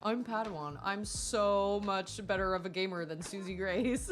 I'm Padawan. I'm so much better of a gamer than Susie Grace.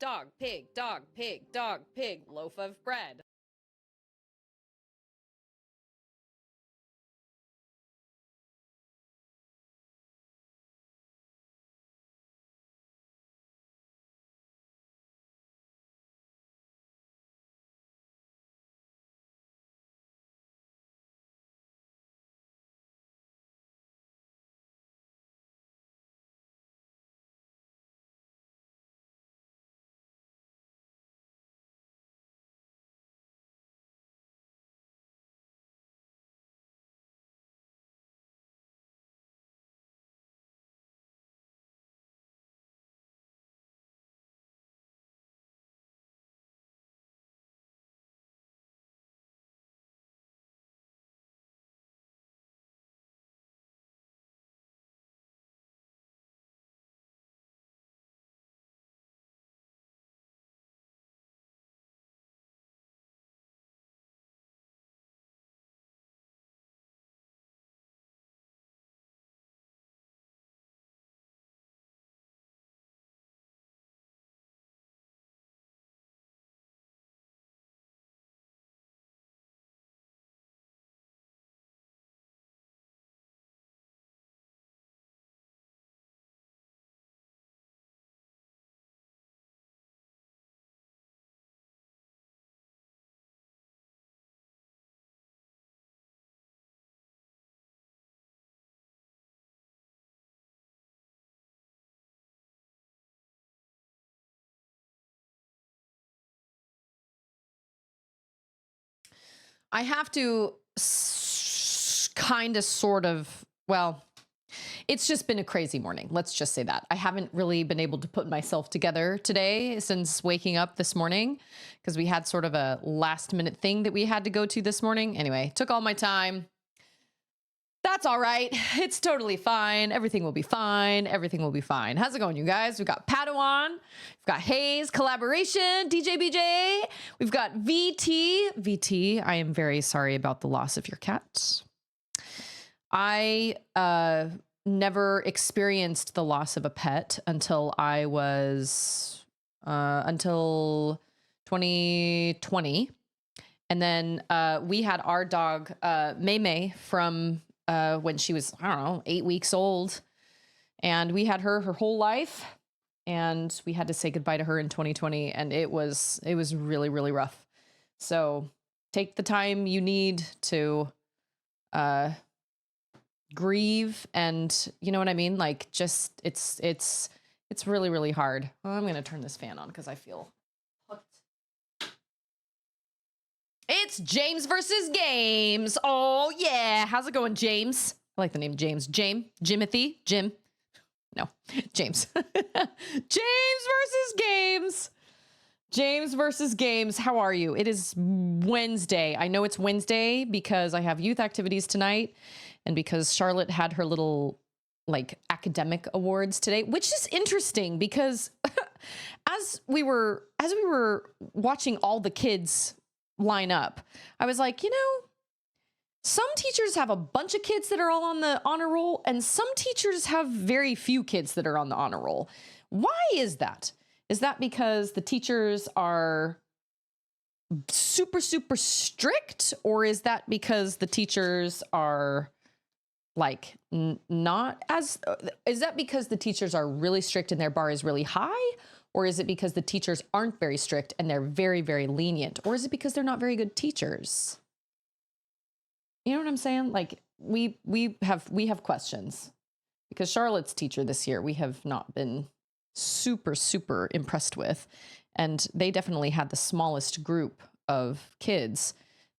Dog, pig, loaf of bread. I have to kind of sort of, well, it's just been a crazy morning. Let's just say that. I haven't really been able to put myself together today since waking up this morning because we had sort of a last minute thing that we had to go to this morning. Anyway, took all my time. That's all right. It's totally fine. Everything will be fine. Everything will be fine. How's it going, you guys? We've got Padawan. We've got Hayes, collaboration, DJ BJ. We've got VT. VT, I am very sorry about the loss of your cat. I never experienced the loss of a pet until I was, until 2020. And then we had our dog, May May, from when she was, I don't know, 8 weeks old. And we had her whole life. And we had to say goodbye to her in 2020. And it was really, really rough. So take the time you need to grieve. And you know what I mean? Like, just, it's really, really hard. Well, I'm going to turn this fan on because I feel hooked. It's James versus Games. Oh, yeah. How's it going, James? I like the name James. Jimothy? Jim? No, James. James versus Games. James versus Games. How are you? It is Wednesday. I know it's Wednesday because I have youth activities tonight and because Charlotte had her little like academic awards today, which is interesting because as we were watching all the kids line up, I was like, you know, some teachers have a bunch of kids that are all on the honor roll and some teachers have very few kids that are on the honor roll. Why is that? Is that because the teachers are super, super strict? Or is that because the teachers are like not as, is that because the teachers are really strict and their bar is really high? Or is it because the teachers aren't very strict and they're very, very lenient? Or is it because they're not very good teachers? You know what I'm saying? Like we have questions because Charlotte's teacher this year, we have not been super, super impressed with. And they definitely had the smallest group of kids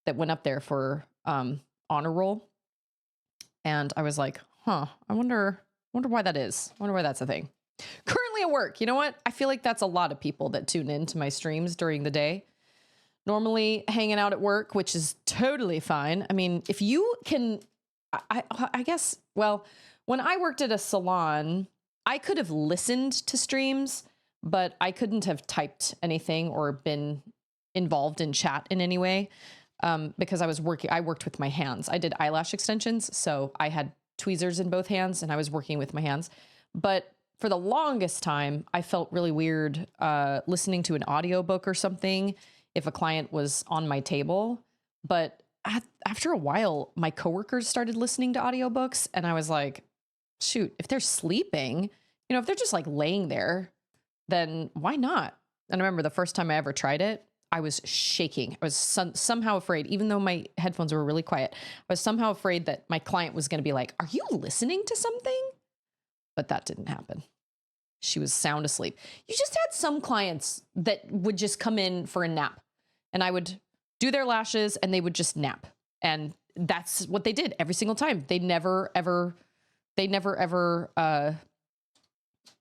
that went up there for honor roll. And I was like, I wonder why that is. I wonder why that's a thing. Currently at work. You know what? I feel like that's a lot of people that tune into my streams during the day. Normally hanging out at work, which is totally fine. I mean, if you can, I guess, well, when I worked at a salon, I could have listened to streams, but I couldn't have typed anything or been involved in chat in any way because I worked with my hands. I did eyelash extensions, so I had tweezers in both hands and I was working with my hands. But for the longest time, I felt really weird listening to an audiobook or something if a client was on my table. But after a while, my coworkers started listening to audiobooks and I was like, shoot, if they're sleeping, you know, if they're just like laying there, then why not? And I remember the first time I ever tried it, I was shaking. I was somehow afraid, even though my headphones were really quiet, I was somehow afraid that my client was going to be like, are you listening to something? But that didn't happen. She was sound asleep. You just had some clients that would just come in for a nap and I would do their lashes and they would just nap. And that's what they did every single time. They never, ever,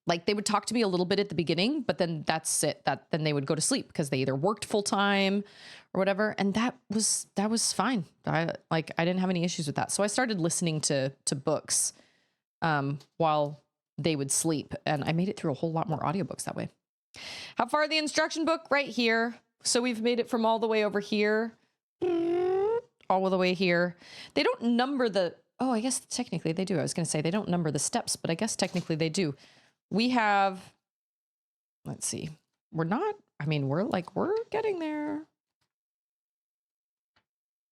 like they would talk to me a little bit at the beginning, but then that's it. Then they would go to sleep because they either worked full time or whatever. And that was fine. I didn't have any issues with that. So I started listening to books while they would sleep. And I made it through a whole lot more audiobooks that way. How far the instruction book? Right here. So we've made it from all the way over here, all the way here. They don't number oh, I guess technically they do. I was going to say they don't number the steps, but I guess technically they do. We have, let's see, we're getting there.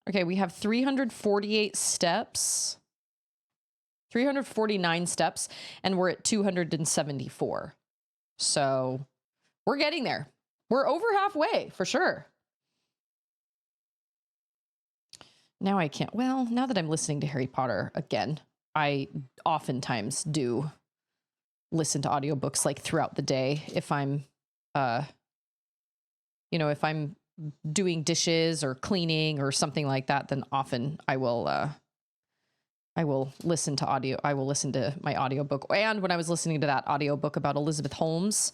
Okay, we have 348 steps, 349 steps, and we're at 274. So we're getting there. We're over halfway for sure. Now I can't, well, now that I'm listening to Harry Potter again, I oftentimes do listen to audiobooks like throughout the day. If I'm, if I'm doing dishes or cleaning or something like that, then often I will listen to audio. I will listen to my audiobook. And when I was listening to that audiobook about Elizabeth Holmes,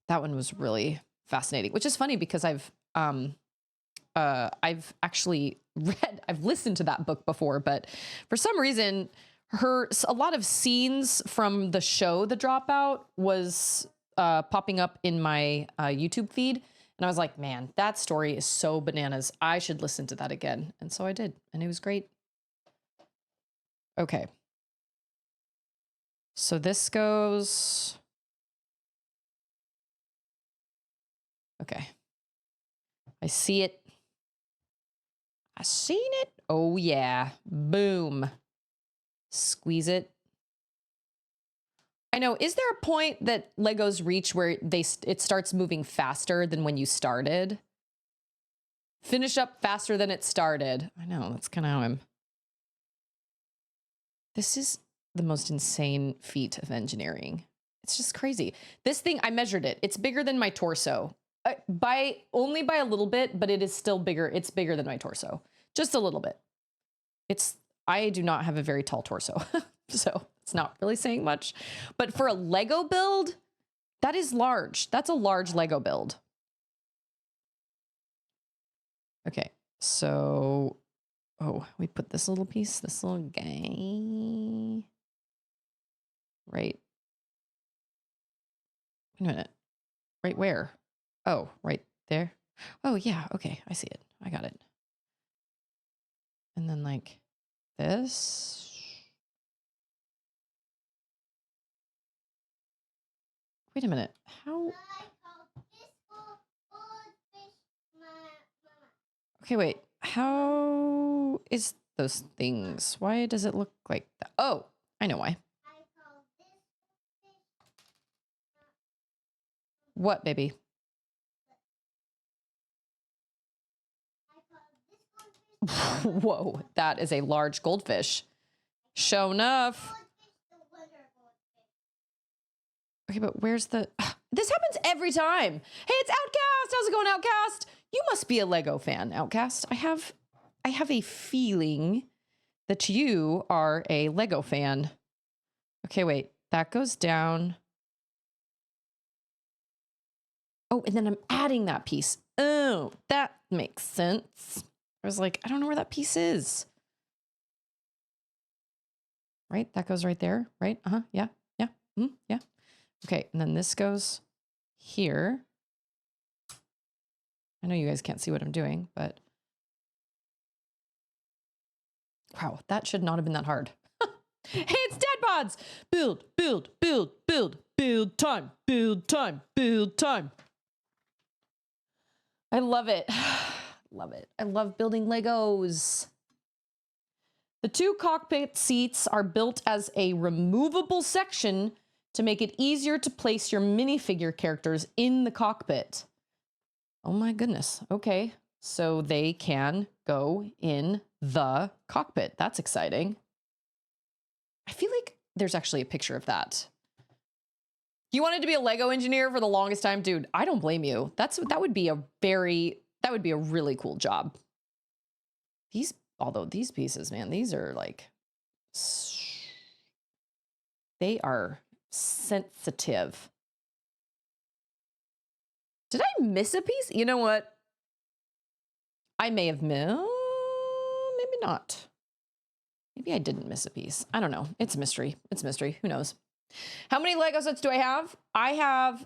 that one was really fascinating, which is funny because I've actually I've listened to that book before, but for some reason, a lot of scenes from the show The Dropout was popping up in my YouTube feed. And I was like, man, that story is so bananas. I should listen to that again. And so I did. And it was great. Okay. So this goes. Okay. I see it. I seen it. Oh, yeah. Boom. Squeeze it. I know. Is there a point that Legos reach where it starts moving faster than when you started? Finish up faster than it started. I know. That's kind of how I'm. This is the most insane feat of engineering. It's just crazy. This thing, I measured it. It's bigger than my torso. Only by a little bit, but it is still bigger. It's bigger than my torso. Just a little bit. I do not have a very tall torso, so it's not really saying much. But for a Lego build, that is large. That's a large Lego build. Okay, so, oh, we put this little piece, this little guy, right. Wait a minute. Right where? Oh, right there. Oh, yeah. Okay, I see it. I got it. And then like this. Wait a minute. How? Okay, wait. How is those things? Why does it look like that? Oh, I know why. What, baby? Whoa, that is a large goldfish. Show enough. Okay, but where's the... This happens every time. Hey, it's Outcast. How's it going, Outcast? You must be a Lego fan, Outcast. I have a feeling that you are a Lego fan. Okay, wait. That goes down. Oh, and then I'm adding that piece. Oh, that makes sense. I was like, I don't know where that piece is. Right? That goes right there, right? Uh-huh. Yeah. Yeah. Yeah. Okay, and then this goes here. I know you guys can't see what I'm doing, but wow, that should not have been that hard. Hey, it's Dad Pods! Build, build, build, build, build time, build time, build time. I love it. Love it. I love building Legos. The 2 cockpit seats are built as a removable section to make it easier to place your minifigure characters in the cockpit. Oh my goodness. Okay. So they can go in the cockpit. That's exciting. I feel like there's actually a picture of that. You wanted to be a Lego engineer for the longest time, dude. I don't blame you. That would be a really cool job. Although these pieces, man, these are like, they are sensitive. Did I miss a piece? You know what? I may have missed, maybe not. Maybe I didn't miss a piece. I don't know. It's a mystery. It's a mystery. Who knows? How many Lego sets do I have? I have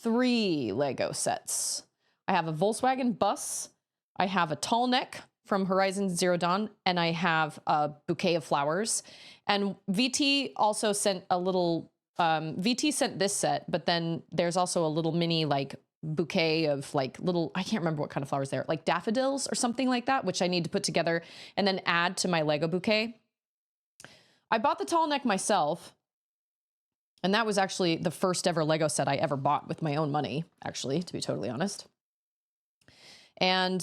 3 Lego sets. I have a Volkswagen bus. I have a tall neck from Horizon Zero Dawn, and I have a bouquet of flowers. And VT also sent a little, VT sent this set, but then there's also a little mini like bouquet of like little, I can't remember what kind of flowers they're, like daffodils or something like that, which I need to put together and then add to my Lego bouquet. I bought the tall neck myself, and that was actually the first ever Lego set I ever bought with my own money, actually, to be totally honest. And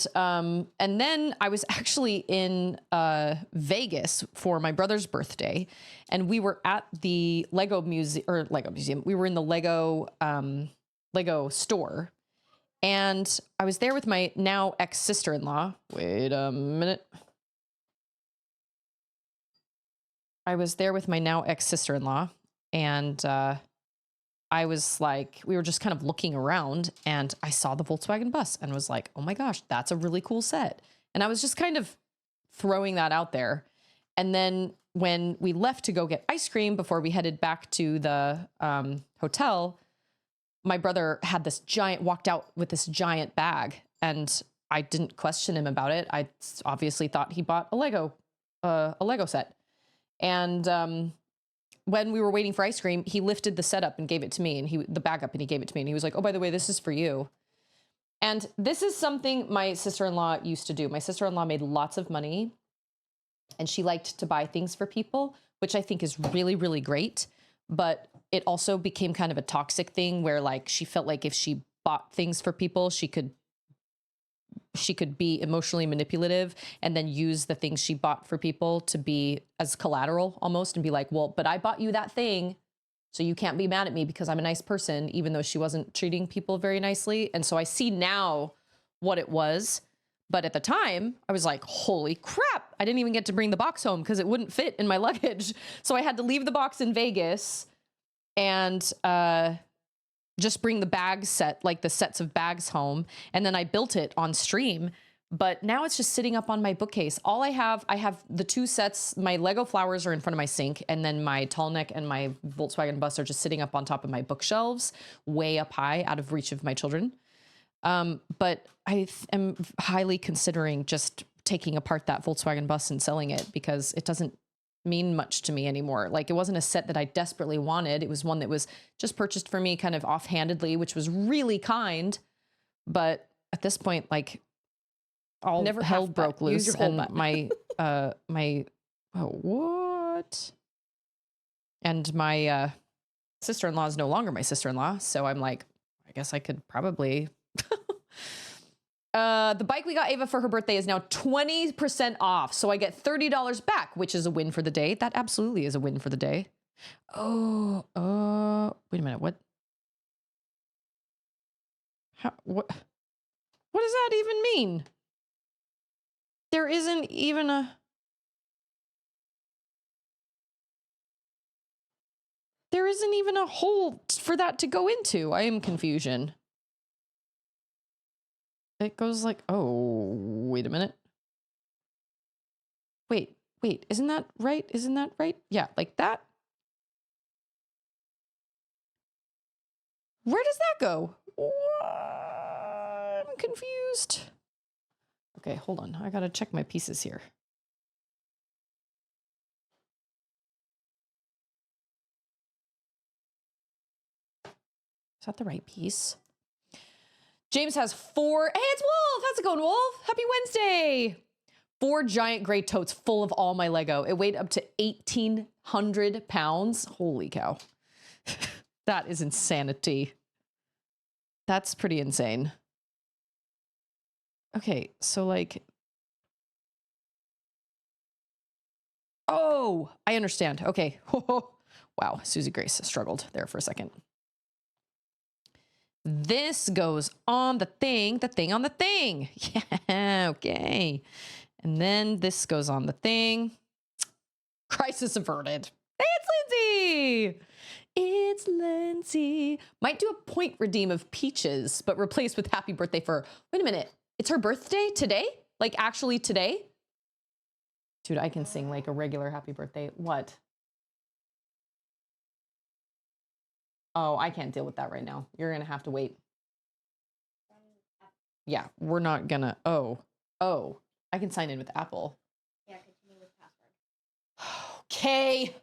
then I was actually in Vegas for my brother's birthday, and we were at the Lego museum. We were in the Lego store, and I was there with my now ex-sister-in-law. Wait a minute. I was there with my now ex-sister-in-law, and I was like, we were just kind of looking around, and I saw the Volkswagen bus and was like, oh my gosh, that's a really cool set. And I was just kind of throwing that out there. And then when we left to go get ice cream before we headed back to the hotel, my brother had walked out with this giant bag, and I didn't question him about it. I obviously thought he bought a Lego set. And when we were waiting for ice cream, he lifted the set up and gave it to me, and the bag up, and he gave it to me, and he was like, oh, by the way, this is for you. And this is something my sister-in-law used to do. My sister-in-law made lots of money, and she liked to buy things for people, which I think is really, really great. But it also became kind of a toxic thing where like she felt like if she bought things for people, she could be emotionally manipulative and then use the things she bought for people to be as collateral almost, and be like, well, but I bought you that thing, so you can't be mad at me because I'm a nice person, even though she wasn't treating people very nicely. And so I see now what it was. But at the time, I was like, holy crap, I didn't even get to bring the box home because it wouldn't fit in my luggage. So I had to leave the box in Vegas. And just bring the bag set, like the sets of bags home. And then I built it on stream, but now it's just sitting up on my bookcase. I have the 2 sets. My Lego flowers are in front of my sink, and then my tall neck and my Volkswagen bus are just sitting up on top of my bookshelves, way up high, out of reach of my children. But I am highly considering just taking apart that Volkswagen bus and selling it, because it doesn't mean much to me anymore. Like, it wasn't a set that I desperately wanted. It was one that was just purchased for me kind of offhandedly, which was really kind. But at this point, like, all hell broke loose, and my what? And my sister-in-law is no longer my sister-in-law, so I'm like, I guess I could probably. The bike we got Ava for her birthday is now 20% off, so I get $30 back, which is a win for the day. That absolutely is a win for the day. Oh, wait a minute. What? What does that even mean? There isn't even a hole for that to go into. I am confusion. It goes like, oh, wait a minute. Wait, isn't that right? Yeah, like that. Where does that go? I'm confused. Okay, hold on. I gotta check my pieces here. Is that the right piece? James has 4. Hey, it's Wolf. How's it going, Wolf? Happy Wednesday. 4 giant gray totes full of all my Lego. It weighed up to 1,800 pounds. Holy cow. That is insanity. That's pretty insane. Okay, so like. Oh, I understand. Okay. Wow, Susie Grace struggled there for a second. This goes on the thing on the thing. Yeah, okay. And then this goes on the thing. Crisis averted. Hey, it's Lindsay. It's Lindsay. Might do a point redeem of peaches, but replace with happy birthday for, wait a minute. It's her birthday today? Like, actually today? Dude, I can sing like a regular happy birthday. What? Oh, I can't deal with that right now. You're going to have to wait. Yeah, we're not going to. Oh, I can sign in with Apple. Yeah, continue with password. Okay.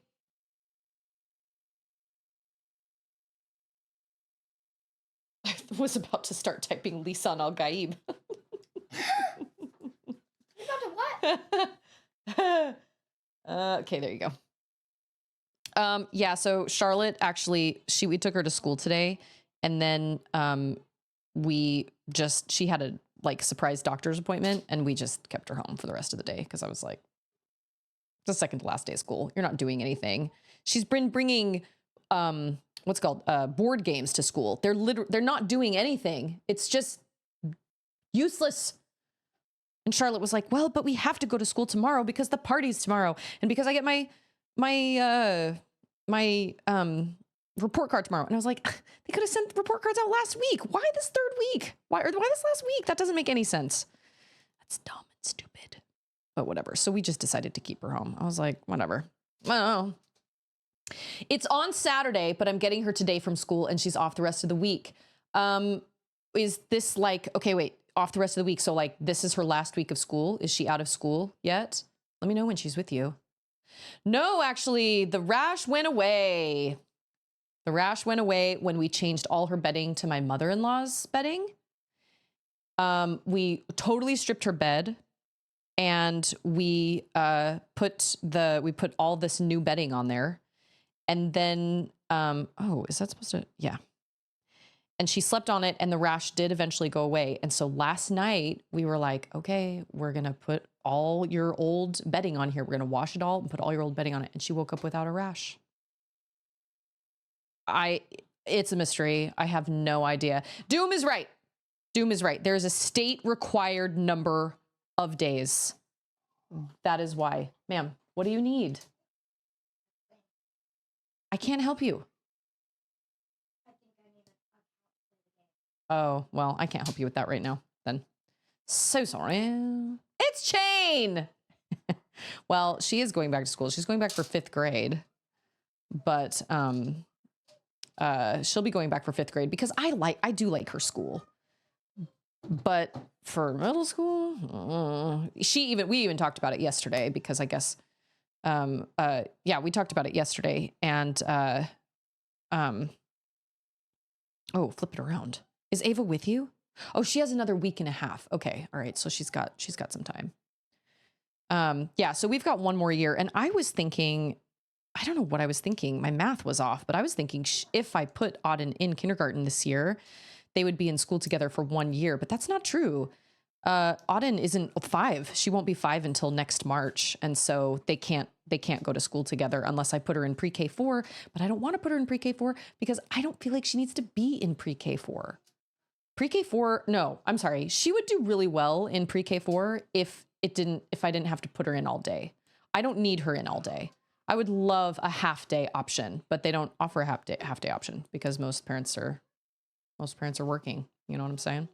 I was about to start typing Lisan Al Gaib. You about to what? Okay, there you go. Yeah, so Charlotte actually, we took her to school today, and then she had a like surprise doctor's appointment, and we just kept her home for the rest of the day, because I was like, it's the second to last day of school. You're not doing anything. She's been bringing what's called board games to school. They're not doing anything. It's just useless. And Charlotte was like, well, but we have to go to school tomorrow because the party's tomorrow, and because I get my report card tomorrow. And I was like, they could have sent report cards out last week. Why this third week? Why this last week? That doesn't make any sense. That's dumb and stupid. But whatever. So we just decided to keep her home. I was like, whatever. I don't know. It's on Saturday, but I'm getting her today from school, and she's off the rest of the week. Is this like, okay, wait, off the rest of the week. So like, this is her last week of school. Is she out of school yet? Let me know when she's with you. No, actually, the rash went away. The rash went away when we changed all her bedding to my mother-in-law's bedding. We totally stripped her bed, and we put all this new bedding on there. And then, oh, is that supposed to? Yeah. And she slept on it, and the rash did eventually go away. And so last night we were like, okay, we're going to put all your old bedding on here. We're going to wash it all and put all your old bedding on it. And she woke up without a rash. It's a mystery. I have no idea. Doom is right. Doom is right. There's a state required number of days. That is why. Ma'am, what do you need? I can't help you. Oh, well, I can't help you with that right now then. So sorry. It's Chain. Well, she is going back to school. She's going back for 5th grade. But she'll be going back for 5th grade because I do like her school. But for middle school, we even talked about it yesterday because I guess yeah, we talked about it yesterday and oh, flip it around. Is Ava with you? Oh, she has another week and a half. Okay. All right. So she's got some time. Yeah, so we've got one more year and I was thinking, I don't know what I was thinking. My math was off, but I was thinking if I put Auden in kindergarten this year, they would be in school together for 1 year, but that's not true. Auden isn't 5. She won't be 5 until next March. And so they can't go to school together unless I put her in pre-K 4, but I don't want to put her in pre-K 4 because I don't feel like she needs to be in pre-K 4. Pre-K 4, no, I'm sorry. She would do really well in pre-K 4 if I didn't have to put her in all day. I don't need her in all day. I would love a half day option, but they don't offer a half day option because most parents are working. You know what I'm saying?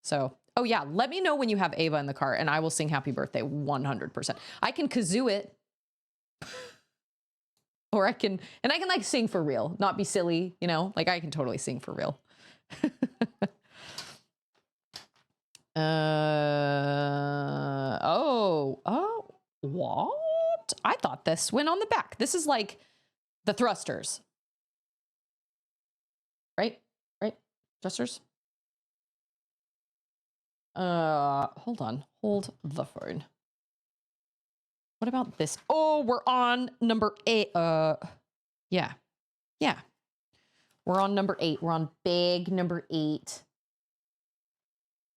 So, oh yeah, let me know when you have Ava in the car and I will sing happy birthday 100%. I can kazoo it or I can like sing for real, not be silly, you know, like I can totally sing for real. Oh, what? I thought this went on the back. This is like the thrusters. Right? Thrusters? Hold on. Hold the phone. What about this? Oh, we're on number 8. Yeah. We're on number 8. We're on big number 8.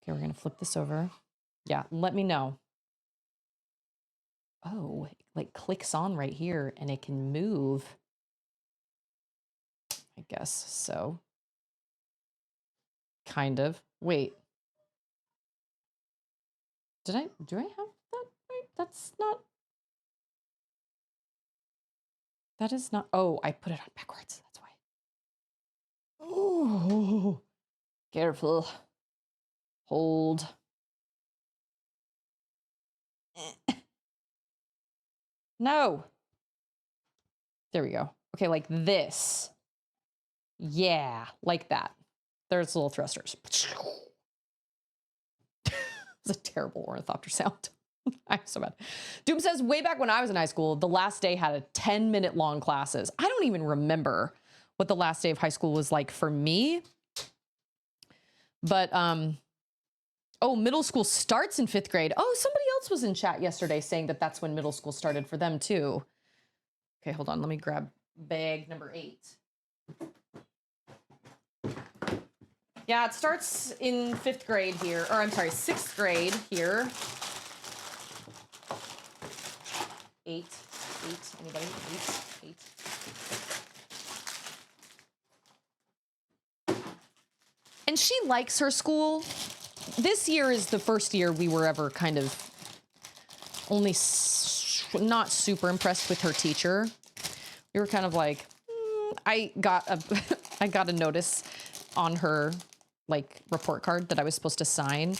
Okay, we're going to flip this over. Yeah, let me know. Oh, it like clicks on right here and it can move. I guess so. Kind of. Wait. Do I have that right? That is not, oh, I put it on backwards. That's why. Oh, careful. Hold. No. There we go. Okay, like this. Yeah, like that. There's little thrusters. It's a terrible ornithopter sound. I'm so bad. Doom says, way back when I was in high school, the last day had a 10-minute long classes. I don't even remember what the last day of high school was like for me. But, oh, middle school starts in 5th grade. Oh, somebody else was in chat yesterday saying that that's when middle school started for them too. Okay, hold on. Let me grab bag number 8. Yeah, it starts in 5th grade here, or I'm sorry, 6th grade here. 8, anybody? 8. And she likes her school. This year is the first year we were ever kind of only not super impressed with her teacher. We were kind of like, I got a notice on her like report card that I was supposed to sign.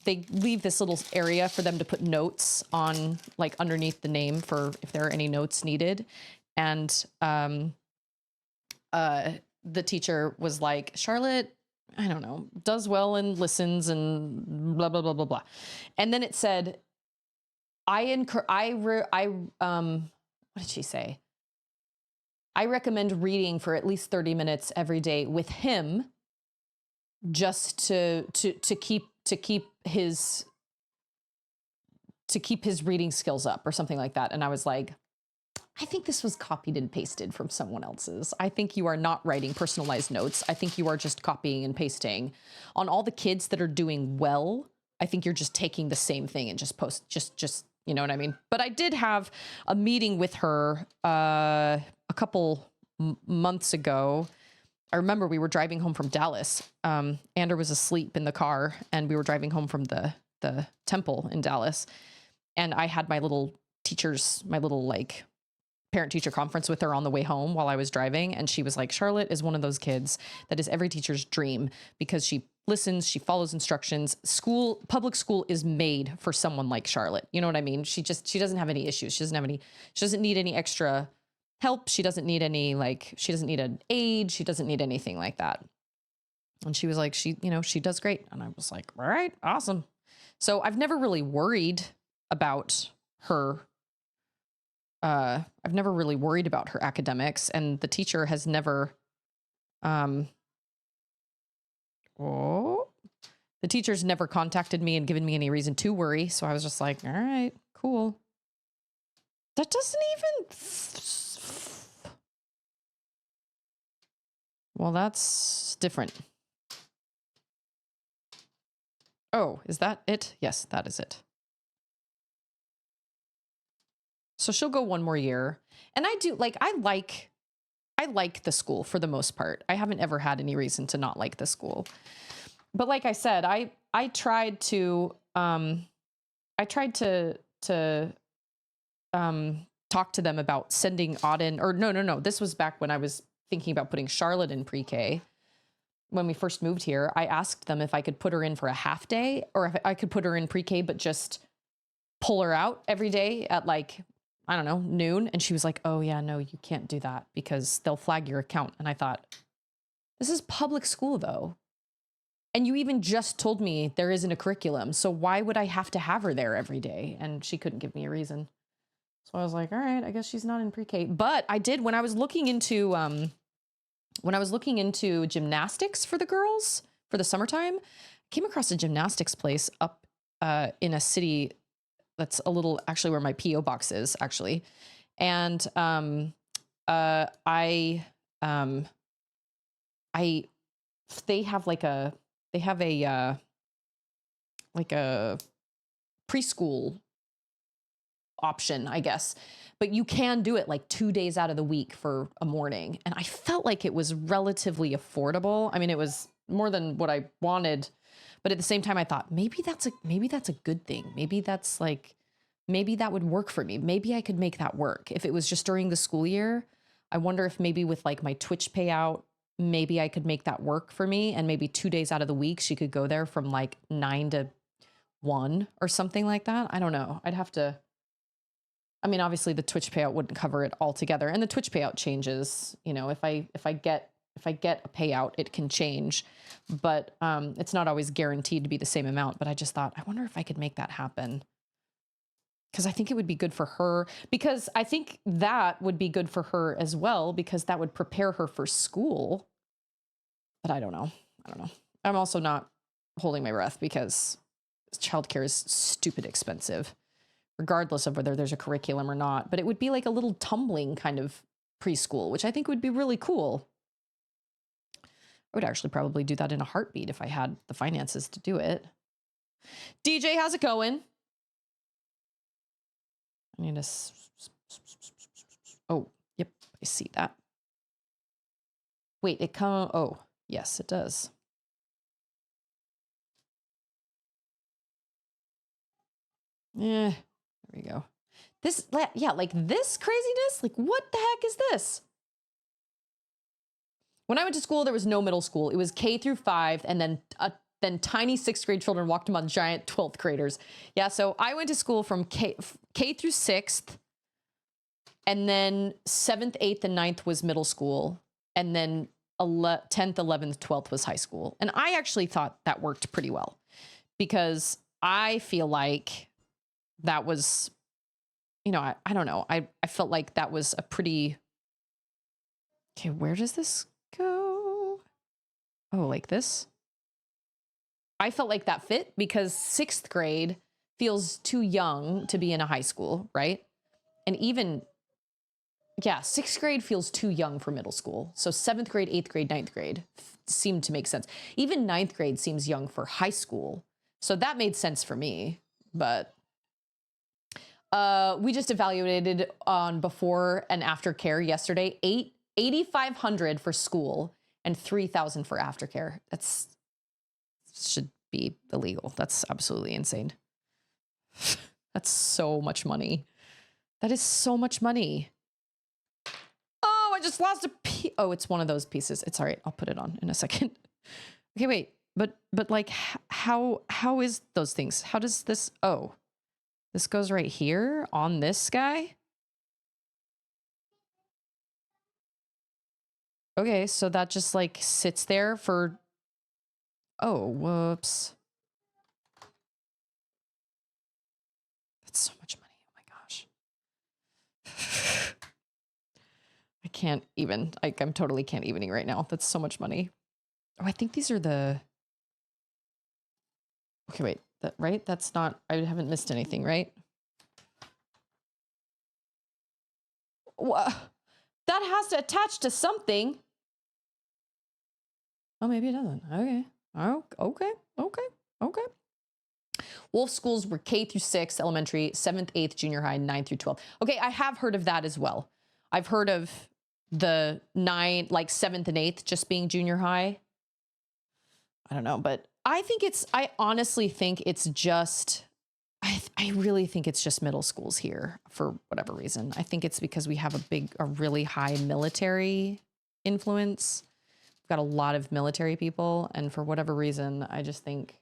They leave this little area for them to put notes on, like underneath the name for if there are any notes needed. And the teacher was like, Charlotte, I don't know, does well and listens and blah, blah, blah, blah, blah. And then it said, what did she say? I recommend reading for at least 30 minutes every day with him, just to keep his reading skills up or something like that. And I was like, I think this was copied and pasted from someone else's. I think you are not writing personalized notes. I think you are just copying and pasting. On all the kids that are doing well, I think you're just taking the same thing and just you know what I mean? But I did have a meeting with her a couple months ago. I remember we were driving home from Dallas. Ander was asleep in the car and we were driving home from the temple in Dallas. And I had my little like parent-teacher conference with her on the way home while I was driving. And she was like, Charlotte is one of those kids that is every teacher's dream because she listens, she follows instructions. Public school is made for someone like Charlotte. You know what I mean? She doesn't have any issues. She doesn't need any extra help. She doesn't need she doesn't need an aid. She doesn't need anything like that. And she was like, she does great. And I was like, all right, awesome. So I've never really worried about her. I've never really worried about her academics, and the teacher has never, the teacher's never contacted me and given me any reason to worry. So I was just like, all right, cool. That doesn't even, well, that's different. Oh, is that it? Yes, that is it. So she'll go one more year. And I like the school for the most part. I haven't ever had any reason to not like the school. But like I said, I tried to talk to them about sending Auden, or no. This was back when I was thinking about putting Charlotte in pre-K. When we first moved here, I asked them if I could put her in for a half day, or if I could put her in pre-K, but just pull her out every day at like, I don't know, noon. And she was like, oh yeah, no, you can't do that because they'll flag your account. And I thought, this is public school though. And you even just told me there isn't a curriculum. So why would I have to have her there every day? And she couldn't give me a reason. So I was like, all right, I guess she's not in pre-K. But I did, when I was looking into gymnastics for the girls for the summertime, I came across a gymnastics place up in a city that's a little, actually where my PO box is actually. And they have a preschool option, I guess, but you can do it like 2 days out of the week for a morning. And I felt like it was relatively affordable. I mean, it was more than what I wanted, but at the same time I thought maybe that's a good thing. Maybe that would work for me. Maybe I could make that work. If it was just during the school year, I wonder if maybe with like my Twitch payout, maybe I could make that work for me. And maybe 2 days out of the week, she could go there from like 9 to 1 or something like that. I don't know. I'd have to, I mean, obviously the Twitch payout wouldn't cover it altogether, and the Twitch payout changes. You know, if I get a payout, it can change, but it's not always guaranteed to be the same amount. But I just thought, I wonder if I could make that happen, because I think it would be good for her. Because I think that would be good for her as well, because that would prepare her for school. But I don't know. I'm also not holding my breath because childcare is stupid expensive, regardless of whether there's a curriculum or not. But it would be like a little tumbling kind of preschool, which I think would be really cool. I would actually probably do that in a heartbeat if I had the finances to do it. DJ, how's it going? I need to... Oh, yep, I see that. Wait, oh, yes, it does. Yeah. There we go. Yeah, like this craziness, like what the heck is this? When I went to school, there was no middle school. It was K through 5, and then tiny 6th grade children walked among giant 12th graders. Yeah, so I went to school from K through 6th, and then 7th, 8th, and 9th was middle school, and then 10th, 11th, 12th was high school. And I actually thought that worked pretty well, because I feel like that was, you know, I don't know. I felt like that was a pretty... Okay, where does this go? Oh, like this? I felt like that fit because 6th grade feels too young to be in a high school, right? And even, yeah, 6th grade feels too young for middle school. So 7th grade, 8th grade, 9th grade seemed to make sense. Even 9th grade seems young for high school. So that made sense for me, but... we just evaluated on before and after care yesterday. $8,500 for school and $3,000 for aftercare. That's should be illegal. That's absolutely insane. That's so much money. That is so much money. Oh, I just lost a piece. Oh, it's one of those pieces. It's all right. I'll put it on in a second. Okay, wait. But like, how is those things? How does this, oh, this goes right here on this guy? Okay, so that just like sits there for, oh, whoops. That's so much money. Oh my gosh. I can't even, like, I'm totally can't evening right now. That's so much money. Oh, I think these are the, okay, wait, that, right? That's not, I haven't missed anything, right? What? That has to attach to something. Oh, maybe it doesn't. Okay. Oh, okay. Okay. Okay. Wolf schools were K through 6, elementary, 7th, 8th, junior high, 9 through 12. Okay, I have heard of that as well. I've heard of the 9, like 7th and 8th just being junior high. I don't know, but I honestly think it's just, I really think it's just middle schools here for whatever reason. I think it's because we have a really high military influence. We've got a lot of military people. And for whatever reason, I just think,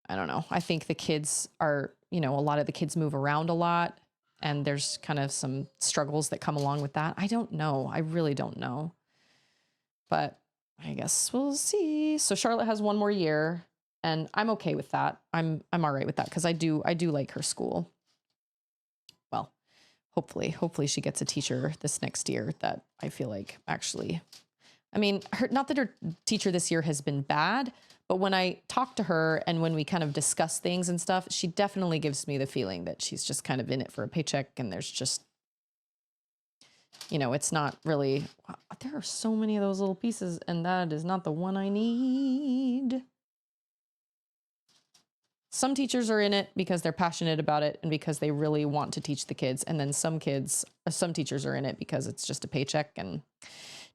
I don't know. I think the kids are, a lot of the kids move around a lot, and there's kind of some struggles that come along with that. I don't know. I really don't know. But I guess we'll see. So Charlotte has one more year, and I'm okay with that. I'm all right with that because I do like her school. Well, hopefully she gets a teacher this next year that I feel like actually, I mean, not that her teacher this year has been bad, but when I talk to her and when we kind of discuss things and stuff, she definitely gives me the feeling that she's just kind of in it for a paycheck, and there's just, it's not really, there are so many of those little pieces, and that is not the one I need. Some teachers are in it because they're passionate about it and because they really want to teach the kids. And then some teachers are in it because it's just a paycheck, and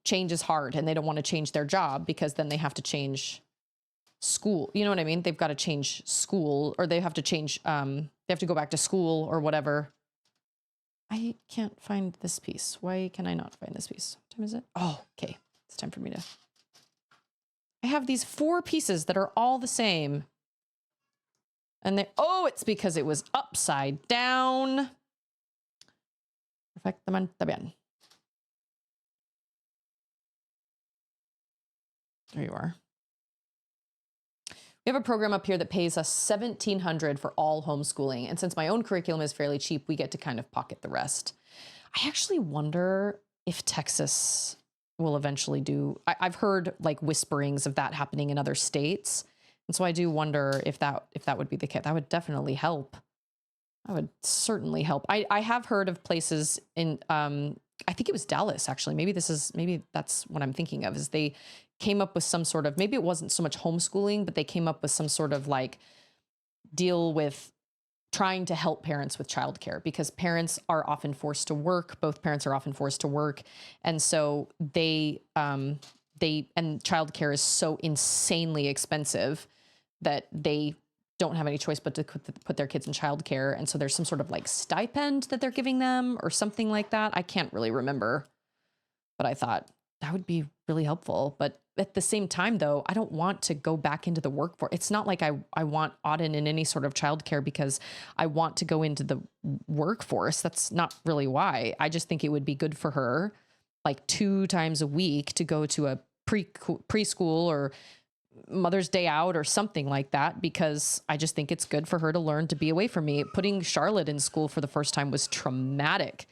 change is hard, and they don't want to change their job because then they have to change school. You know what I mean? They've got to change school, or they have to change, they have to go back to school or whatever. I can't find this piece. Why can I not find this piece? What time is it? Oh, okay. It's time for me to, I have these 4 pieces that are all the same. And it's because it was upside down. Perfectamente bien. There you are. We have a program up here that pays us $1,700 for all homeschooling. And since my own curriculum is fairly cheap, we get to kind of pocket the rest. I actually wonder if Texas will eventually do, I've heard like whisperings of that happening in other states. And so I do wonder if that would be the case. That would definitely help. That would certainly help. I have heard of places in, I think it was Dallas, actually. Maybe that's what I'm thinking of, is they came up with some sort of, maybe it wasn't so much homeschooling, but they came up with some sort of like deal with trying to help parents with childcare, because parents are often forced to work. Both parents are often forced to work. And so and childcare is so insanely expensive that they don't have any choice but to put their kids in childcare. And so there's some sort of like stipend that they're giving them or something like that. I can't really remember, but I thought that would be really helpful. But at the same time, though, I don't want to go back into the workforce. It's not like I want Auden in any sort of childcare because I want to go into the workforce. That's not really why. I just think it would be good for her, like 2 times a week, to go to a preschool or Mother's Day out or something like that, because I just think it's good for her to learn to be away from me. Putting Charlotte in school for the first time was traumatic.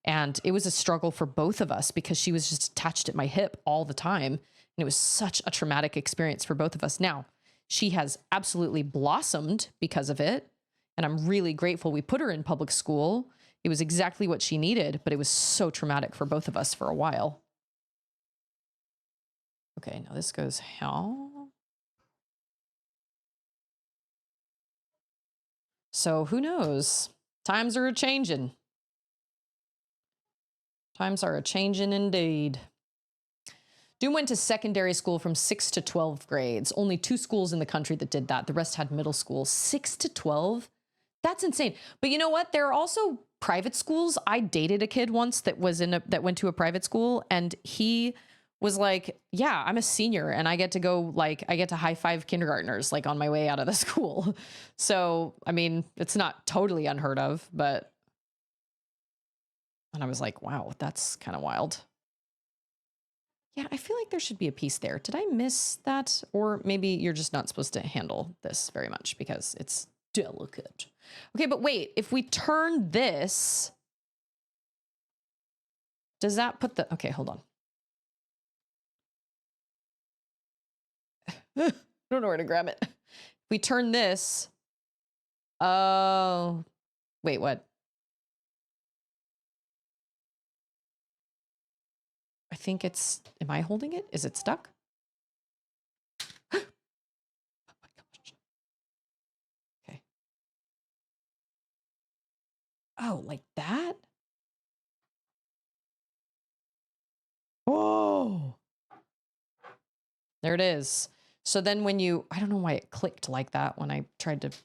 And it was a struggle for both of us because she was just attached at my hip all the time. And it was such a traumatic experience for both of us. Now, she has absolutely blossomed because of it. And I'm really grateful we put her in public school. It was exactly what she needed, but it was so traumatic for both of us for a while. Okay, now this goes how? So who knows? Times are a-changin'. Times are a-changin' indeed. Doom went to secondary school from 6 to 12 grades. Only 2 schools in the country that did that. The rest had middle school. 6 to 12? That's insane. But you know what? There are also private schools. I dated a kid once that went to a private school, and he was like, yeah, I'm a senior and I get to go, like, I get to high five kindergartners, like, on my way out of the school. So, I mean, it's not totally unheard of, but, and I was like, wow, that's kind of wild. Yeah, I feel like there should be a piece there. Did I miss that? Or maybe you're just not supposed to handle this very much because it's delicate. Okay, but wait, if we turn this, does that put the, okay, hold on. I don't know where to grab it. If we turn this, oh, wait, what? I think it's, am I holding it? Is it stuck? Oh my gosh. Okay. Oh, like that? Oh, there it is. So then when you, I don't know why it clicked like that when I tried to, it's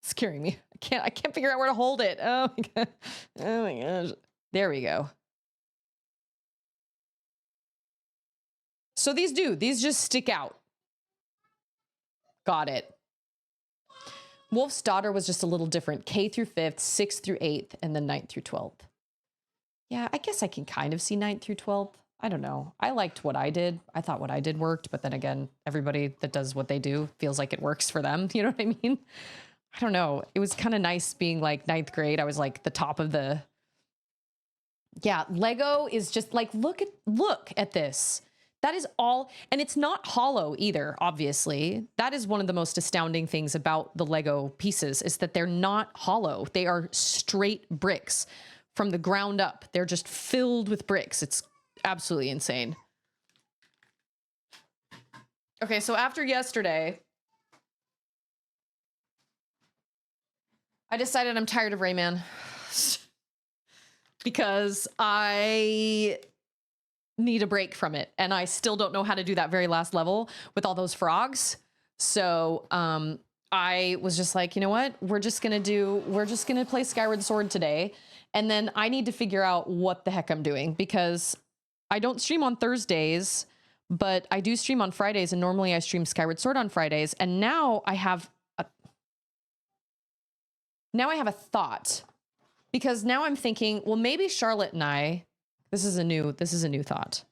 scaring me. I can't figure out where to hold it. Oh my God. Oh my gosh. There we go. So these just stick out. Got it. Wolf's Daughter was just a little different. K through 5th, 6th through 8th, and then 9th through 12th. Yeah, I guess I can kind of see 9th through 12th. I don't know. I liked what I did. I thought what I did worked, but then again, everybody that does what they do feels like it works for them. You know what I mean? I don't know. It was kind of nice being like 9th grade. I was like the top of the, yeah, Lego is just like, look at this. That is all, and it's not hollow either, obviously. That is one of the most astounding things about the Lego pieces is that they're not hollow. They are straight bricks from the ground up. They're just filled with bricks. It's absolutely insane. Okay, so after yesterday, I decided I'm tired of Rayman because I need a break from it. And I still don't know how to do that very last level with all those frogs. So I was just like, you know what? We're just gonna play Skyward Sword today. And then I need to figure out what the heck I'm doing because I don't stream on Thursdays, but I do stream on Fridays. And normally I stream Skyward Sword on Fridays. And now I have a thought because now I'm thinking, well, maybe Charlotte and I, this is a new thought.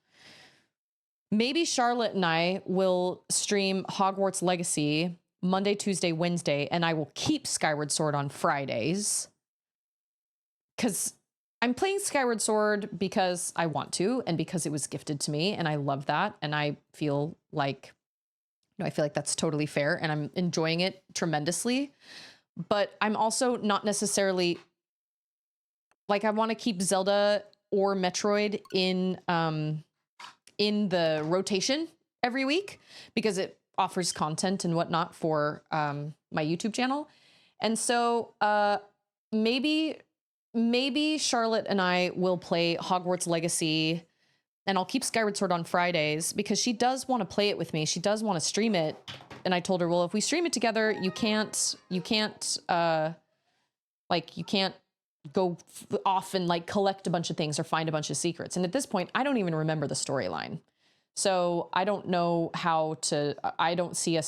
Maybe Charlotte and I will stream Hogwarts Legacy Monday, Tuesday, Wednesday, and I will keep Skyward Sword on Fridays. Because I'm playing Skyward Sword because I want to, and because it was gifted to me, and I love that. And I feel like, that's totally fair, and I'm enjoying it tremendously. But I'm also not necessarily, like, I want to keep Zelda or Metroid in the rotation every week because it offers content and whatnot for my YouTube channel. And so maybe Charlotte and I will play Hogwarts Legacy and I'll keep Skyward Sword on Fridays because she does want to play it with me. She does want to stream it. And I told her, well, if we stream it together, you can't go off and like collect a bunch of things or find a bunch of secrets. And at this point, I don't even remember the storyline. So I don't know how to, I don't see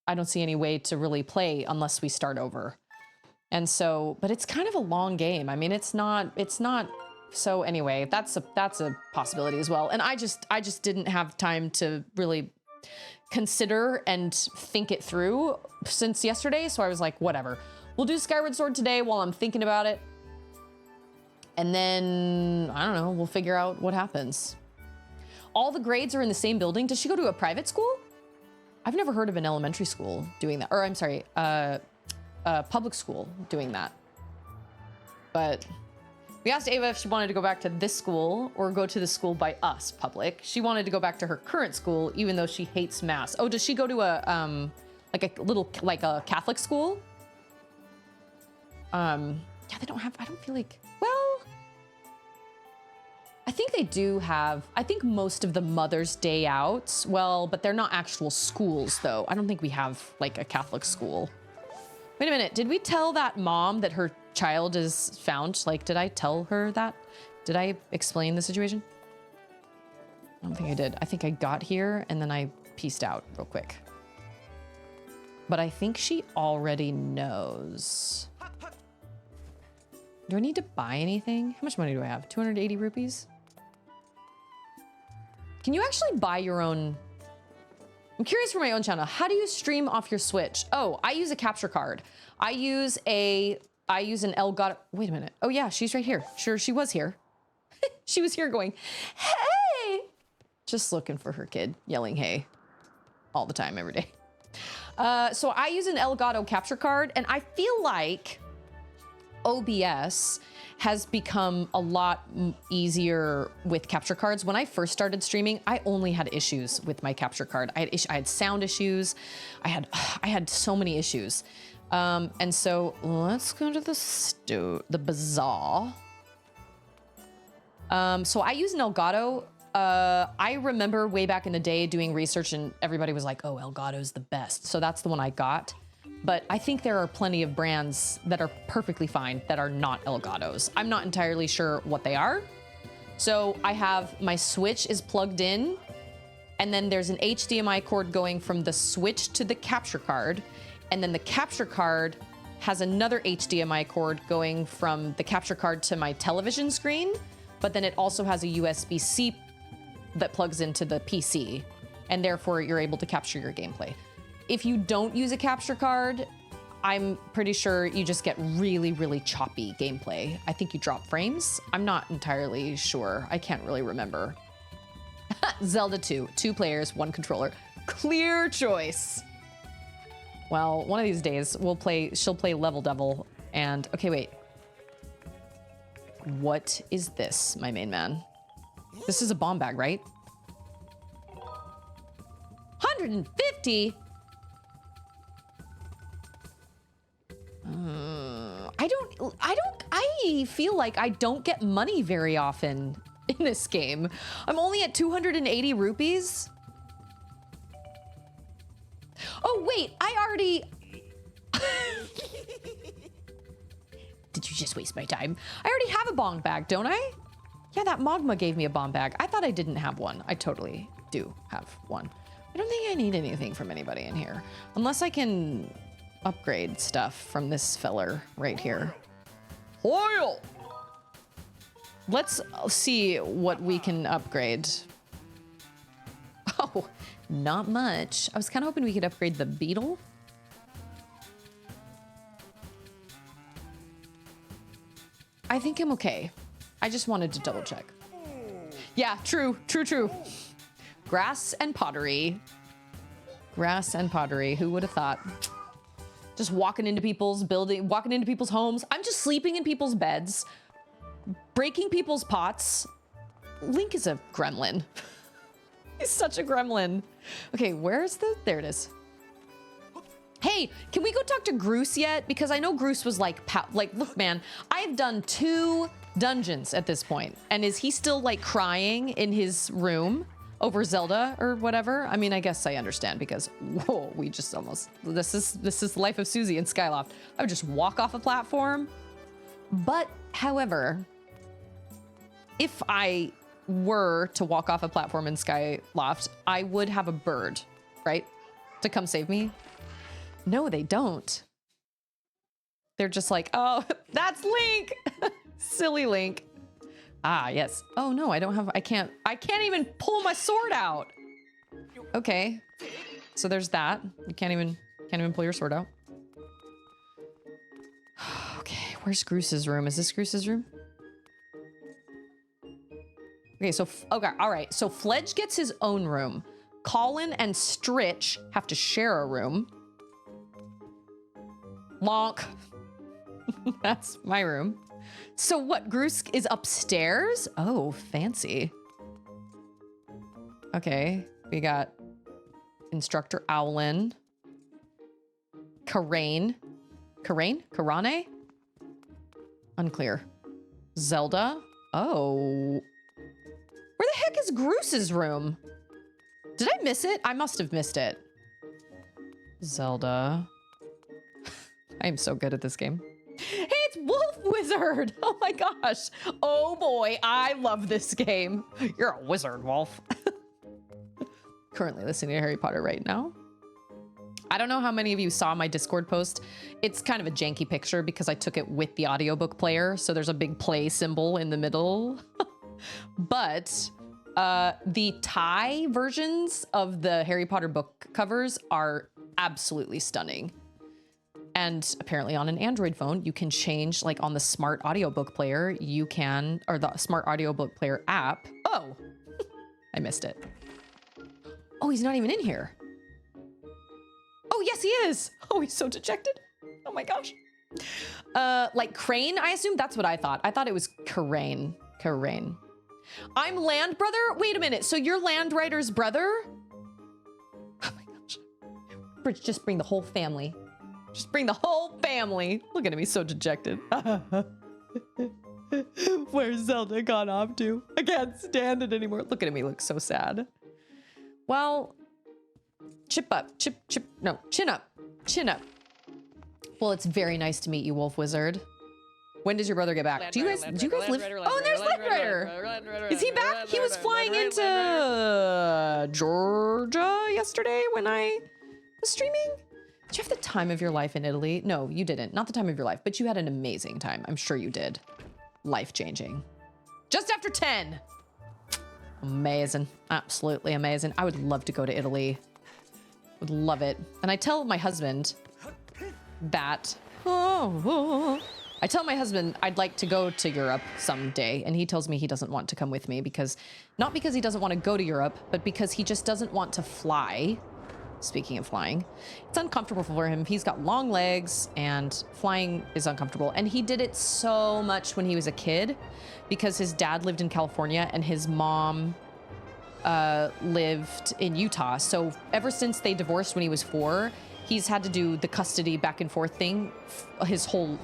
any way to really play unless we start over. And so, but it's kind of a long game. I mean, it's not, so anyway, that's a possibility as well. And I just didn't have time to really consider and think it through since yesterday. So I was like, whatever, we'll do Skyward Sword today while I'm thinking about it. And then, I don't know, we'll figure out what happens. All the grades are in the same building. Does she go to a private school? I've never heard of an elementary school doing that. Or I'm sorry, public school doing that. But we asked Ava if she wanted to go back to this school or go to the school by us, public. She wanted to go back to her current school, even though she hates math. Oh, does she go to a Catholic school? Yeah, they don't have, I don't feel like, well, I think they do have, I think most of the Mother's Day outs, well, but they're not actual schools though. I don't think we have like a Catholic school. Wait a minute, did we tell that mom that her child is found? Like, did I tell her that? Did I explain the situation? don't think I did. I think I got here and then I pieced out real quick. But I think she already knows. Do I need to buy anything? How much money do I have? 280 rupees? Can you actually buy your own? I'm curious for my own channel. How do you stream off your Switch? Oh, I use a capture card. I use an Elgato. Wait a minute. Oh yeah, she's right here. Sure, she was here. She was here going, hey! Just looking for her kid, yelling hey all the time, every day. So I use an Elgato capture card, and I feel like OBS has become a lot easier with capture cards. When I first started streaming, I only had issues with my capture card. I had sound issues. I had so many issues. And so let's go to the bazaar. So I use an Elgato. I remember way back in the day doing research and everybody was like, oh, Elgato's the best. So that's the one I got. But I think there are plenty of brands that are perfectly fine that are not Elgatos. I'm not entirely sure what they are. So I have my Switch is plugged in, and then there's an HDMI cord going from the Switch to the capture card. And then the capture card has another HDMI cord going from the capture card to my television screen. But then it also has a USB-C that plugs into the PC. And therefore you're able to capture your gameplay. If you don't use a capture card, I'm pretty sure you just get really, really choppy gameplay. I think you drop frames. I'm not entirely sure. I can't really remember. Zelda 2, 2 players, 1 controller. Clear choice. Well, one of these days she'll play Level Devil and, okay, wait. What is this, my main man? This is a bomb bag, right? 150? I feel like I don't get money very often in this game. I'm only at 280 rupees. Oh, wait, I already... Did you just waste my time? I already have a bomb bag, don't I? Yeah, that Magma gave me a bomb bag. I thought I didn't have one. I totally do have one. I don't think I need anything from anybody in here. Unless I can upgrade stuff from this feller right here. Oil! Let's see what we can upgrade. Oh, not much. I was kind of hoping we could upgrade the beetle. I think I'm okay. I just wanted to double check. Yeah, true. Grass and pottery. Grass and pottery. Who would have thought? Just walking into people's homes. I'm just sleeping in people's beds, breaking people's pots. Link is a gremlin. He's such a gremlin. Okay, where's there it is. Hey, can we go talk to Groose yet? Because I know Groose was like, look, man, I've done 2 dungeons at this point. And is he still like crying in his room over Zelda or whatever? I mean, I guess I understand because, whoa, we just almost, this is the life of Susie in Skyloft. I would just walk off a platform. But, however, if I were to walk off a platform in Skyloft, I would have a bird, right? To come save me. No, they don't. They're just like, oh, that's Link. Silly Link. Ah, yes. Oh no, I can't even pull my sword out. Okay. So there's that. You can't even pull your sword out. Okay, where's Groose's room? Is this Groose's room? Okay, so, okay, all right. So Fledge gets his own room. Colin and Stritch have to share a room. Lonk. That's my room. So what, Groose is upstairs? Oh, fancy. Okay, we got Instructor Owlin. Karane? Unclear. Zelda? Oh. Where the heck is Groose's room? Did I miss it? I must have missed it. Zelda. I am so good at this game. Hey, it's Wolf Wizard! Oh my gosh. Oh boy, I love this game. You're a wizard, Wolf. currently listening to Harry Potter right now. I don't know how many of you saw my Discord post. It's kind of a janky picture because I took it with the audiobook player. So there's a big play symbol in the middle. But the Thai versions of the Harry Potter book covers are absolutely stunning. And apparently on an Android phone, you can change, like on the smart audiobook player, you can, or the smart audiobook player app. Oh, I missed it. Oh, he's not even in here. Oh, yes, he is. Oh, he's so dejected. Oh my gosh. Like Crane, I assume that's what I thought. I thought it was Karain. Karain. I'm Land Brother? Wait a minute. So you're Land Rider's brother? Oh my gosh. Bridge, just bring the whole family. Just bring the whole family. Look at him, he's so dejected. Where's Zelda gone off to? I can't stand it anymore. Look at him, he looks so sad. Well, chin up. Well, it's very nice to meet you, Wolf Wizard. When does your brother get back? Do you guys live? Oh, there's Land Rider. Is he back? He was flying into Georgia yesterday when I was streaming. Did you have the time of your life in Italy? No, you didn't. Not the time of your life, but you had an amazing time. I'm sure you did. Life-changing. Just after 10. Amazing. Absolutely amazing. I would love to go to Italy. Would love it. And I tell my husband that... I tell my husband I'd like to go to Europe someday, and he tells me he doesn't want to come with me because... Not because he doesn't want to go to Europe, but because he just doesn't want to fly. Speaking of flying, it's uncomfortable for him. He's got long legs and flying is uncomfortable. And he did it so much when he was a kid because his dad lived in California and his mom lived in Utah. So ever since they divorced when he was 4, he's had to do the custody back and forth thing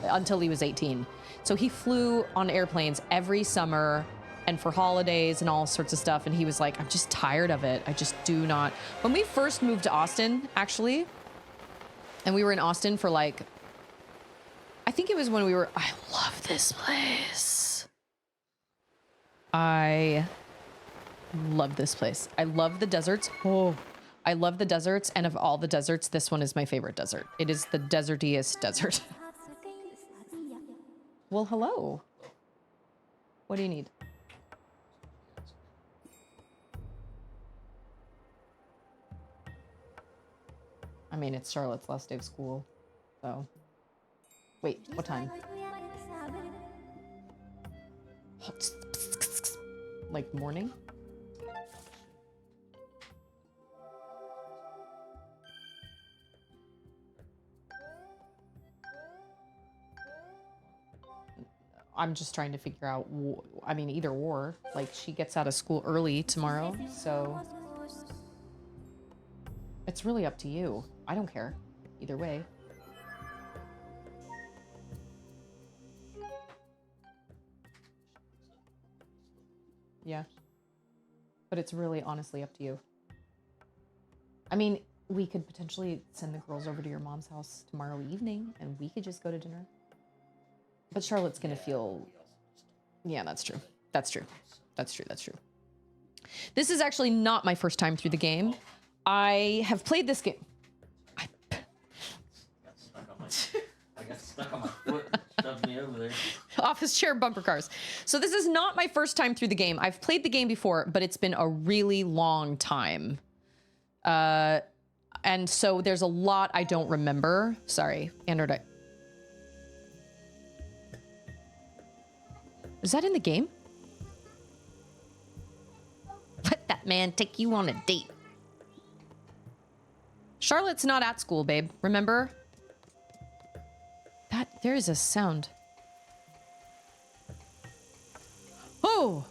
until he was 18. So he flew on airplanes every summer and for holidays and all sorts of stuff. And he was like, I'm just tired of it. I just do not. When we first moved to Austin, actually, and we were in Austin for like, I think it was when we were, I love this place. I love this place. I love the deserts. Oh, I love the deserts. And of all the deserts, this one is my favorite desert. It is the desertiest desert. Well, hello. What do you need? I mean, it's Charlotte's last day of school, so. Wait, what time? Like morning? I'm just trying to figure out, I mean, either or. Like, she gets out of school early tomorrow, so. It's really up to you. I don't care. Either way. Yeah. But it's really honestly up to you. I mean, we could potentially send the girls over to your mom's house tomorrow evening and we could just go to dinner. But Charlotte's gonna feel... Yeah, that's true. That's true. That's true. That's true. This is actually not my first time through the game. I have played this game. I got stuck on my foot, shoved me over there. Office chair bumper cars. So this is not my first time through the game. I've played the game before, but it's been a really long time. And so there's a lot I don't remember. Sorry, Android. Is that in the game? Let that man take you on a date. Charlotte's not at school, babe. Remember? There is a sound. Oh!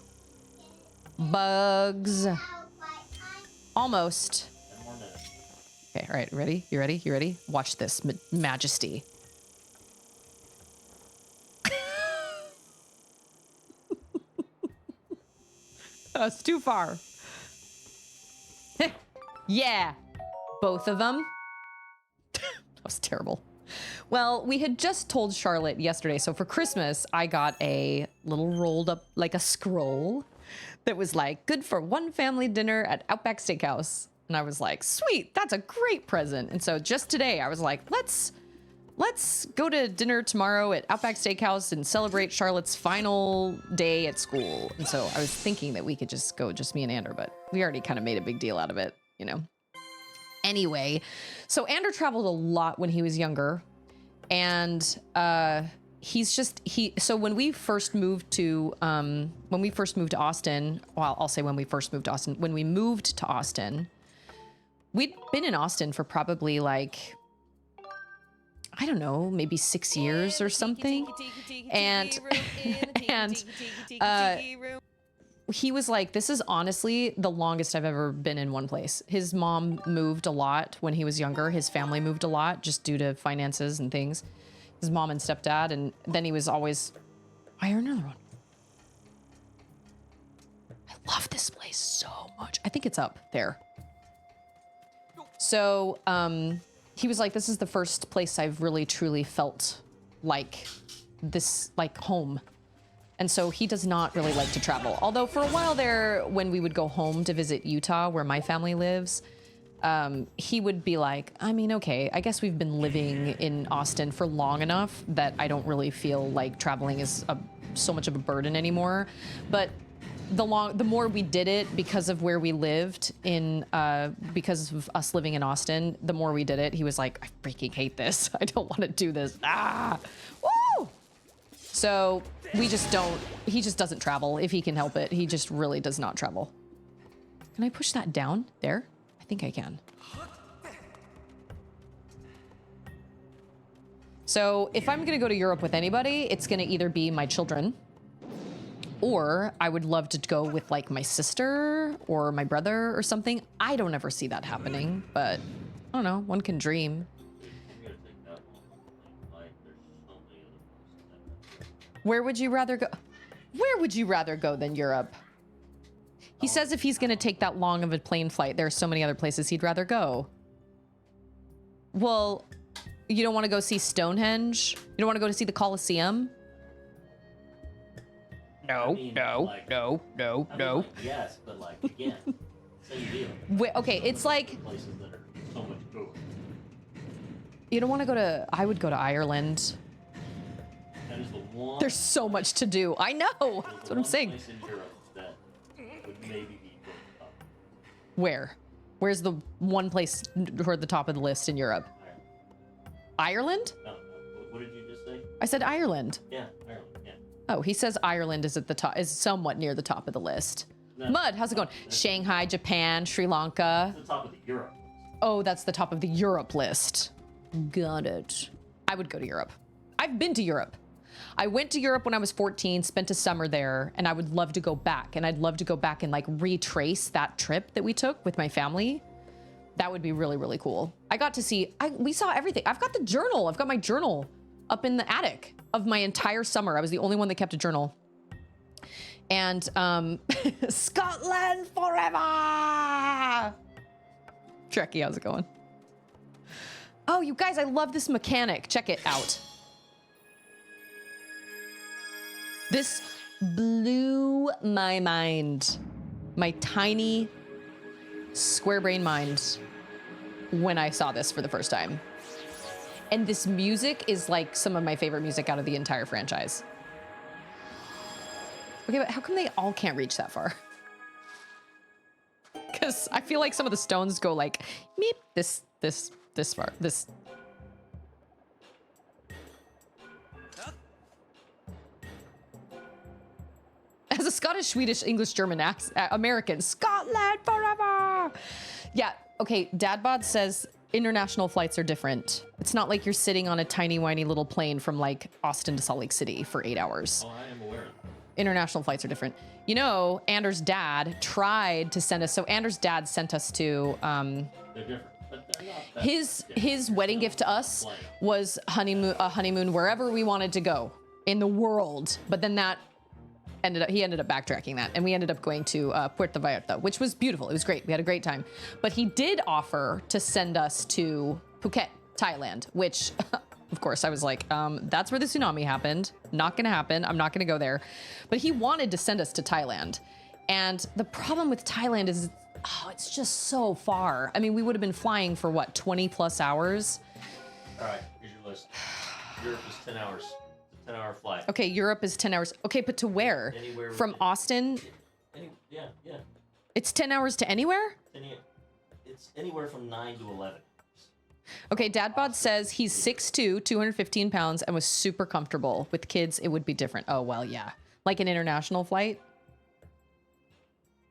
Bugs. Almost. Okay, all right, ready? You ready? You ready? Watch this, majesty. That's too far. Yeah. Both of them. That was terrible. Well, we had just told Charlotte yesterday. So for Christmas, I got a little rolled up, like a scroll that was like, good for one family dinner at Outback Steakhouse. And I was like, sweet, that's a great present. And so just today I was like, let's go to dinner tomorrow at Outback Steakhouse and celebrate Charlotte's final day at school. And so I was thinking that we could just go, just me and Ander, but we already kind of made a big deal out of it, you know? Anyway, so Ander traveled a lot when he was younger. And so when we first moved to Austin, well, I'll say when we first moved to Austin, when we moved to Austin, we'd been in Austin for probably like, I don't know, maybe 6 years or something. And he was like, this is honestly the longest I've ever been in one place. His mom moved a lot when he was younger. His family moved a lot just due to finances and things. His mom and stepdad. And then he was always, I heard another one. I love this place so much. I think it's up there. So, he was like, this is the first place I've really truly felt like this, like home. And so he does not really like to travel. Although for a while there, when we would go home to visit Utah, where my family lives, he would be like, I mean, okay, I guess we've been living in Austin for long enough that I don't really feel like traveling is so much of a burden anymore. But the more we did it because of where we lived in, because of us living in Austin, the more we did it, he was like, I freaking hate this. I don't want to do this. Woo! So he just doesn't travel if he can help it. He just really does not travel. Can I push that down there? I think I can. So if I'm going to go to Europe with anybody, it's going to either be my children, or I would love to go with like my sister or my brother or something. I don't ever see that happening, but I don't know. One can dream. Where would you rather go? Where would you rather go than Europe? He says if he's going to take that long of a plane flight, there are so many other places he'd rather go. Well, you don't want to go see Stonehenge? You don't want to go to see the Colosseum? No, no. Yes, but like, again, same deal. Okay, it's like... Places that are so much cooler. You don't want to go to... I would go to Ireland. That is the one... There's so much to do. I know. That's what I'm saying. Place in Europe that would maybe be up. Where? Where's the one place toward the top of the list in Europe? Ireland? No, what did you just say? I said Ireland. Yeah, Ireland, yeah. Oh, he says Ireland is at the top, is somewhat near the top of the list. No, Mud, how's it going? Shanghai, Japan, Sri Lanka. That's the top of the Europe list. Oh, that's the top of the Europe list. Got it. I would go to Europe. I've been to Europe. I went to Europe when I was 14, spent a summer there, and I would love to go back. And I'd love to go back and like retrace that trip that we took with my family. That would be really, really cool. I got to see, we saw everything. I've got the journal. I've got my journal up in the attic of my entire summer. I was the only one that kept a journal. And Scotland forever! Trekkie, how's it going? Oh, you guys, I love this mechanic. Check it out. This blew my mind. My tiny square brain mind when I saw this for the first time. And this music is like some of my favorite music out of the entire franchise. Okay, but how come they all can't reach that far? Because I feel like some of the stones go like, meep, this far, this. As a Scottish, Swedish, English, German, American, Scotland forever. Yeah, okay, Dadbod says international flights are different. It's not like you're sitting on a tiny, whiny little plane from like Austin to Salt Lake City for 8 hours. Oh, I am aware of that. International flights are different. You know, Anders' dad tried to send us, so Anders' dad sent us to, They're different. But they're not that his wedding gift to us was a honeymoon wherever we wanted to go in the world. But then that he ended up backtracking that, and we ended up going to Puerto Vallarta, which was beautiful. It was great. We had a great time. But he did offer to send us to Phuket, Thailand, which, of course, I was like, that's where the tsunami happened. Not gonna happen. I'm not gonna go there. But he wanted to send us to Thailand. And the problem with Thailand is oh, it's just so far. I mean, we would have been flying for what, 20 plus hours? All right, here's your list. Europe is 10 hours. It's a 10-hour flight. Okay, Europe is 10 hours. Okay, but to where? Anywhere. From Austin? Yeah. It's 10 hours to anywhere? It's anywhere from 9 to 11. Okay, Dad Bod says he's 6'2", 215 pounds, and was super comfortable. With kids, it would be different. Oh, well, yeah. Like an international flight?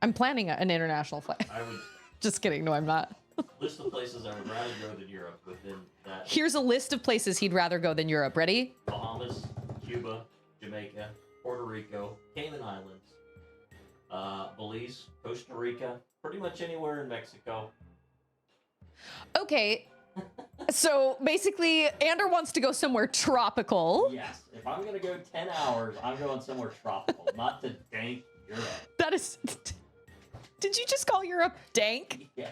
I'm planning an international flight. I would. Just kidding. No, I'm not. List of places I would rather go than Europe within that. Here's a list of places he'd rather go than Europe. Ready? Bahamas, Cuba, Jamaica, Puerto Rico, Cayman Islands, Belize, Costa Rica, pretty much anywhere in Mexico. Okay. So basically, Ander wants to go somewhere tropical. Yes. If I'm going to go 10 hours, I'm going somewhere tropical, not to dank Europe. That is... Did you just call Europe dank? Yeah.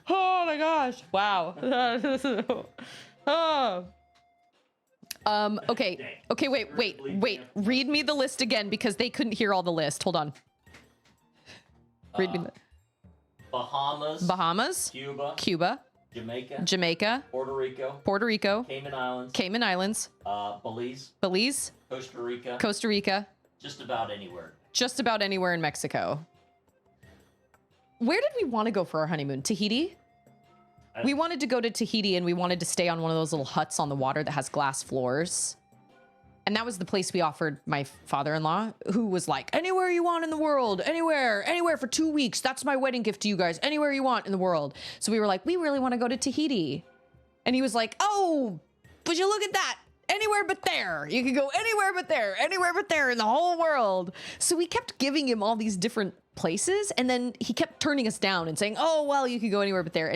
Oh my gosh. Wow. Oh. Okay. Okay, wait. Read me the list again because they couldn't hear all the list. Hold on. Read me the... Bahamas, Cuba, Jamaica, Puerto Rico, Cayman Islands, Belize, Costa Rica, just about anywhere. Just about anywhere in Mexico. Where did we want to go for our honeymoon? Tahiti? We wanted to go to Tahiti and we wanted to stay on one of those little huts on the water that has glass floors. And that was the place we offered my father-in-law, who was like, anywhere you want in the world, anywhere for 2 weeks. That's my wedding gift to you guys. Anywhere you want in the world. So we were like, we really want to go to Tahiti. And he was like, oh, would you look at that? Anywhere but there. You can go anywhere but there in the whole world. So we kept giving him all these different places. And then he kept turning us down and saying, oh, well, you could go anywhere but there.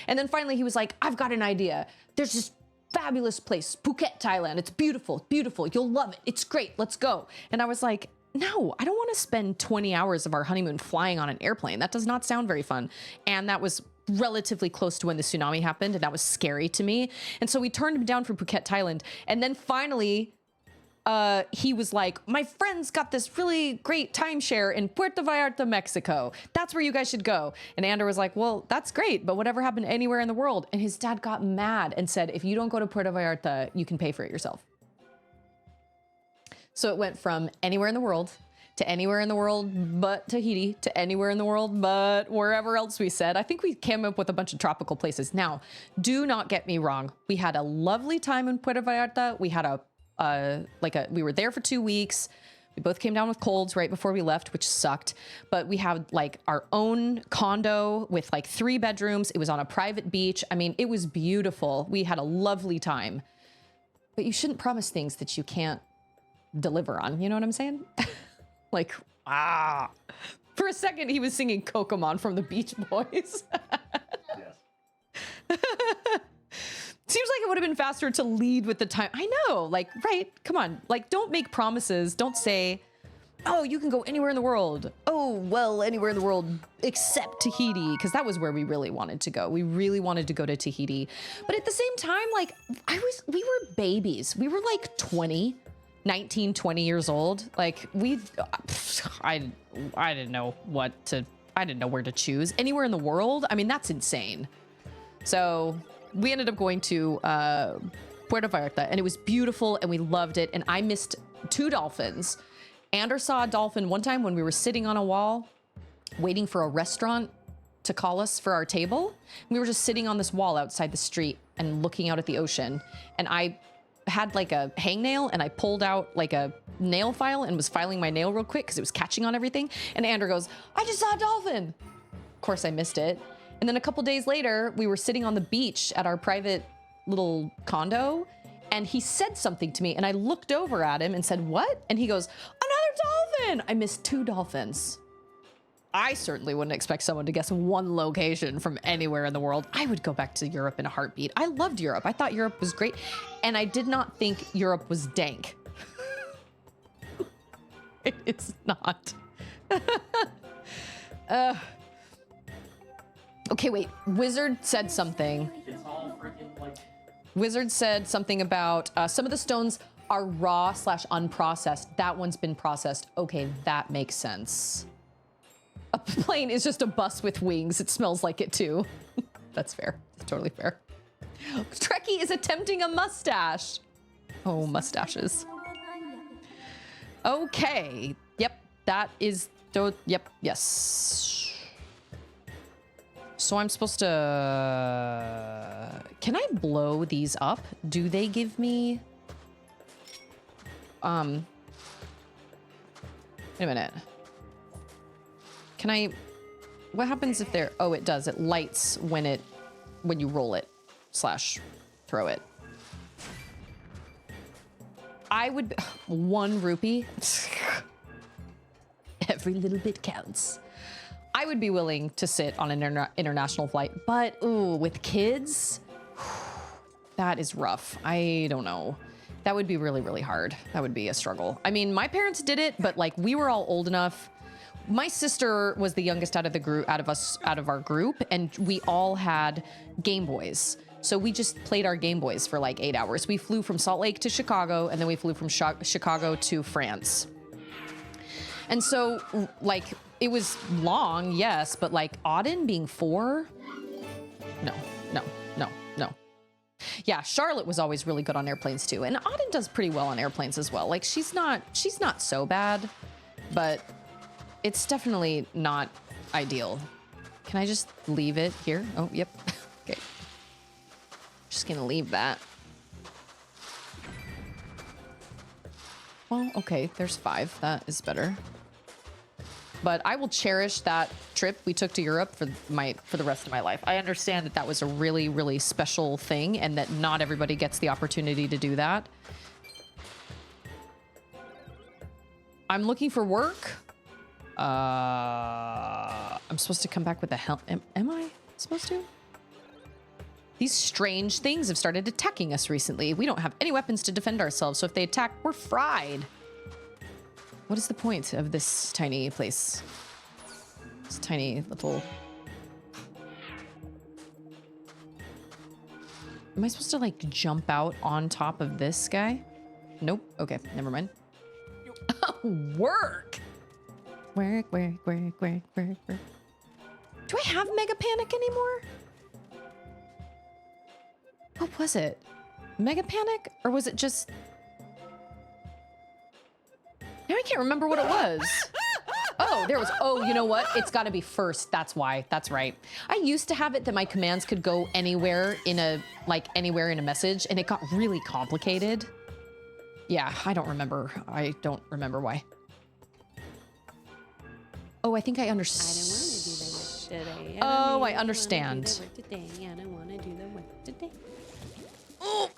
And then finally he was like, I've got an idea. There's this fabulous place, Phuket, Thailand. It's beautiful. You'll love it. It's great. Let's go. And I was like, no, I don't want to spend 20 hours of our honeymoon flying on an airplane. That does not sound very fun. And that was relatively close to when the tsunami happened, and that was scary to me. And so we turned him down for Phuket, Thailand. And then finally, he was like, my friend's got this really great timeshare in Puerto Vallarta, Mexico. That's where you guys should go. And Ander was like, well, that's great, but whatever happened anywhere in the world? And his dad got mad and said, if you don't go to Puerto Vallarta, you can pay for it yourself. So it went from anywhere in the world to anywhere in the world but Tahiti, to anywhere in the world but wherever else we said. I think we came up with a bunch of tropical places. Now, do not get me wrong. We had a lovely time in Puerto Vallarta. We had we were there for 2 weeks. We both came down with colds right before we left, which sucked. But we had like our own condo with like 3 bedrooms. It was on a private beach. I mean, it was beautiful. We had a lovely time. But you shouldn't promise things that you can't deliver on. You know what I'm saying? Like, for a second, he was singing Kokomon from the Beach Boys. Yes. Seems like it would have been faster to lead with the time. I know, like, right? Come on. Like, don't make promises. Don't say, oh, you can go anywhere in the world. Oh, well, anywhere in the world except Tahiti, because that was where we really wanted to go. We really wanted to go to Tahiti. But at the same time, like, we were babies. We were like 19, 20 years old. Like I didn't know I didn't know where to choose. Anywhere in the world? I mean, that's insane. So we ended up going to Puerto Vallarta, and it was beautiful and we loved it. And I missed 2 dolphins. Ander saw a dolphin one time when we were sitting on a wall waiting for a restaurant to call us for our table. We were just sitting on this wall outside the street and looking out at the ocean. And I had like a hangnail and I pulled out like a nail file and was filing my nail real quick because it was catching on everything. And Ander goes, I just saw a dolphin. Of course I missed it. And then a couple days later, we were sitting on the beach at our private little condo and he said something to me and I looked over at him and said, what? And he goes, another dolphin. I missed 2 dolphins. I certainly wouldn't expect someone to guess 1 location from anywhere in the world. I would go back to Europe in a heartbeat. I loved Europe. I thought Europe was great. And I did not think Europe was dank. It's not. Okay, wait. Wizard said something. It's all freaking like... Wizard said something about some of the stones are raw slash unprocessed. That one's been processed. Okay, that makes sense. A plane is just a bus with wings. It smells like it too. That's fair. That's totally fair. Trekkie is attempting a mustache. Oh, mustaches. Okay. Yep. That is... Yep. Yes. So I'm supposed to... Can I blow these up? Do they give me... Wait a minute. Can I... What happens if they're... Oh, it does. It lights when you roll it / throw it. I would... 1 rupee. Every little bit counts. I would be willing to sit on an international flight, but ooh, with kids, that is rough. I don't know. That would be really, really hard. That would be a struggle. I mean, my parents did it, but like we were all old enough. My sister was the youngest out of the group, out of our group, and we all had Game Boys. So we just played our Game Boys for like 8 hours. We flew from Salt Lake to Chicago, and then we flew from Chicago to France. And so, like, it was long, yes, but like Auden being 4? No. Yeah, Charlotte was always really good on airplanes too. And Auden does pretty well on airplanes as well. Like she's not so bad, but it's definitely not ideal. Can I just leave it here? Oh, yep. Okay. Just gonna leave that. Well, okay, there's 5. That is better. But I will cherish that trip we took to Europe for the rest of my life. I understand that that was a really, really special thing and that not everybody gets the opportunity to do that. I'm looking for work. I'm supposed to come back with a helmet. Am I supposed to? These strange things have started attacking us recently. We don't have any weapons to defend ourselves, so if they attack, we're fried. What is the point of this tiny place? This tiny little... Am I supposed to, like, jump out on top of this guy? Nope. Okay, never mind. Work! Work. Do I have Mega Panic anymore? What was it? Mega Panic? Or was it just... Now I can't remember what it was. Oh, there was, oh, you know what? It's gotta be first, that's why, that's right. I used to have it that my commands could go anywhere in a message, and it got really complicated. Yeah, I don't remember why. Oh, I think I understand. Oh, I understand. Oh.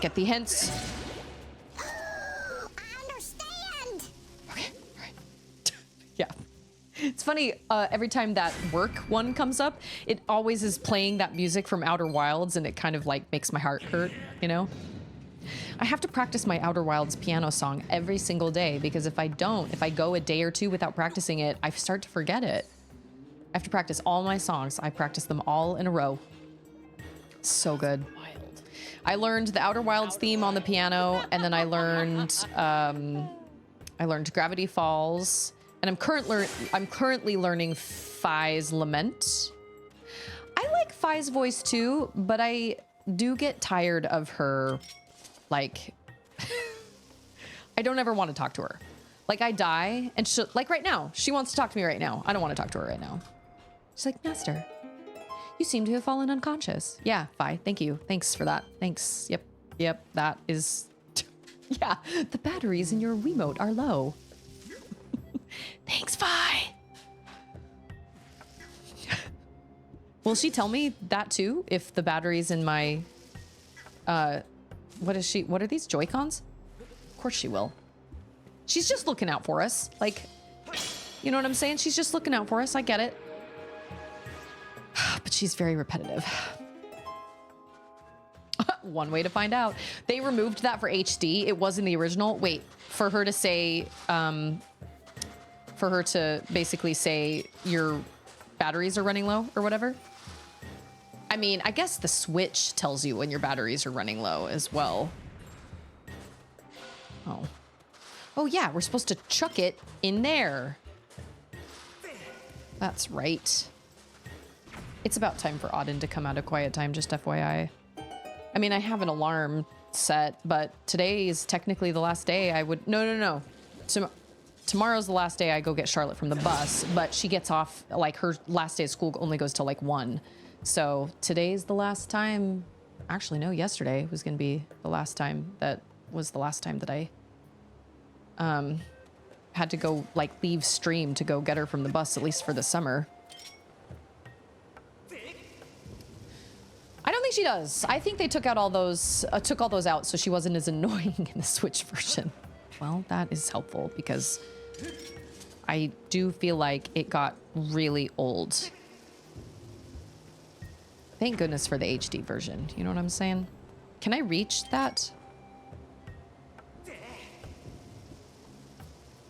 Get the hints. Yeah. It's funny, every time that work one comes up, it always is playing that music from Outer Wilds, and it kind of like makes my heart hurt, you know? I have to practice my Outer Wilds piano song every single day, because if I go a day or 2 without practicing it, I start to forget it. I have to practice all my songs. I practice them all in a row. So good. Wild. I learned the Outer Wilds theme on the piano, and then I learned Gravity Falls. And I'm currently learning Phi's Lament. I like Phi's voice too, but I do get tired of her, like, I don't ever want to talk to her. Like, I die, and she, like right now, she wants to talk to me right now. I don't want to talk to her right now. She's like, Master, you seem to have fallen unconscious. Yeah, Phi, thank you. Thanks for that. Thanks. Yep, that is, yeah, the batteries in your Wiimote are low. Thanks, Phi. Will she tell me that too? If the batteries in my, what are these Joy-Cons? Of course she will. She's just looking out for us. Like, you know what I'm saying? She's just looking out for us. I get it. But she's very repetitive. One way to find out. They removed that for HD. It was in the original. Wait, for her to say, for her to basically say your batteries are running low or whatever. I mean, I guess the Switch tells you when your batteries are running low as well. Oh. Oh, yeah, we're supposed to chuck it in there. That's right. It's about time for Auden to come out of quiet time, just FYI. I mean, I have an alarm set, but today is technically the last day I would... No. Tomorrow's the last day I go get Charlotte from the bus, but she gets off, like, her last day of school only goes till, like, 1. So today's the last time... Actually, no, yesterday was going to be the last time that I had to go, like, leave stream to go get her from the bus, at least for the summer. I don't think she does. I think they took out all those, took all those out so she wasn't as annoying in the Switch version. Well, that is helpful because I do feel like it got really old. Thank goodness for the HD version. You know what I'm saying? Can I reach that?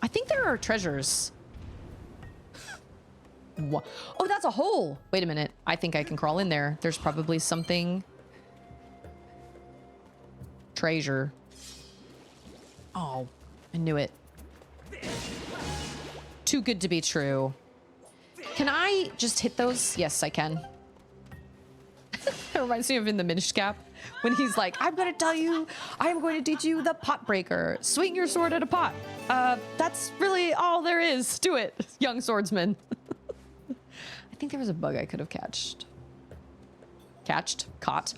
I think there are treasures. What? Oh, that's a hole. Wait a minute. I think I can crawl in there. There's probably something. Treasure. Oh, I knew it. Too good to be true. Can I just hit those? Yes, I can. That reminds me of in the Minish Cap when he's like, I'm going to teach you the pot breaker. Swing your sword at a pot. That's really all there is to it, young swordsman. I think there was a bug I could have caught.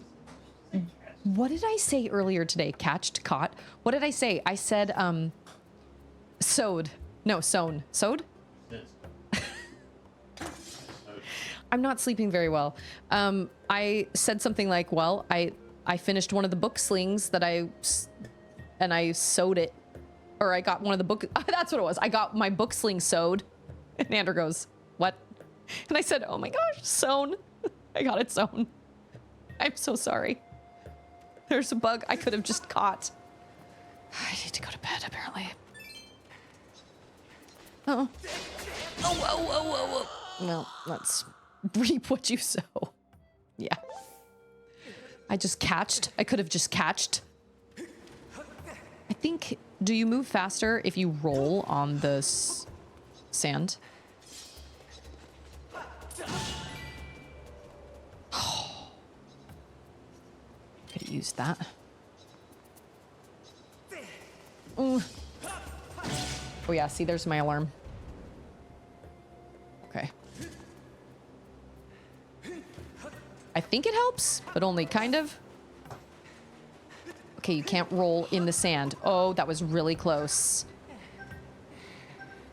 What did I say earlier today? Caught? What did I say? I said, sewed. No, sewn. Sewed? I'm not sleeping very well. I said something like, well, I finished one of the book slings that I sewed it. Or I got one of the book, that's what it was. I got my book sling sewed. And Andrew goes, what? And I said, oh my gosh, sewn. I got it sewn. I'm so sorry. There's a bug I could have just caught. I need to go to bed, apparently. Oh. Oh. No, let's reap what you sow. Yeah. I could have just catched. I think, do you move faster if you roll on the sand? Oh. Could have used that. Ooh. Oh yeah, see, there's my alarm. Okay. I think it helps, but only kind of. Okay, you can't roll in the sand. Oh, that was really close.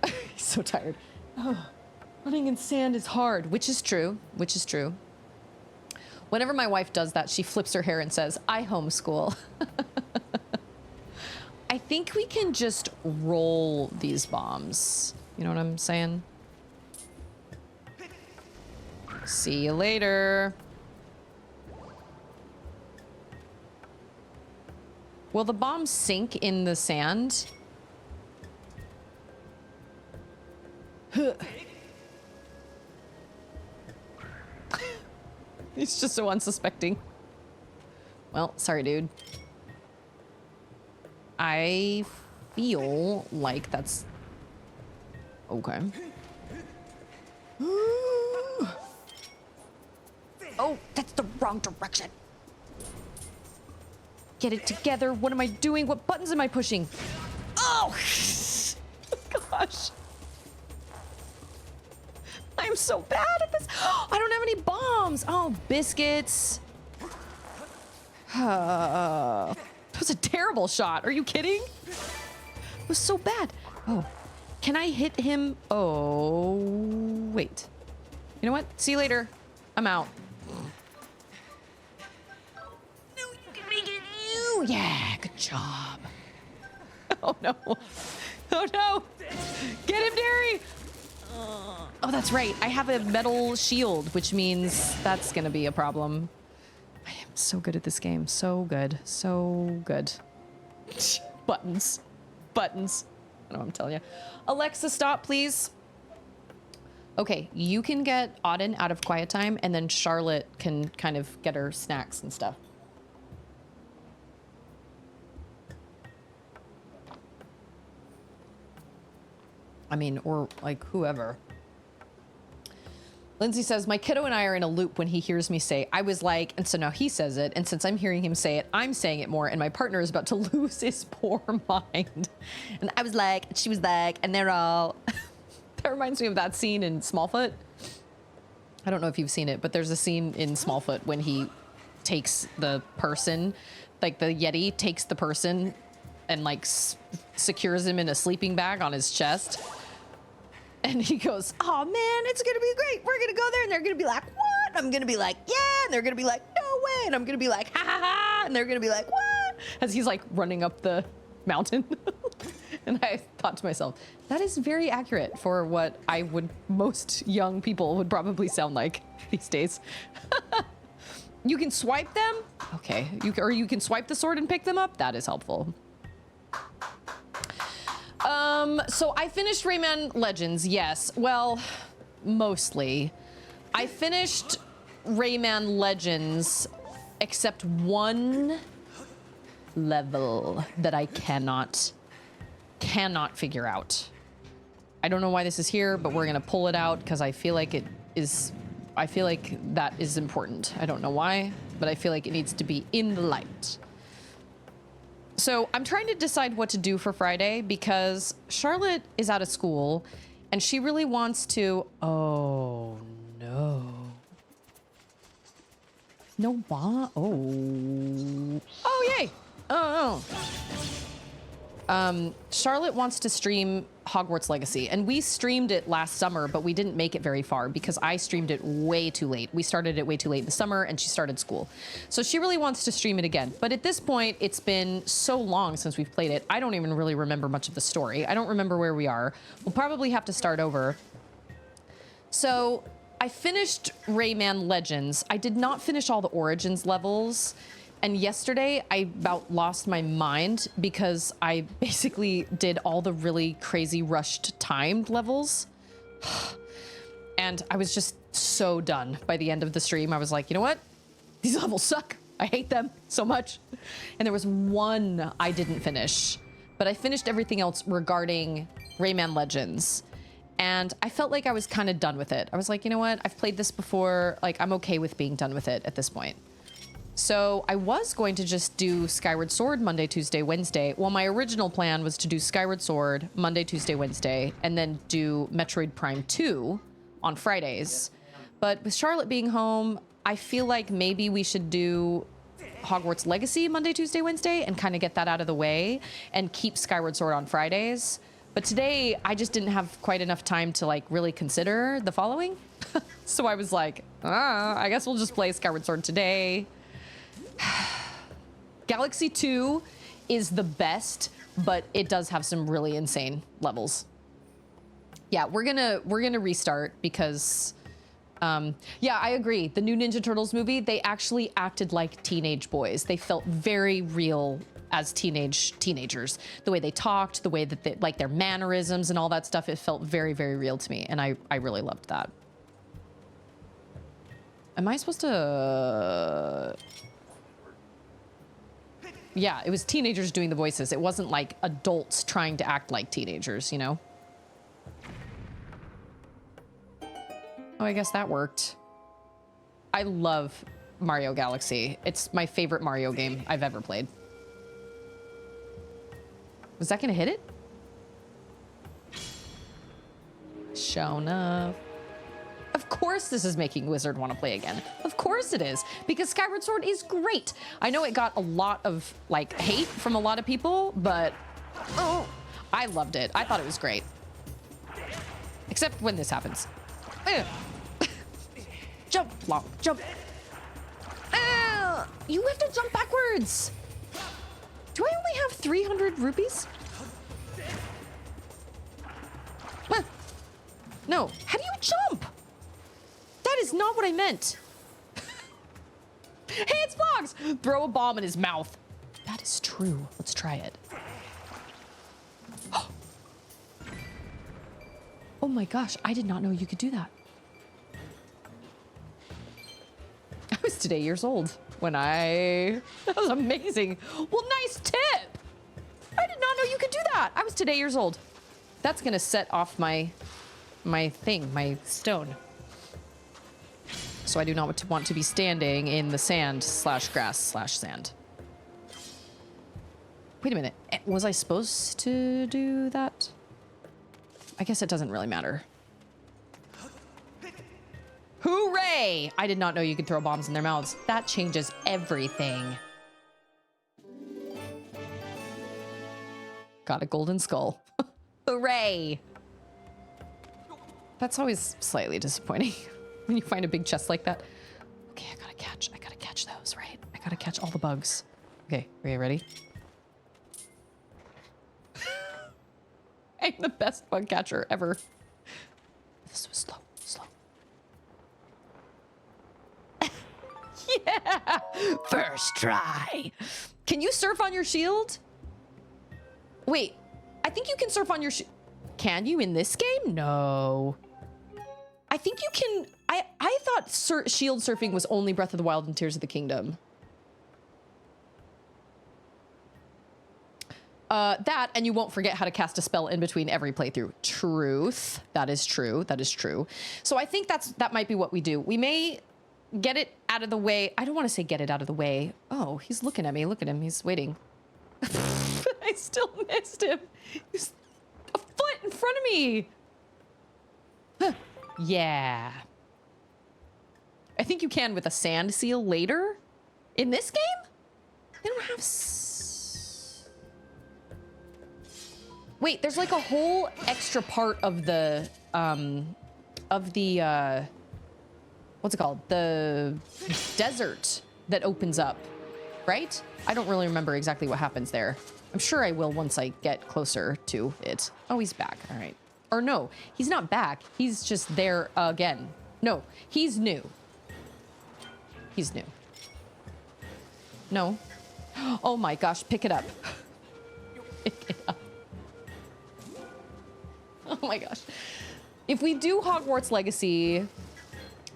He's so tired. Oh, running in sand is hard, which is true, Whenever my wife does that, she flips her hair and says, I homeschool. I think we can just roll these bombs. You know what I'm saying? See you later. Will the bomb sink in the sand? He's just so unsuspecting. Well, sorry, dude. I feel like that's... Okay. Oh, that's the wrong direction. Get it together. What am I doing? What buttons am I pushing? Oh! Gosh. I'm so bad at this. I don't have any bombs. Oh, biscuits. That was a terrible shot. Are you kidding? It was so bad. Oh, can I hit him? Oh, wait. You know what? See you later. I'm out. No, you can make it. You. Yeah, good job. Oh, no. Oh, no. Get him, Derry. Oh, that's right. I have a metal shield, which means that's going to be a problem. I am so good at this game. So good. So good. Buttons. Buttons. I know what I'm telling you. Alexa, stop, please. Okay, you can get Auden out of quiet time, and then Charlotte can kind of get her snacks and stuff. I mean, or like whoever. Lindsay says, my kiddo and I are in a loop when he hears me say, I was like, and so now he says it. And since I'm hearing him say it, I'm saying it more. And my partner is about to lose his poor mind. And I was like, she was like, and they're all, that reminds me of that scene in Smallfoot. I don't know if you've seen it, but there's a scene in Smallfoot when he takes the person, like the Yeti takes the person and like secures him in a sleeping bag on his chest. And he goes, oh man, it's gonna be great. We're gonna go there and they're gonna be like, what? I'm gonna be like, yeah. And they're gonna be like, no way. And I'm gonna be like, ha ha ha. And they're gonna be like, what? As he's like running up the mountain. And I thought to myself, that is very accurate for what most young people would probably sound like these days. You can swipe them. Okay. Or you can swipe the sword and pick them up. That is helpful. So I finished Rayman Legends, yes. Well, mostly. I finished Rayman Legends, except one level that I cannot figure out. I don't know why this is here, but we're gonna pull it out because I feel like that is important. I don't know why, but I feel like it needs to be in the light. So I'm trying to decide what to do for Friday because Charlotte is out of school and she really wants to, oh no. No, why? Oh, yay. Oh. Charlotte wants to stream Hogwarts Legacy, and we streamed it last summer, but we didn't make it very far because I streamed it way too late. We started it way too late in the summer, and she started school. So she really wants to stream it again. But at this point, it's been so long since we've played it, I don't even really remember much of the story. I don't remember where we are. We'll probably have to start over. So I finished Rayman Legends. I did not finish all the Origins levels. And yesterday, I about lost my mind because I basically did all the really crazy rushed timed levels. And I was just so done by the end of the stream. I was like, you know what? These levels suck. I hate them so much. And there was one I didn't finish, but I finished everything else regarding Rayman Legends. And I felt like I was kind of done with it. I was like, you know what? I've played this before. Like, I'm okay with being done with it at this point. So I was going to just do Skyward Sword Monday, Tuesday, Wednesday. Well, my original plan was to do Skyward Sword Monday, Tuesday, Wednesday, and then do Metroid Prime 2 on Fridays. But with Charlotte being home, I feel like maybe we should do Hogwarts Legacy Monday, Tuesday, Wednesday, and kind of get that out of the way and keep Skyward Sword on Fridays. But today, I just didn't have quite enough time to like really consider the following. So I was like, I guess we'll just play Skyward Sword today. Galaxy 2 is the best, but it does have some really insane levels. Yeah, we're gonna restart because yeah, I agree. The new Ninja Turtles movie, they actually acted like teenage boys. They felt very real as teenagers. The way they talked, the way that they, like their mannerisms and all that stuff, it felt very, very real to me, and I really loved that. Am I supposed to Yeah, it was teenagers doing the voices. It wasn't like adults trying to act like teenagers, you know? Oh, I guess that worked. I love Mario Galaxy. It's my favorite Mario game I've ever played. Was that gonna hit it? Sure enough. Of course this is making Wizard want to play again. Of course it is, because Skyward Sword is great. I know it got a lot of like hate from a lot of people, but oh, I loved it. I thought it was great. Except when this happens. Jump, long, jump. You have to jump backwards. Do I only have 300 rupees? No, how do you jump? That is not what I meant. Hey, it's Vlogs! Throw a bomb in his mouth. That is true. Let's try it. Oh my gosh, I did not know you could do that. I was today years old when that was amazing. Well, nice tip. I did not know you could do that. I was today years old. That's gonna set off my thing, my stone. So I do not want to be standing in the sand slash grass slash sand. Wait a minute. Was I supposed to do that? I guess it doesn't really matter. Hooray! I did not know you could throw bombs in their mouths. That changes everything. Got a golden skull. Hooray! That's always slightly disappointing when you find a big chest like that. Okay, I gotta catch those, right? I gotta catch all the bugs. Okay, are you ready? I'm the best bug catcher ever. This was slow. Yeah! First try. Can you surf on your shield? Wait, I think you can surf on your shield. Can you in this game? No. I think you can. I thought shield surfing was only Breath of the Wild and Tears of the Kingdom. That, and you won't forget how to cast a spell in between every playthrough. Truth. That is true. That is true. So I think that might be what we do. We may get it out of the way. I don't want to say get it out of the way. Oh, he's looking at me. Look at him. He's waiting. I still missed him. He's a foot in front of me. Huh. Yeah. I think you can with a sand seal later. In this game? They don't have... Wait, there's like a whole extra part of the, what's it called? The desert that opens up, right? I don't really remember exactly what happens there. I'm sure I will once I get closer to it. Oh, he's back. All right. Or no, he's not back. He's just there again. No, he's new. He's new. No. Oh my gosh, pick it up. Pick it up. Oh my gosh. If we do Hogwarts Legacy,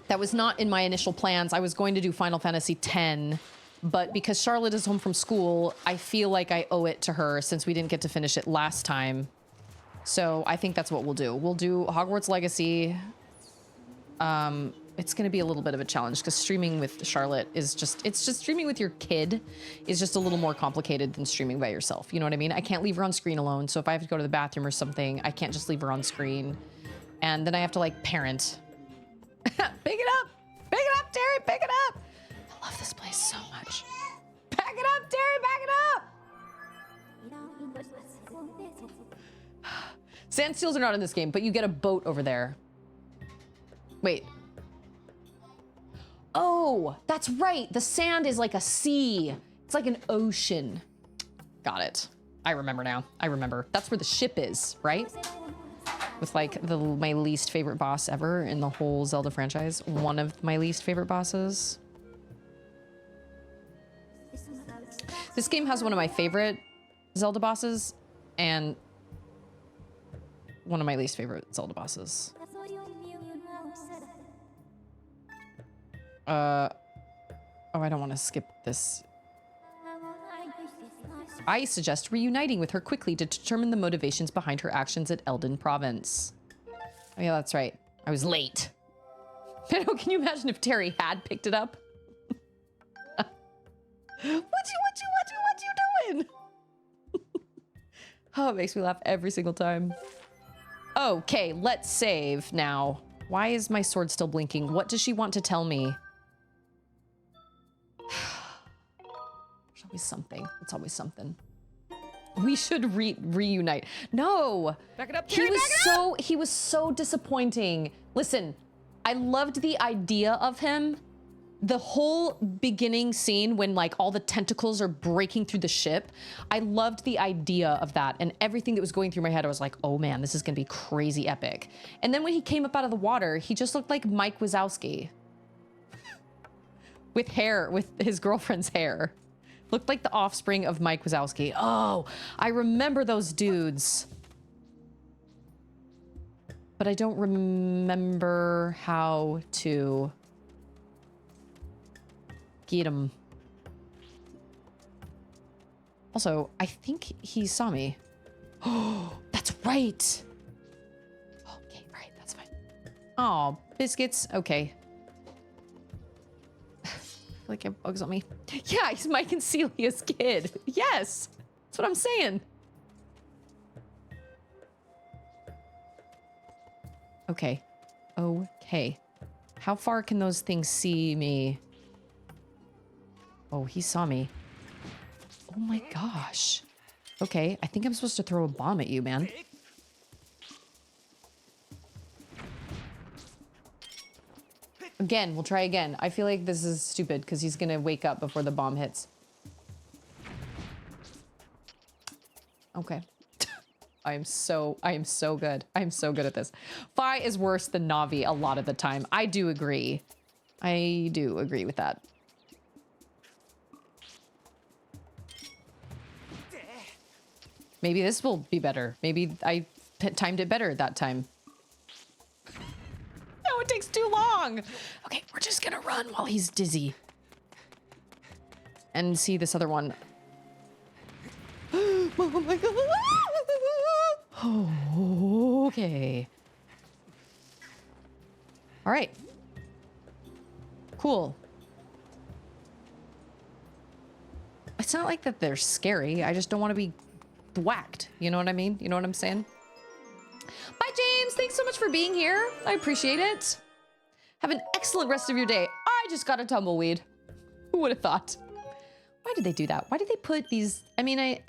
that was not in my initial plans. I was going to do Final Fantasy X, but because Charlotte is home from school, I feel like I owe it to her since we didn't get to finish it last time. So I think that's what we'll do. We'll do Hogwarts Legacy. It's going to be a little bit of a challenge because streaming with Charlotte is just, streaming with your kid is just a little more complicated than streaming by yourself. You know what I mean? I can't leave her on screen alone. So if I have to go to the bathroom or something, I can't just leave her on screen. And then I have to like parent. Pick it up. Pick it up, Terry. Pick it up. I love this place so much. Back it up, Terry. Back it up. Sand seals are not in this game, but you get a boat over there. Wait. Oh, that's right. The sand is like a sea. It's like an ocean. Got it. I remember now. I remember. That's where the ship is, right? With like my least favorite boss ever in the whole Zelda franchise. One of my least favorite bosses. This game has one of my favorite Zelda bosses and one of my least favorite Zelda bosses. Oh, I don't want to skip this. I suggest reuniting with her quickly to determine the motivations behind her actions at Eldin Province. Oh yeah, that's right. I was late. Can you imagine if Terry had picked it up? What you doing? Oh, it makes me laugh every single time. Okay, let's save now. Why is my sword still blinking? What does she want to tell me? There's always something. It's always something. We should reunite. No. Back it up, Terry, He was so disappointing. Listen, I loved the idea of him. The whole beginning scene when like all the tentacles are breaking through the ship. I loved the idea of that, and everything that was going through my head, I was like, oh man, this is gonna be crazy epic. And then when he came up out of the water, he just looked like Mike Wazowski. With hair, with his girlfriend's hair. Looked like the offspring of Mike Wazowski. Oh, I remember those dudes. But I don't remember how to get him. Also, I think he saw me. Oh, that's right. Oh, biscuits. Okay. Like it bugs on me. Yeah, he's Mike and Celia's kid. Yes, that's what I'm saying. Okay. Okay. How far can those things see me? Oh, he saw me. Oh my gosh. Okay, I think I'm supposed to throw a bomb at you, man. Again, we'll try again. I feel like this is stupid because he's gonna wake up before the bomb hits. Okay. I am so good. I am so good at this. Fi is worse than Navi a lot of the time. I do agree. I do agree with that. Maybe this will be better. Maybe I timed it better that time. No, it takes too long. Okay, we're just gonna run while he's dizzy. And see this other one. Oh my god. Oh, okay. All right. Cool. It's not like that they're scary. I just don't want to be whacked. You know what I mean? You know what I'm saying? Bye, James. Thanks so much for being here. I appreciate it. Have an excellent rest of your day. I just got a tumbleweed. Who would have thought? Why did they do that? Why did they put these? I mean,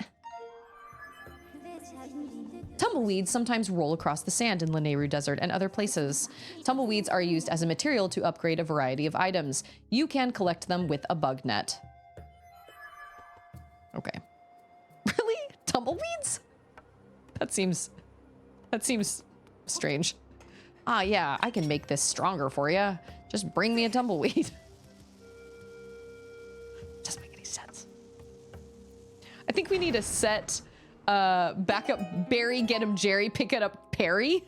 tumbleweeds sometimes roll across the sand in Lanayru Desert and other places. Tumbleweeds are used as a material to upgrade a variety of items. You can collect them with a bug net. Okay. Really? Tumbleweeds? That seems strange. Ah, yeah, I can make this stronger for you. Just bring me a tumbleweed. Doesn't make any sense. I think we need a set back up Barry, get him Jerry, pick it up Perry.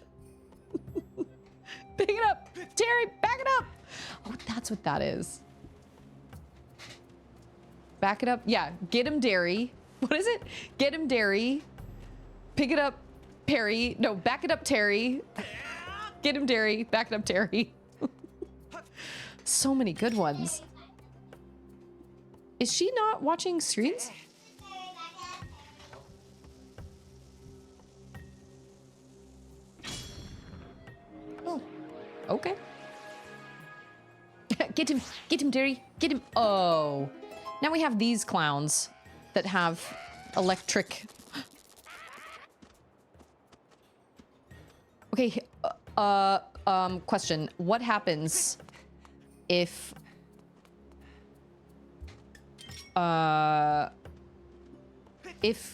Pick it up, Terry, back it up. Oh, that's what that is. Back it up. Yeah, get him Derry. What is it? Get him Derry. Pick it up Perry. No, back it up Terry. Get him Derry. Back it up Terry. So many good ones. Is she not watching streams? Oh, okay. Get him, Derry. Get him. Oh, now we have these clowns that have electric. Okay, question. What happens if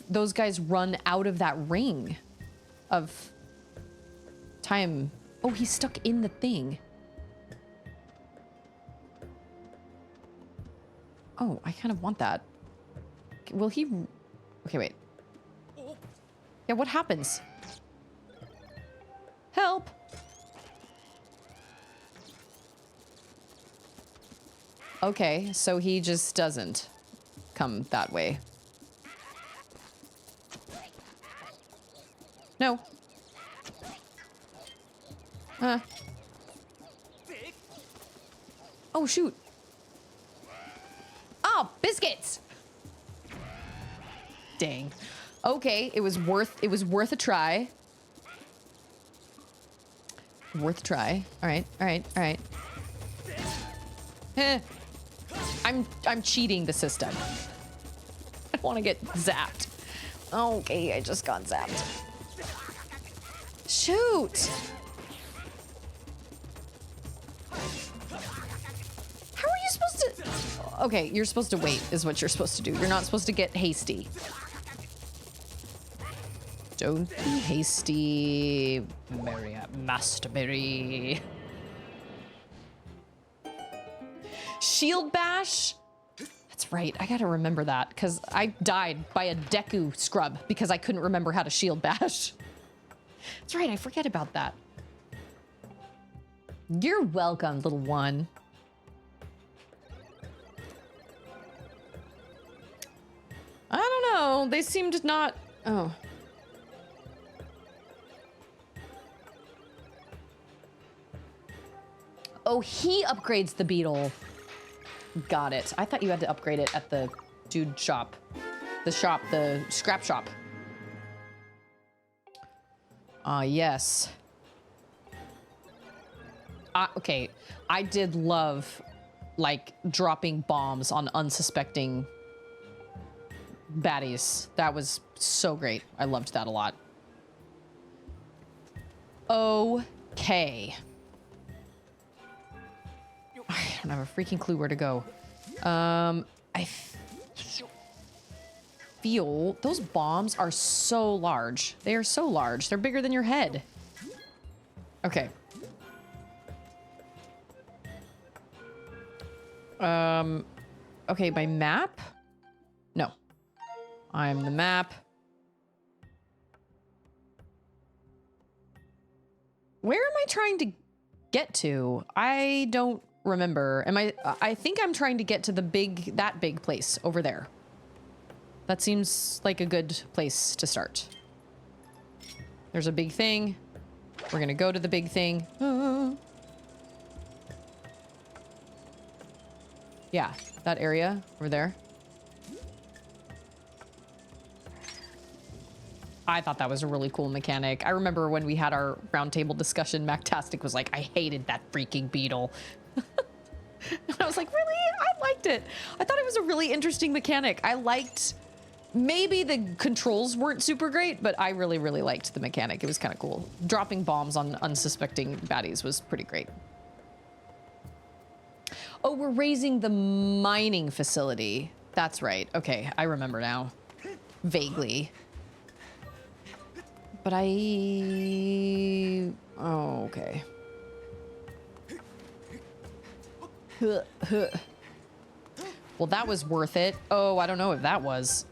those guys run out of that ring of time? Oh, he's stuck in the thing. Oh, I kind of want that. Will he? Okay, wait. Yeah, what happens? Help! Okay, so he just doesn't come that way. No. Oh, shoot. Oh, biscuits! Dang. Okay, it was worth a try. Worth a try. All right. I'm cheating the system. I don't want to get zapped. Okay, I just got zapped. Shoot! How are you supposed to? Okay, you're supposed to wait, is what you're supposed to do. You're not supposed to get hasty. Don't be hasty, Master Mary. Shield bash? That's right, I gotta remember that, because I died by a Deku scrub because I couldn't remember how to shield bash. That's right, I forget about that. You're welcome, little one. I don't know, they seemed not... Oh. Oh, he upgrades the beetle. Got it. I thought you had to upgrade it at the dude shop. The scrap shop. Yes. Okay, I did love, like, dropping bombs on unsuspecting baddies. That was so great. I loved that a lot. Okay. I don't have a freaking clue where to go. I feel those bombs are so large. They are so large. They're bigger than your head. Okay. Okay, by map? No. I'm the map. Where am I trying to get to? I don't remember. I think I'm trying to get to that big place over there. That seems like a good place to start. There's a big thing. We're gonna go to the big thing. Yeah, that area over there. I thought that was a really cool mechanic. I remember when we had our roundtable discussion, Mactastic was like, I hated that freaking beetle. And I was like, really? I liked it. I thought it was a really interesting mechanic. I liked, maybe the controls weren't super great, but I really, really liked the mechanic. It was kind of cool. Dropping bombs on unsuspecting baddies was pretty great. Oh, we're raising the mining facility. That's right. Okay, I remember now. Vaguely. But oh, okay. Well, that was worth it. Oh, I don't know if that was.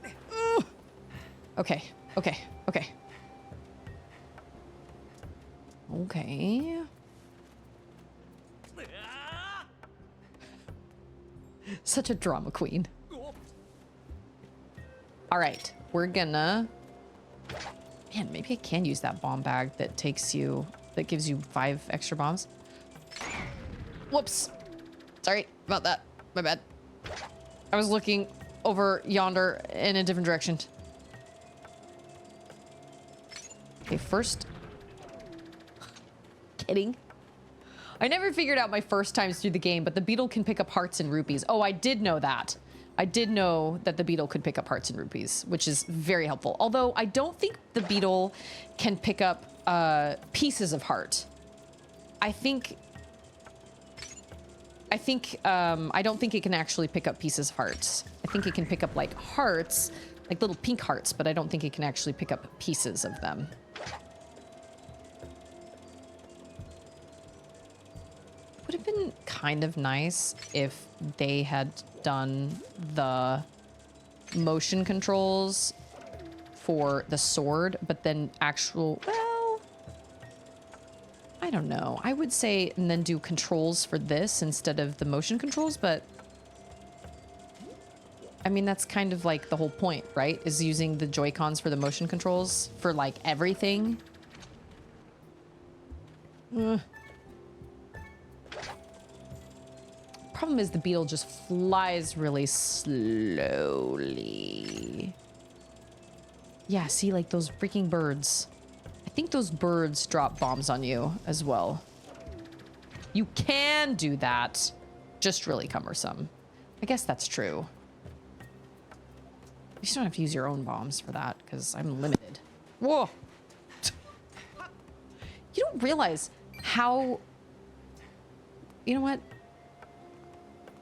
Okay, okay, okay. Okay. Such a drama queen. All right, we're gonna... Man, maybe I can use that bomb bag that gives you 5 extra bombs. Whoops. Sorry about that. My bad. I was looking over yonder in a different direction. Okay, first. Kidding. I never figured out my first times through the game, but the beetle can pick up hearts and rupees. Oh, I did know that. I did know that the beetle could pick up hearts and rupees, which is very helpful. Although I don't think the beetle can pick up pieces of heart. I don't think it can actually pick up pieces of hearts. I think it can pick up like hearts, like little pink hearts, but I don't think it can actually pick up pieces of them. Would have been kind of nice if they had done the motion controls for the sword, but then well, I don't know. I would say, and then do controls for this instead of the motion controls, but I mean, that's kind of like the whole point, right? Is using the Joy-Cons for the motion controls for like everything. Problem is the beetle just flies really slowly. Yeah, see, like those freaking birds. I think those birds drop bombs on you as well. You can do that. Just really cumbersome. I guess that's true. You still don't have to use your own bombs for that because I'm limited. Whoa. You don't realize how... You know what?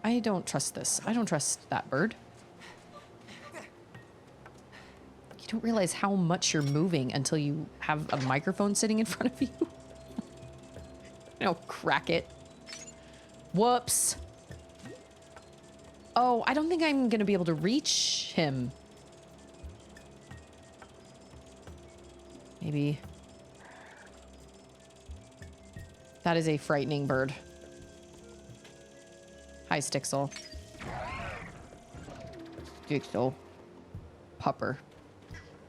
I don't trust this. I don't trust that bird. You don't realize how much you're moving until you have a microphone sitting in front of you. No, crack it. Whoops. Oh, I don't think I'm going to be able to reach him. Maybe. That is a frightening bird. Hi, Stixel. Stixel. Pupper.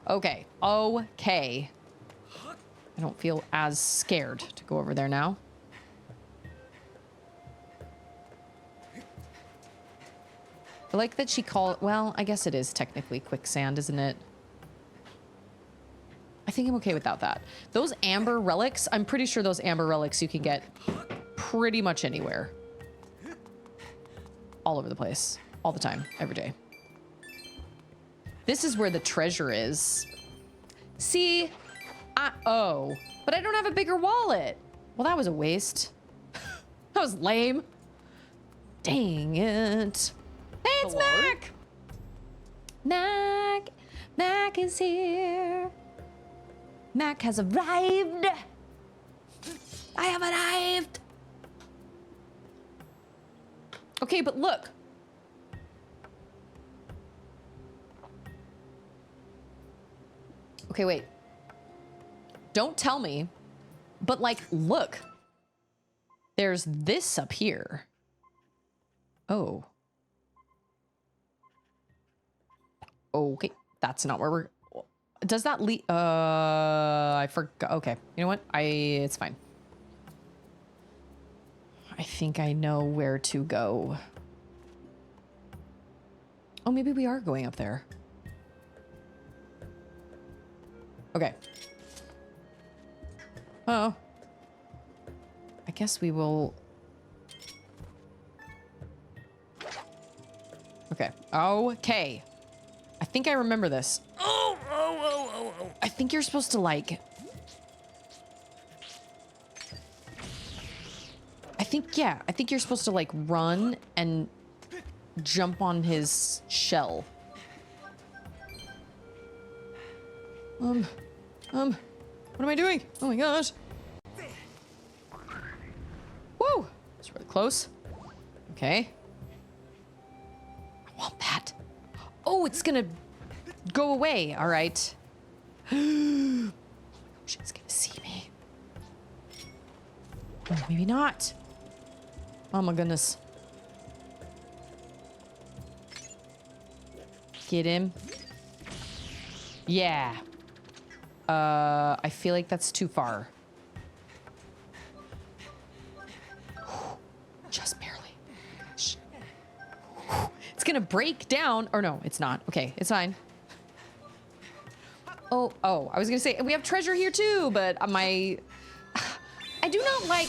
Okay. Okay. I don't feel as scared to go over there now. I like that she called... Well, I guess it is technically quicksand, isn't it? I think I'm okay without that. Those amber relics, I'm pretty sure those amber relics you can get pretty much anywhere. All over the place. All the time. Every day. This is where the treasure is. See? Oh. But I don't have a bigger wallet. Well, that was a waste. That was lame. Dang it. Hey, it's Hello? Mac! Mac! Mac is here. Mac has arrived. I have arrived. Okay, but look. Okay, wait. Don't tell me. But like, look. There's this up here. Oh. Okay, that's not where we're... Does that lead... I forgot. Okay, you know what? It's fine. I think I know where to go. Oh, maybe we are going up there. Okay. Oh. I guess we will... Okay. Okay. I think I remember this. Oh. I think you're supposed to like... I think you're supposed to like run and jump on his shell. What am I doing? Oh my gosh. Whoa, it's really close. Okay. I want that. Oh, it's gonna go away. All right. She's gonna see me. Oh, maybe not. Oh my goodness. Get him. Yeah. I feel like that's too far. Just barely. Gosh. It's gonna break down. Or no, it's not. Okay, it's fine. Oh, I was gonna say, we have treasure here too, but I do not like,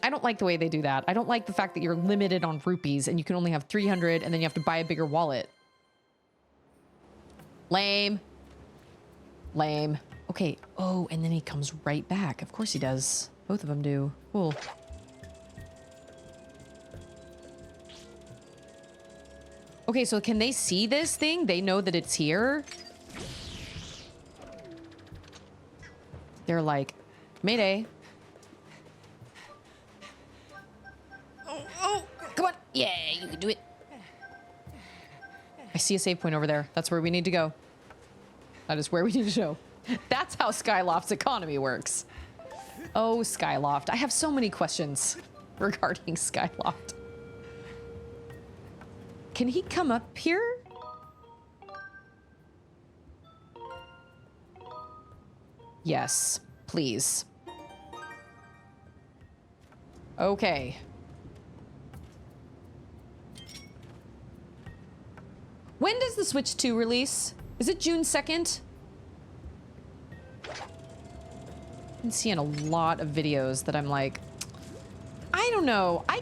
I don't like the way they do that. I don't like the fact that you're limited on rupees and you can only have 300 and then you have to buy a bigger wallet. Lame. Lame. Okay. Oh, and then he comes right back. Of course he does. Both of them do. Cool. Okay, so can they see this thing? They know that it's here? They're like, Mayday. Oh, come on. Yeah, you can do it. I see a save point over there. That's where we need to go. That is where we need to go. That's how Skyloft's economy works. Oh, Skyloft. I have so many questions regarding Skyloft. Can he come up here? Yes, please. Okay. When does the Switch 2 release? Is it June 2nd? I've been seeing a lot of videos that I'm like, I don't know. I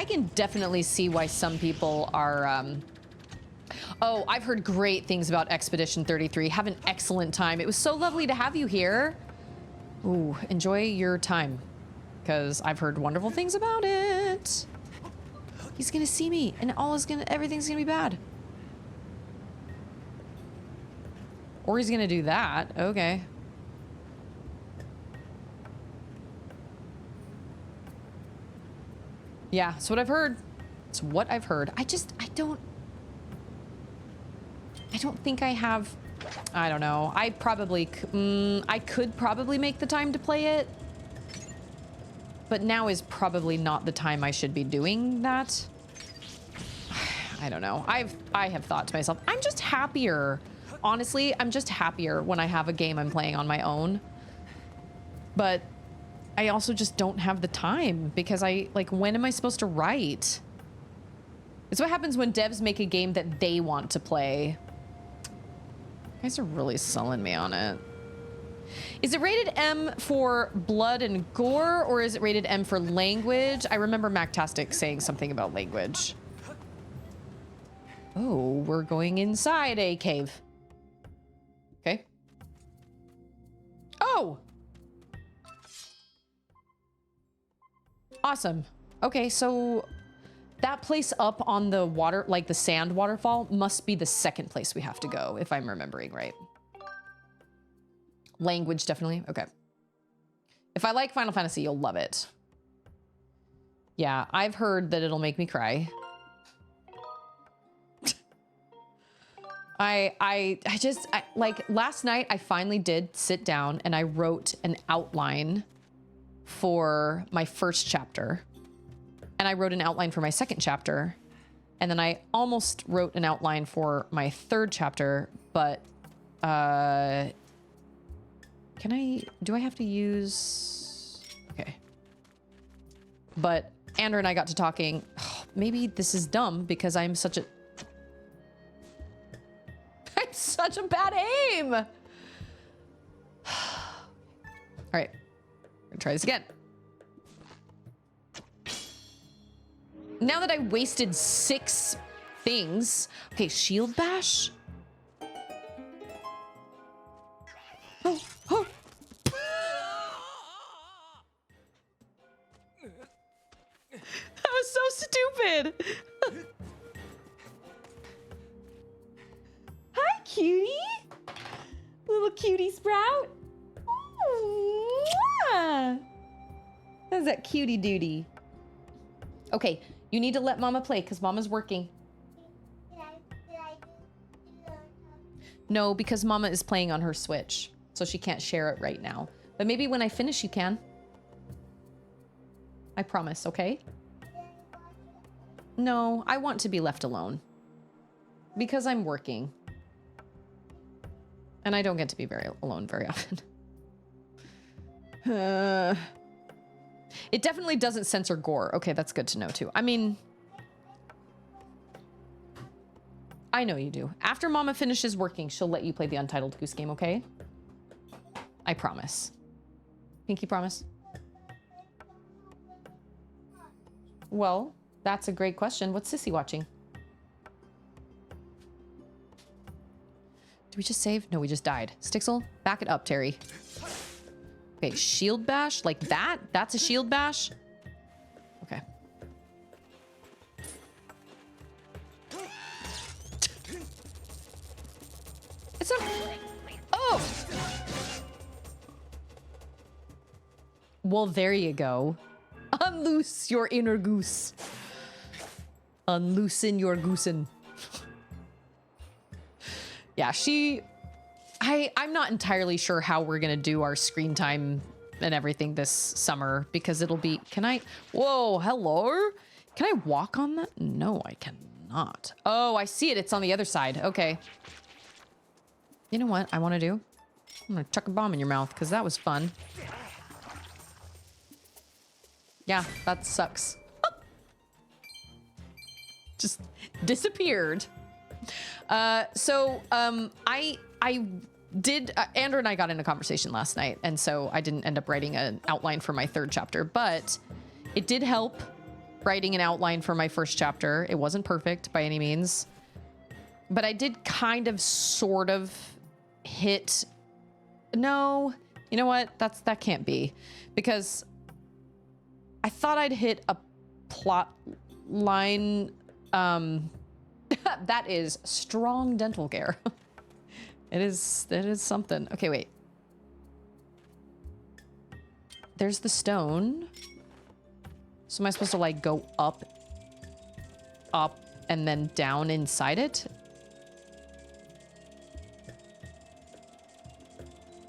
can definitely see why some people are, oh, I've heard great things about Expedition 33. Have an excellent time. It was so lovely to have you here. Ooh, enjoy your time, because I've heard wonderful things about it. He's gonna see me, and everything's gonna be bad. Or he's gonna do that. Okay. Yeah, that's what I've heard. It's what I've heard. I don't think I have... I don't know. I could probably make the time to play it. But now is probably not the time I should be doing that. I don't know. I have thought to myself, I'm just happier. Honestly, I'm just happier when I have a game I'm playing on my own. But I also just don't have the time because when am I supposed to write? It's what happens when devs make a game that they want to play. You guys are really selling me on it. Is it rated M for blood and gore, or is it rated M for language? I remember Mactastic saying something about language. Oh, we're going inside a cave. Okay. Oh! Awesome. Okay, so that place up on the water, like the sand waterfall, must be the second place we have to go, if I'm remembering right. Language, definitely. Okay. If I like Final Fantasy, you'll love it. Yeah, I've heard that it'll make me cry. Like last night, I finally did sit down and I wrote an outline for my first chapter. And I wrote an outline for my second chapter. And then I almost wrote an outline for my third chapter, but, do I have to use, okay. But Andrew and I got to talking. Oh, maybe this is dumb because I'm such a bad aim. All right, I'm gonna try this again. Now that I wasted 6 things. Okay, shield bash. Oh, oh. That was so stupid. Hi, cutie. Little cutie sprout. Ooh, how's that cutie duty? Okay, you need to let Mama play because Mama's working. No, because Mama is playing on her Switch, so she can't share it right now. But maybe when I finish, you can. I promise, okay? No, I want to be left alone. Because I'm working. And I don't get to be alone very often. It definitely doesn't censor gore. Okay, that's good to know too. I mean, I know you do. After Mama finishes working, she'll let you play the Untitled Goose Game, okay? I promise. Pinky promise? Well, that's a great question. What's Sissy watching? Did we just save? No, we just died. Stixel, back it up, Terry. Okay, shield bash? Like that? That's a shield bash? Okay. It's a... Oh! Well, there you go. Unloose your inner goose. Unloosen your goosen. Yeah, I'm not entirely sure how we're gonna do our screen time and everything this summer because it'll be, whoa, hello? Can I walk on that? No, I cannot. Oh, I see it. It's on the other side. Okay. You know what I want to do? I'm gonna chuck a bomb in your mouth because that was fun. Yeah, that sucks. Just disappeared. I did, Andrew and I got in a conversation last night, and so I didn't end up writing an outline for my third chapter, but it did help writing an outline for my first chapter. It wasn't perfect by any means, but I did kind of sort of hit, no, you know what? That can't be, because I thought I'd hit a plot line, that is strong dental care. It is something. Okay, wait. There's the stone. So am I supposed to like go up, and then down inside it?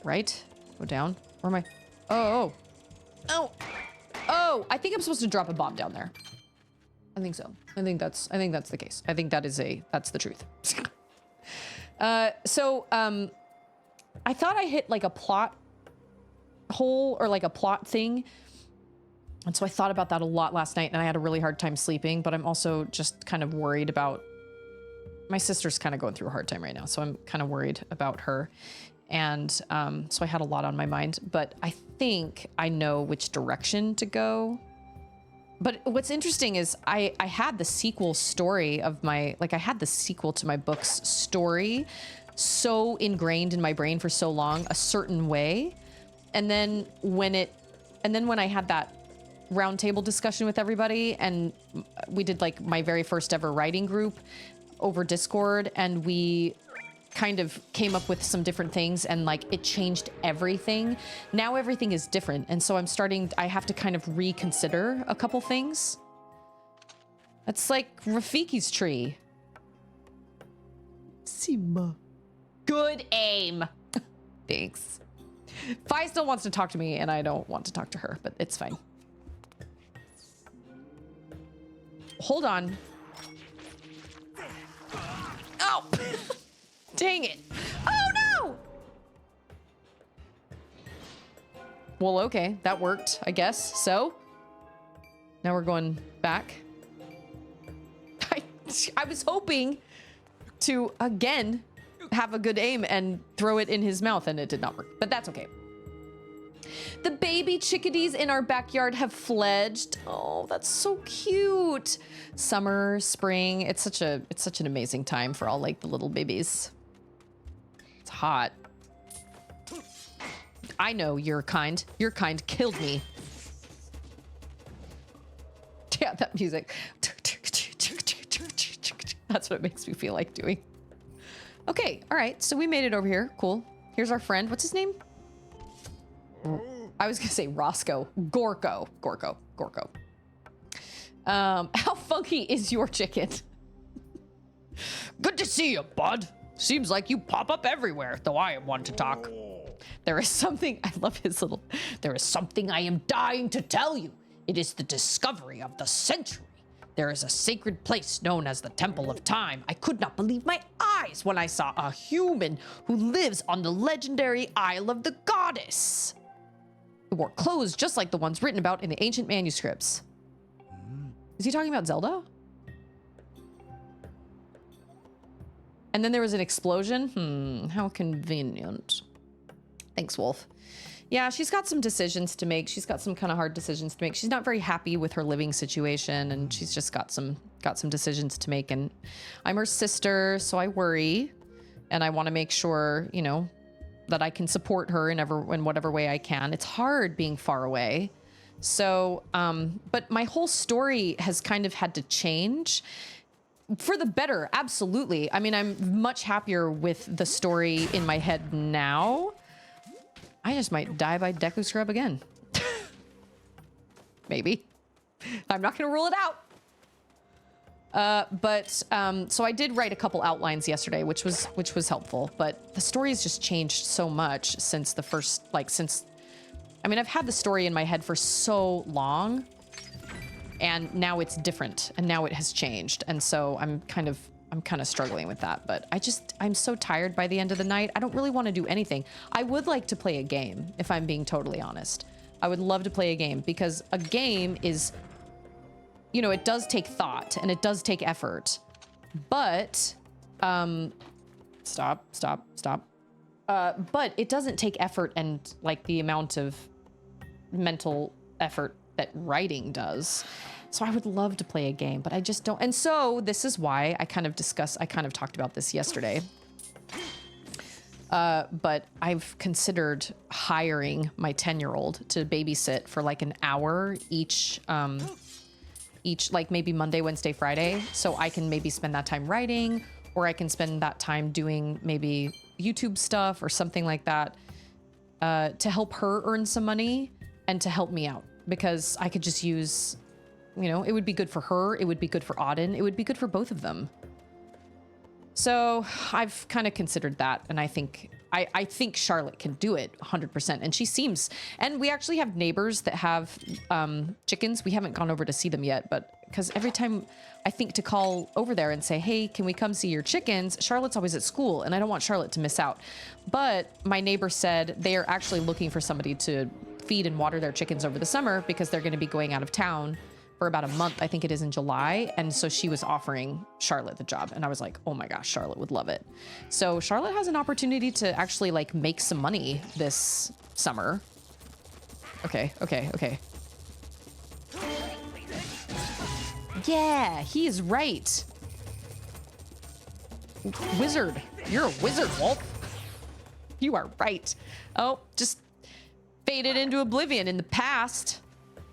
Right? Go down. Where am I? Oh. Oh, I think I'm supposed to drop a bomb down there. I think so. I think that's the case. I think that's the truth. I thought I hit like a plot hole or like a plot thing. And so I thought about that a lot last night, and I had a really hard time sleeping, but I'm also just kind of worried about, my sister's kind of going through a hard time right now, so I'm kind of worried about her. And so I had a lot on my mind, but I think I know which direction to go. But what's interesting is I had the sequel story of my, like I had the sequel to my book's story so ingrained in my brain for so long, a certain way. And then when I had that roundtable discussion with everybody, and we did like my very first ever writing group over Discord, and we kind of came up with some different things, and like it changed everything. Now everything is different, and so I have to kind of reconsider a couple things. It's like Rafiki's tree. Simba. Good aim. Thanks. Fi still wants to talk to me, and I don't want to talk to her, but it's fine. Hold on. Oh! Dang it. Oh no! Well, okay, that worked, I guess. So, now we're going back. I was hoping to, again, have a good aim and throw it in his mouth, and it did not work, but that's okay. The baby chickadees in our backyard have fledged. Oh, that's so cute. Summer, spring, it's such an amazing time for all like the little babies. It's hot. I know your kind. Your kind killed me. Yeah, that music. That's what it makes me feel like doing. Okay, all right, so we made it over here. Cool. Here's our friend. What's his name? I was gonna say Roscoe. Gorko. How funky is your chicken? Good to see you, bud. Seems like you pop up everywhere, though I am one to talk. There is something, I love his little, there is something I am dying to tell you. It is the discovery of the century. There is a sacred place known as the Temple of Time. I could not believe my eyes when I saw a human who lives on the legendary Isle of the Goddess. He wore clothes just like the ones written about in the ancient manuscripts. Is he talking about Zelda? And then there was an explosion? How convenient. Thanks, Wolf. Yeah, she's got some decisions to make. She's got some kind of hard decisions to make. She's not very happy with her living situation, and she's just got some decisions to make. And I'm her sister, so I worry, and I want to make sure, you know, that I can support her in whatever way I can. It's hard being far away. So, but my whole story has kind of had to change for the better. Absolutely. I mean, I'm much happier with the story in my head now. I just might die by Deku Scrub again. Maybe. I'm not going to rule it out. So I did write a couple outlines yesterday, which was helpful, but the story has just changed so much since the first, I mean, I've had the story in my head for so long, and now it's different, and now it has changed. And so I'm kind of struggling with that, but I'm so tired by the end of the night. I don't really want to do anything. I would like to play a game, if I'm being totally honest. I would love to play a game, because a game is, you know, it does take thought and it does take effort, but, stop. But it doesn't take effort and like the amount of mental effort that writing does. So I would love to play a game, but I just don't. And so this is why I kind of talked about this yesterday. But I've considered hiring my 10-year-old to babysit for like an hour each, like maybe Monday, Wednesday, Friday. So I can maybe spend that time writing, or I can spend that time doing maybe YouTube stuff or something like that, to help her earn some money and to help me out, because I could just use, you know, it would be good for her. It would be good for Auden. It would be good for both of them. So I've kind of considered that. And I think Charlotte can do it 100%. And she seems, and we actually have neighbors that have chickens. We haven't gone over to see them yet, but because every time I think to call over there and say, hey, can we come see your chickens? Charlotte's always at school, and I don't want Charlotte to miss out. But my neighbor said they are actually looking for somebody to feed and water their chickens over the summer because they're going to be going out of town for about a month. I think it is in July. And so she was offering Charlotte the job. And I was like, oh my gosh, Charlotte would love it. So Charlotte has an opportunity to actually like make some money this summer. Okay, okay, okay. Yeah, he is right. Wizard. You're a wizard, Wolf. You are right. Oh, just faded into oblivion in the past.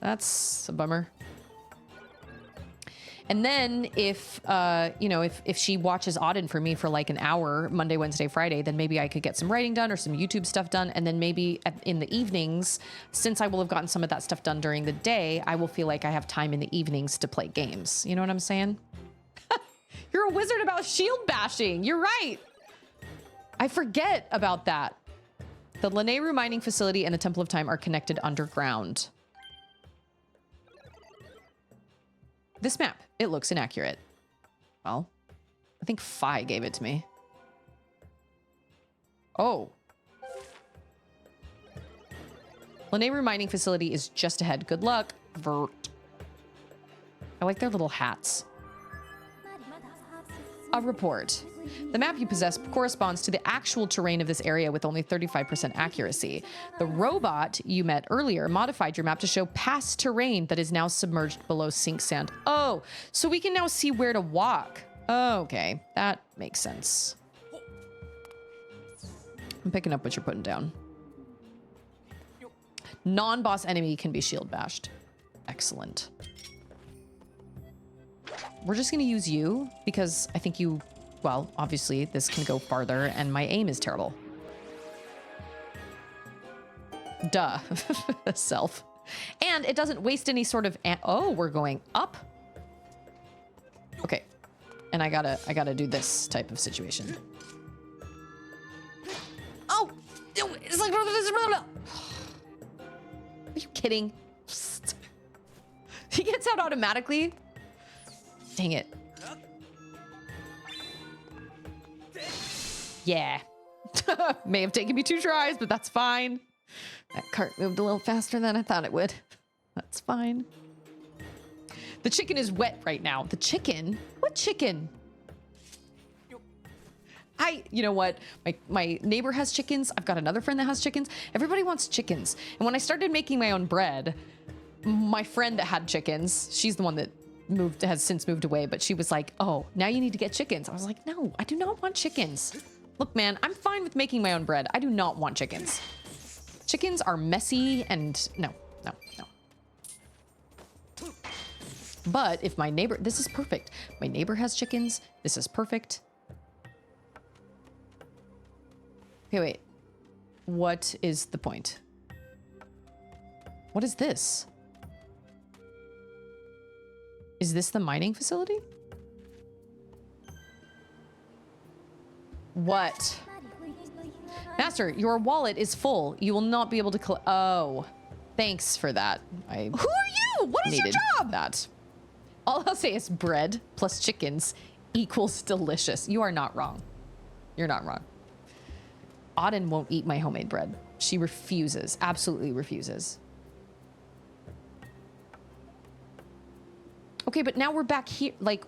That's a bummer. And then if, you know, if she watches Auden for me for like an hour, Monday, Wednesday, Friday, then maybe I could get some writing done or some YouTube stuff done. And then maybe in the evenings, since I will have gotten some of that stuff done during the day, I will feel like I have time in the evenings to play games. You know what I'm saying? You're a wizard about shield bashing. You're right. I forget about that. The Lanayru mining facility and the Temple of Time are connected underground. This map, it looks inaccurate. Well, I think Phi gave it to me. Oh. Lanayru mining facility is just ahead. Good luck, Vert. I like their little hats. A report. The map you possess corresponds to the actual terrain of this area with only 35% accuracy. The robot you met earlier modified your map to show past terrain that is now submerged below sink sand. Oh, so we can now see where to walk. Okay, that makes sense. I'm picking up what you're putting down. Non-boss enemy can be shield bashed. Excellent. We're just gonna use you because I think you, well, obviously this can go farther and my aim is terrible. Duh. Self. And it doesn't waste any sort of, oh, we're going up. Okay. And I gotta do this type of situation. Oh, it's like, are you kidding? He gets out automatically. Dang it. Yeah. May have taken me 2 tries, but that's fine. That cart moved a little faster than I thought it would. That's fine. The chicken is wet right now. The chicken? What chicken? You know what? My neighbor has chickens. I've got another friend that has chickens. Everybody wants chickens. And when I started making my own bread, my friend that had chickens, she's the one that has since moved away, but she was like, oh, now you need to get chickens. I was like, no, I do not want chickens. Look, man, I'm fine with making my own bread. I do not want chickens. Chickens are messy and no. But if my neighbor, this is perfect. My neighbor has chickens. This is perfect. Okay, wait. What is the point? What is this? Is this the mining facility? What? Master, your wallet is full. You will not be able to oh, thanks for that. Who are you? What is your job? That. All I'll say is bread plus chickens equals delicious. You are not wrong. You're not wrong. Auden won't eat my homemade bread. She refuses, absolutely refuses. Okay, but now we're back here, like...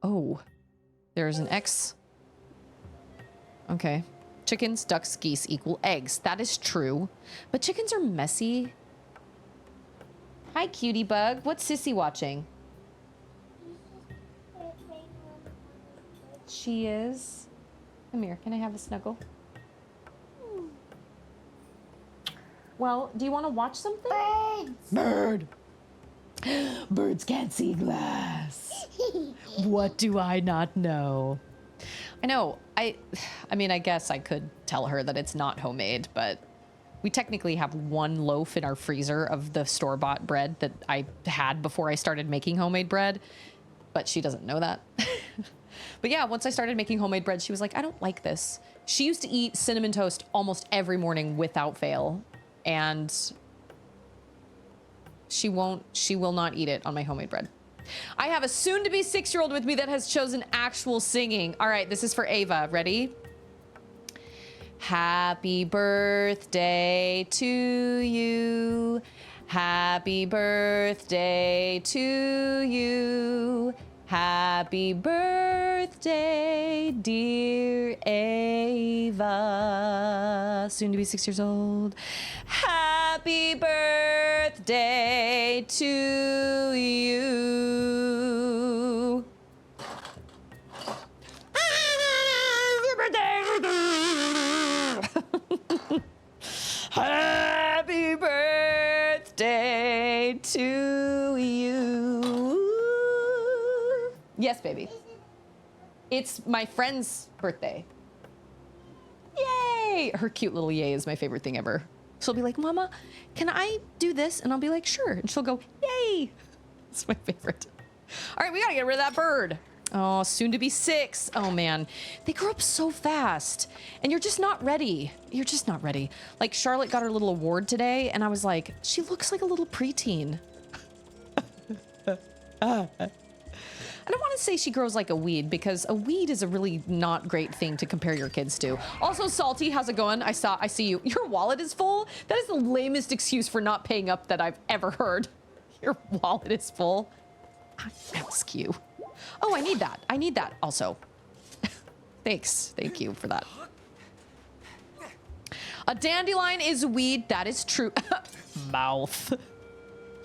Oh, there's an X. Okay. Chickens, ducks, geese equal eggs. That is true. But chickens are messy. Hi, cutie bug. What's Sissy watching? She is. Come here. Can I have a snuggle? Well, do you want to watch something? Bird. Birds can't see glass. What do I not know? I know. I mean, I guess I could tell her that it's not homemade, but we technically have 1 loaf in our freezer of the store-bought bread that I had before I started making homemade bread, but she doesn't know that. But yeah, once I started making homemade bread, she was like, I don't like this. She used to eat cinnamon toast almost every morning without fail, and she will not eat it on my homemade bread. I have a soon-to-be 6-year-old with me that has chosen actual singing. All right, this is for Ava. Ready? Happy birthday to you. Happy birthday to you. Happy birthday, dear Ava. Soon to be 6 years old. Happy birthday to you. Happy birthday. Happy birthday to you. Yes, baby. It's my friend's birthday. Yay! Her cute little yay is my favorite thing ever. She'll be like, Mama, can I do this? And I'll be like, sure. And she'll go, yay! It's my favorite. All right, we gotta get rid of that bird. Oh, soon to be 6. Oh man, they grow up so fast and you're just not ready. You're just not ready. Like Charlotte got her little award today and I was like, she looks like a little preteen. I don't want to say she grows like a weed because a weed is a really not great thing to compare your kids to. Also, Salty, how's it going? I see you. Your wallet is full? That is the lamest excuse for not paying up that I've ever heard. Your wallet is full. I ask you. Oh, I need that. I need that also. Thanks. Thank you for that. A dandelion is a weed. That is true. Mouth.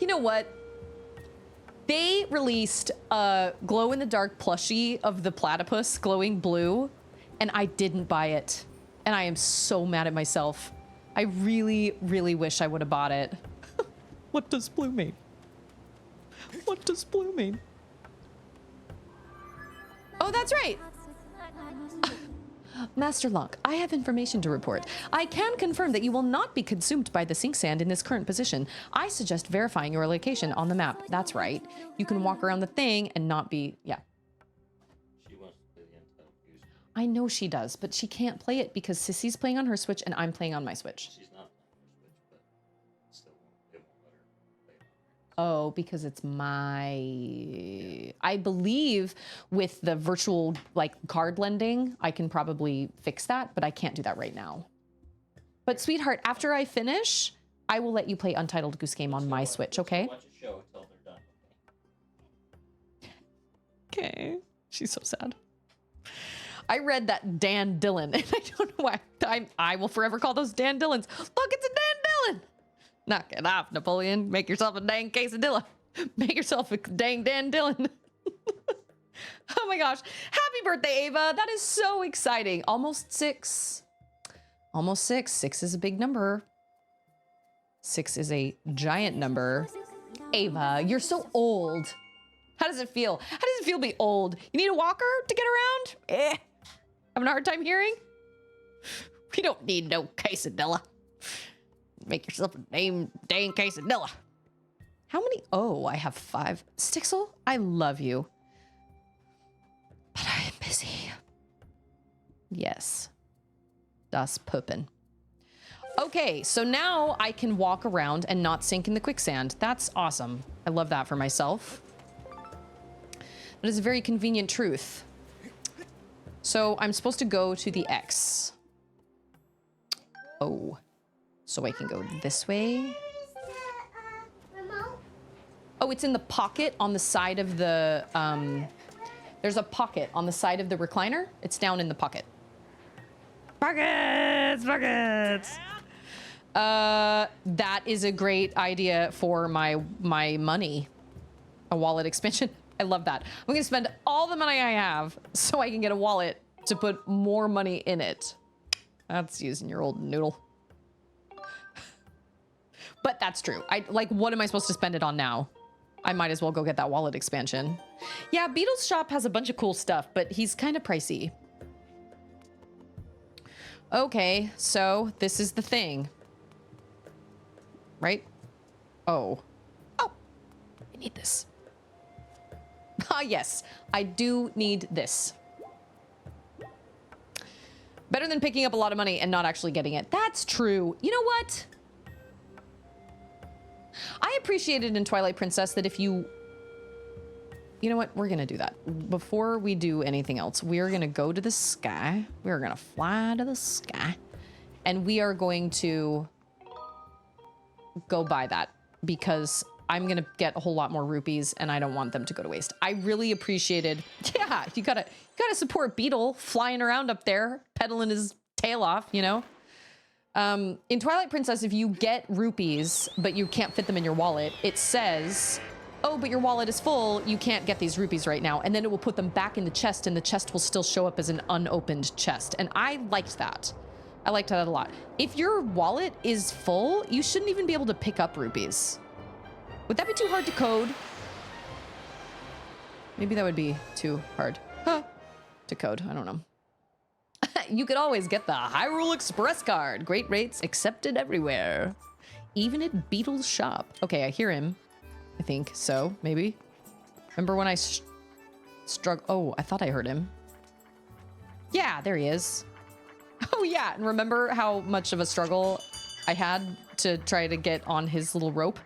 You know what? They released a glow-in-the-dark plushie of the platypus glowing blue, and I didn't buy it. And I am so mad at myself. I really, really wish I would have bought it. What does blue mean? What does blue mean? Oh, that's right. Master Locke, I have information to report. I can confirm that you will not be consumed by the sink sand in this current position. I suggest verifying your location on the map. That's right. You can walk around the thing and not be... Yeah. She wants to play the Untitled Chapter. I know she does, but she can't play it because Sissy's playing on her Switch and I'm playing on my Switch. She's not playing her Switch, but still it won't let her play it. Oh, because it's my... I believe with the virtual, like, card lending, I can probably fix that, but I can't do that right now. But, sweetheart, after I finish, I will let you play Untitled Goose Game on my Switch, okay? Watch a show until they're done, okay? Okay. She's so sad. I read that Dan Dillon, and I don't know why. I will forever call those Dan Dillons. Look, it's a Dan Dillon! Knock it off, Napoleon. Make yourself a dang quesadilla. Make yourself a dang Dan Dillon. Oh my gosh. Happy birthday, Ava. That is so exciting. Almost 6. Almost 6. 6 is a big number. 6 is a giant number. Ava, you're so old. How does it feel? How does it feel to be old? You need a walker to get around? Having a hard time hearing? We don't need no quesadilla. Make yourself a dang quesadilla. How many? Oh, I have 5. Stixel, I love you. But I am busy. Yes. Das Puppen. Okay, so now I can walk around and not sink in the quicksand. That's awesome. I love that for myself. That is a very convenient truth. So I'm supposed to go to the X. Oh. So I can go this way. Oh, it's in the pocket on the side of the, there's a pocket on the side of the recliner. It's down in the pocket. Pockets, pockets. That is a great idea for my money. A wallet expansion. I love that. I'm gonna spend all the money I have so I can get a wallet to put more money in it. That's using your old noodle. But that's true. Like, what am I supposed to spend it on now? I might as well go get that wallet expansion. Yeah, Beetle's shop has a bunch of cool stuff, but he's kind of pricey. Okay, so this is the thing. Right? Oh. Oh, I need this. Ah, yes, I do need this. Better than picking up a lot of money and not actually getting it. That's true. You know what? I appreciated in Twilight Princess that if you... You know what? We're going to do that. Before we do anything else, we are going to go to the sky. We are going to fly to the sky. And we are going to go buy that because I'm going to get a whole lot more rupees and I don't want them to go to waste. I really appreciated, yeah, you gotta support Beetle flying around up there, pedaling his tail off, you know? In Twilight Princess, if you get rupees, but you can't fit them in your wallet, it says, oh, but your wallet is full, you can't get these rupees right now. And then it will put them back in the chest and the chest will still show up as an unopened chest. And I liked that. I liked that a lot. If your wallet is full, you shouldn't even be able to pick up rupees. Would that be too hard to code? Maybe that would be too hard to code. I don't know. You could always get the Hyrule Express card. Great rates, accepted everywhere. Even at Beetle's shop. Okay, I hear him. I think so, maybe. Remember when I struggled? Oh, I thought I heard him. Yeah, there he is. Oh yeah, and remember how much of a struggle I had to try to get on his little rope?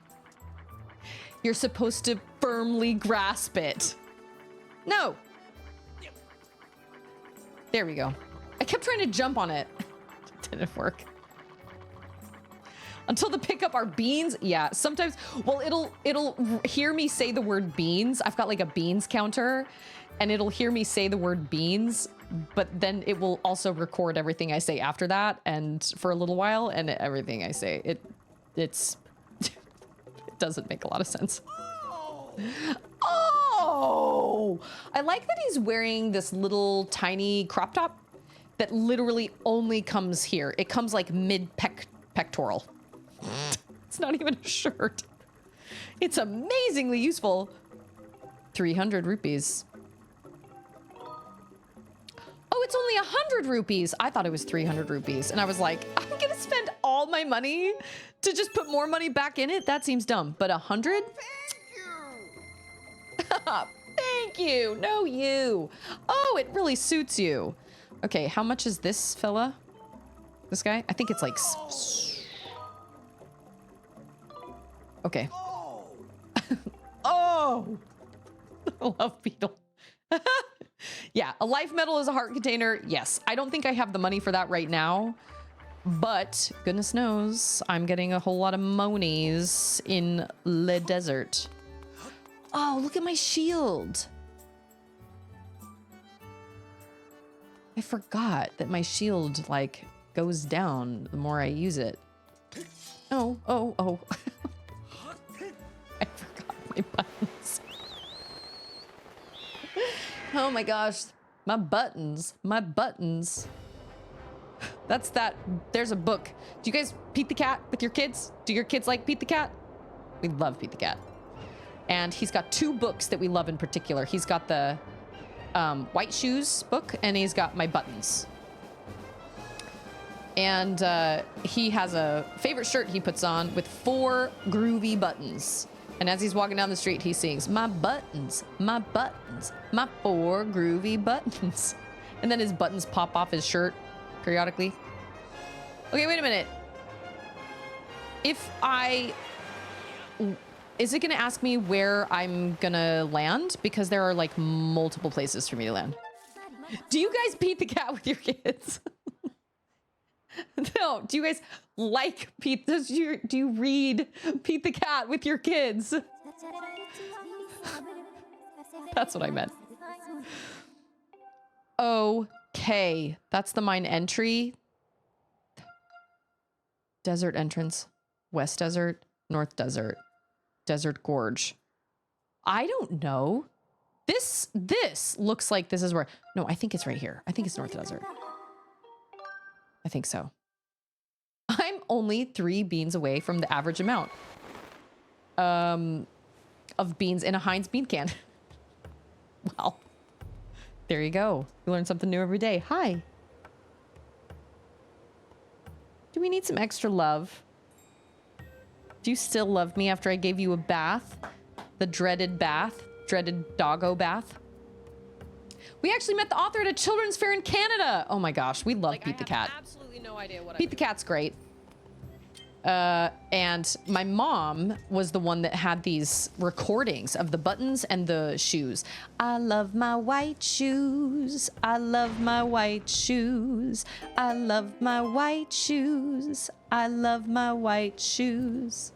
You're supposed to firmly grasp it. No. There we go. I kept trying to jump on it. It didn't work. Until the pickup are beans. Yeah, sometimes, well, it'll hear me say the word beans. I've got like a beans counter and it'll hear me say the word beans, but then it will also record everything I say after that and for a little while, and everything I say, it's it doesn't make a lot of sense. Oh, I like that he's wearing this little tiny crop top that literally only comes here. It comes like mid-pectoral. It's not even a shirt. It's amazingly useful. 300 rupees. Oh, it's only 100 rupees. I thought it was 300 rupees. And I was like, I'm gonna spend all my money to just put more money back in it? That seems dumb. But 100? Thank you. Thank you. No, you. Oh, it really suits you. Okay, how much is this fella? This guy? I think it's like... Okay. Oh! I love Beetle. Yeah, a life medal is a heart container. Yes, I don't think I have the money for that right now. But, goodness knows, I'm getting a whole lot of monies in the desert. Oh, look at my shield. I forgot that my shield, like, goes down the more I use it. Oh. I forgot my buttons. Oh my gosh. My buttons. That's that. There's a book. Do you guys Pete the Cat with your kids? Do your kids like Pete the Cat? We love Pete the Cat. And he's got 2 books that we love in particular. He's got the White Shoes book, and he's got My Buttons. And he has a favorite shirt he puts on with 4 groovy buttons. And as he's walking down the street, he sings, my buttons, my 4 groovy buttons. And then his buttons pop off his shirt periodically. Okay, wait a minute. Is it gonna ask me where I'm gonna land? Because there are like multiple places for me to land. Do you guys Pete the Cat with your kids? No, do you guys like Pete? Do you read Pete the Cat with your kids? That's what I meant. Okay, that's the mine entry. Desert entrance, West Desert, North Desert, Desert Gorge. I don't know. This looks like this is where, no, I think it's right here. I think it's North Desert. I think so. I'm only 3 beans away from the average amount of beans in a Heinz bean can. Well, there you go. You learn something new every day. Hi. Do we need some extra love? Do you still love me after I gave you a bath? The dreaded bath? Dreaded doggo bath? We actually met the author at a children's fair in Canada. Oh my gosh, we love Pete the Cat. Absolutely no idea what Pete the Cat's great. And my mom was the one that had these recordings of the buttons and the shoes. I love my white shoes. I love my white shoes. I love my white shoes. I love my white shoes.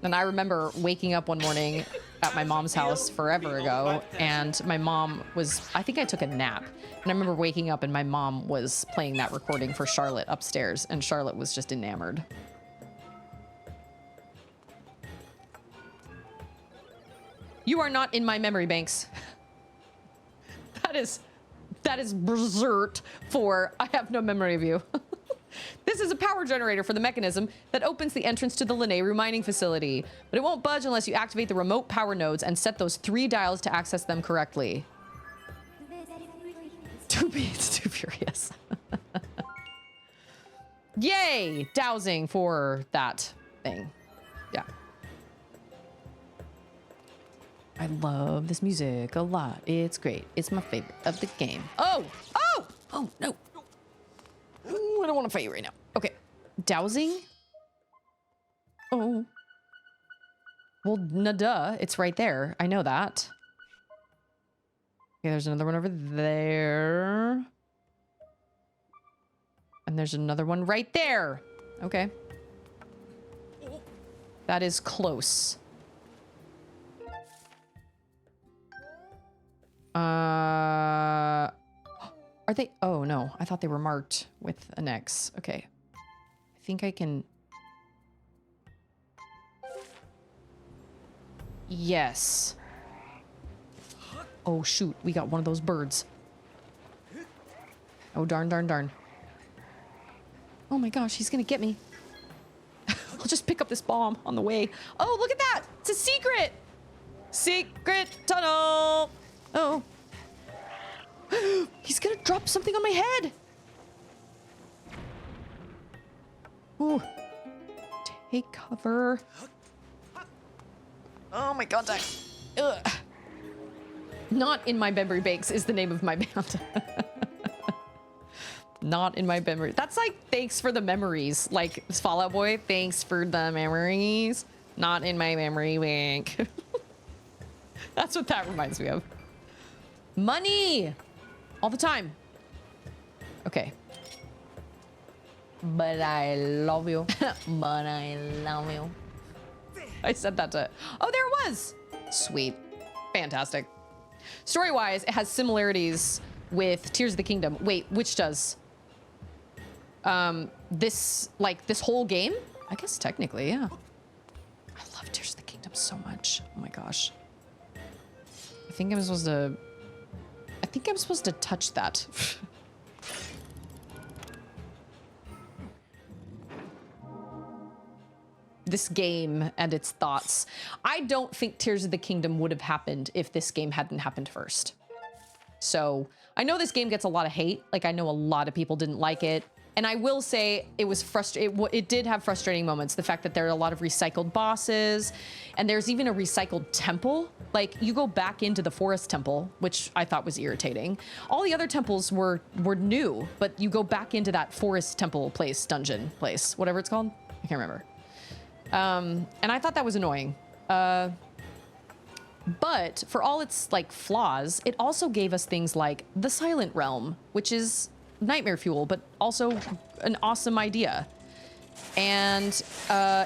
And I remember waking up one morning at my mom's house forever ago, and my mom was, I think I took a nap. And I remember waking up and my mom was playing that recording for Charlotte upstairs, and Charlotte was just enamored. You are not in my memory banks. That is berserk for I have no memory of you. This is a power generator for the mechanism that opens the entrance to the Lanayru mining facility, but it won't budge unless you activate the remote power nodes and set those 3 dials to access them correctly. Too furious. Yay! Dowsing for that thing. Yeah. I love this music a lot. It's great. It's my favorite of the game. Oh! Oh! Oh, no. Ooh, I don't want to fight you right now. Okay. Dowsing? Oh. Well, duh. It's right there. I know that. Okay, there's another one over there. And there's another one right there. Okay. That is close. Are they? Oh, no. I thought they were marked with an X. Okay. I think I can... Yes. Oh, shoot. We got one of those birds. Oh, darn, darn, darn. Oh my gosh, he's gonna get me. I'll just pick up this bomb on the way. Oh, look at that! It's a secret! Secret tunnel! Oh. He's gonna drop something on my head! Ooh. Take cover. Oh my god, ugh. Not in my memory banks is the name of my band. Not in my memory. That's like, thanks for the memories. Like Fallout Boy, thanks for the memories. Not in my memory bank. That's what that reminds me of. Money! All the time. Okay. But I love you. But I love you. I said that to... Oh, there it was! Sweet. Fantastic. Story-wise, it has similarities with Tears of the Kingdom. Wait, which does? This whole game? I guess technically, yeah. I love Tears of the Kingdom so much. Oh my gosh. I think I'm supposed to touch that. This game and its thoughts. I don't think Tears of the Kingdom would have happened if this game hadn't happened first. So I know this game gets a lot of hate. Like, I know a lot of people didn't like it. And I will say it was frustrating. It did have frustrating moments. The fact that there are a lot of recycled bosses, and there's even a recycled temple. Like, you go back into the forest temple, which I thought was irritating. All the other temples were new, but you go back into that forest temple place, dungeon place, whatever it's called. I can't remember. And I thought that was annoying. But for all its like flaws, it also gave us things like the Silent Realm, which is nightmare fuel, but also an awesome idea. And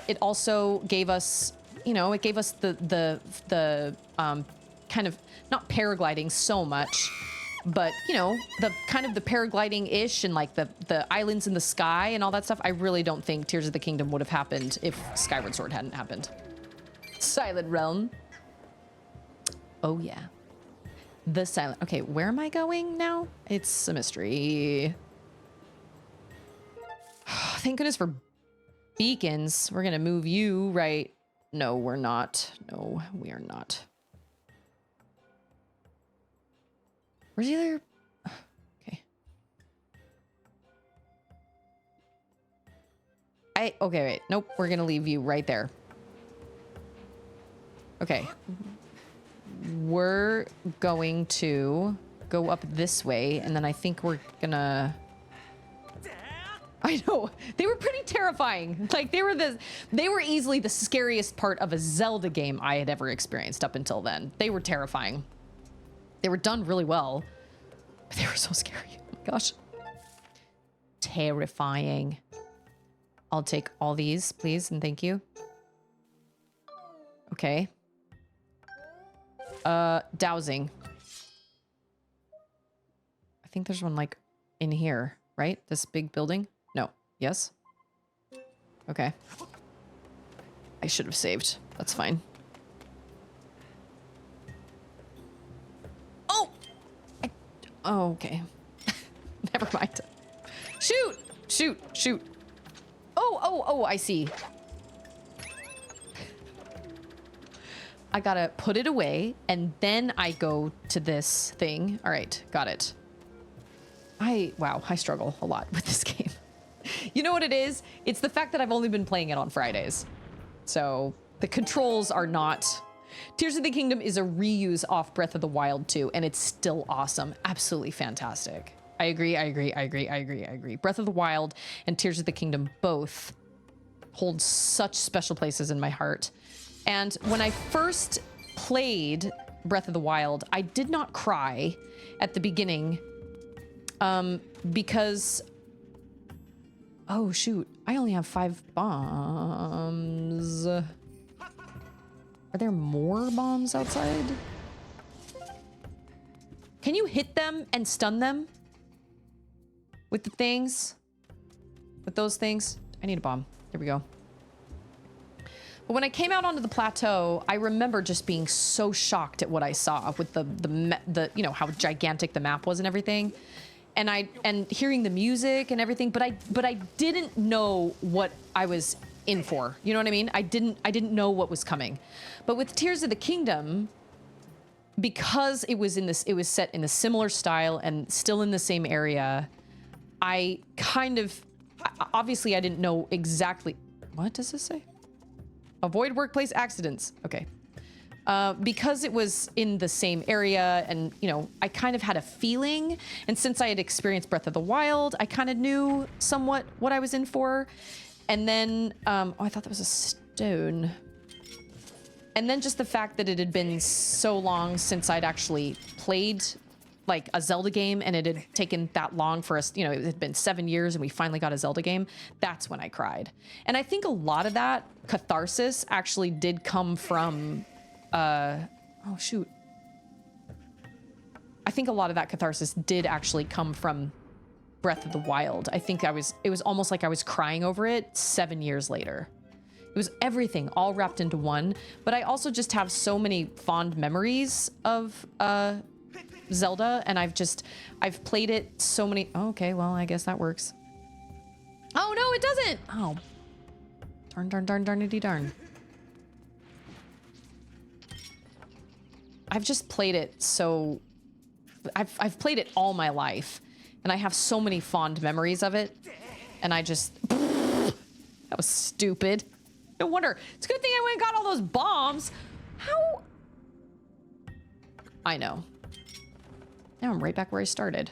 it also gave us, you know, it gave us the kind of not paragliding so much, but you know, the kind of the paragliding-ish and like the islands in the sky and all that stuff. I really don't think Tears of the Kingdom would have happened if Skyward Sword hadn't happened. Silent Realm. Oh yeah. The silent... Okay, where am I going now? It's a mystery. Thank goodness for beacons. We're gonna move you right... No, we're not. No, we are not. Where's the other... Okay. Okay, wait. Nope, we're gonna leave you right there. Okay. We're going to go up this way, and then I think we're gonna... I know. They were pretty terrifying. Like they were easily the scariest part of a Zelda game I had ever experienced up until then. They were terrifying. They were done really well, but they were so scary. Oh my gosh. Terrifying. I'll take all these, please, and thank you. Okay. Dowsing. I think there's one like in here, right? This big building? No. Yes? Okay. I should have saved. That's fine. Oh! Oh, okay. Never mind. Shoot! Shoot! Shoot! Oh, I see. I gotta put it away, and then I go to this thing. All right, got it. Wow, I struggle a lot with this game. You know what it is? It's the fact that I've only been playing it on Fridays. So the controls are not... Tears of the Kingdom is a reuse off Breath of the Wild 2, and it's still awesome. Absolutely fantastic. I agree. Breath of the Wild and Tears of the Kingdom both hold such special places in my heart. And when I first played Breath of the Wild, I did not cry at the beginning because... Oh, shoot. I only have 5 bombs. Are there more bombs outside? Can you hit them and stun them? With the things? With those things? I need a bomb. There we go. But when I came out onto the plateau, I remember just being so shocked at what I saw with the you know, how gigantic the map was and everything. And hearing the music and everything, but I didn't know what I was in for. You know what I mean? I didn't know what was coming. But with Tears of the Kingdom, because it was set in a similar style and still in the same area, I kind of, obviously I didn't know exactly, what does this say? Avoid workplace accidents. Okay. Because it was in the same area and, you know, I kind of had a feeling. And since I had experienced Breath of the Wild, I kind of knew somewhat what I was in for. And then, oh, I thought that was a stone. And then just the fact that it had been so long since I'd actually played like a Zelda game, and it had taken that long for us, you know, it had been 7 years and we finally got a Zelda game. That's when I cried. And I think a lot of that catharsis actually did come from, oh shoot. I think a lot of that catharsis did actually come from Breath of the Wild. I think it was almost like I was crying over it 7 years later. It was everything all wrapped into one, but I also just have so many fond memories of, Zelda, and I've played it so many. Oh, okay, well, I guess that works. Oh no, it doesn't. Oh, darn. I've just played it so I've played it all my life, and I have so many fond memories of it, and I just that was stupid. No wonder. It's a good thing I went and got all those bombs. How? I know. Now I'm right back where I started.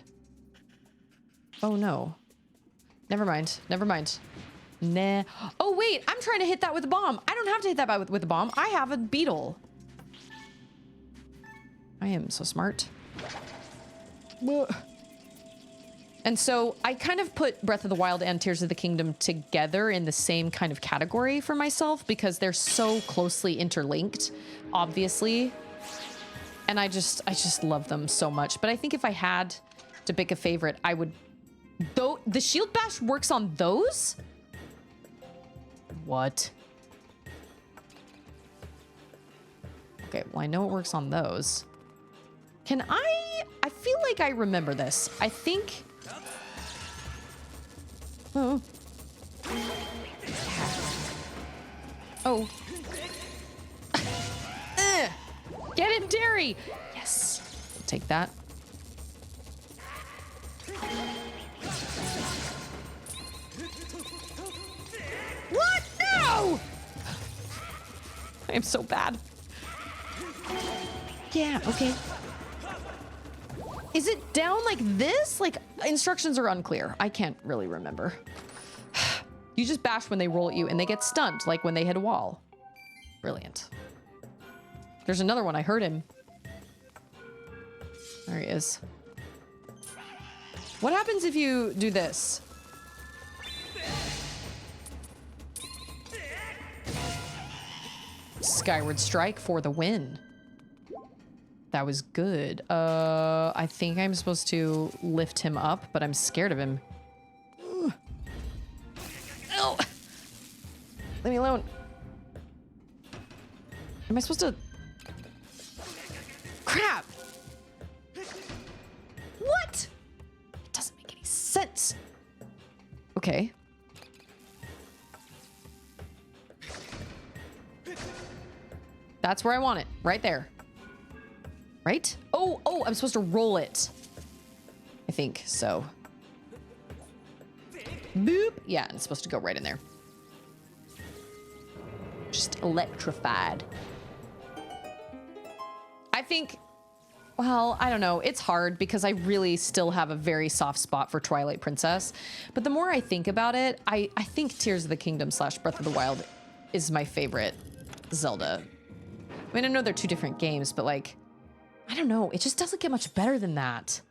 Oh no. Never mind. Nah. Oh wait, I'm trying to hit that with a bomb. I don't have to hit that with a bomb. I have a beetle. I am so smart. And so I kind of put Breath of the Wild and Tears of the Kingdom together in the same kind of category for myself because they're so closely interlinked, obviously. And I just love them so much. But I think if I had to pick a favorite, I would... Though the shield bash works on those? What? Okay, well, I know it works on those. Can I feel like I remember this. I think... Oh. Oh. Get him, Derry! Yes. I'll take that. What? No! I am so bad. Yeah, okay. Is it down like this? Like, Instructions are unclear. I can't really remember. You just bash when they roll at you and they get stunned, like when they hit a wall. Brilliant. There's another one. I heard him. There he is. What happens if you do this? Skyward strike for the win. That was good. I think I'm supposed to lift him up, but I'm scared of him. Oh! Leave me alone. Am I supposed to... Crap! What? It doesn't make any sense. Okay. That's where I want it. Right there. Right? Oh, I'm supposed to roll it. I think so. Boop. Yeah, it's supposed to go right in there. Just electrified. I think, well, I don't know. It's hard because I really still have a very soft spot for Twilight Princess. But the more I think about it, I think Tears of the Kingdom / Breath of the Wild is my favorite Zelda. I mean, I know they're two different games, but like, I don't know. It just doesn't get much better than that.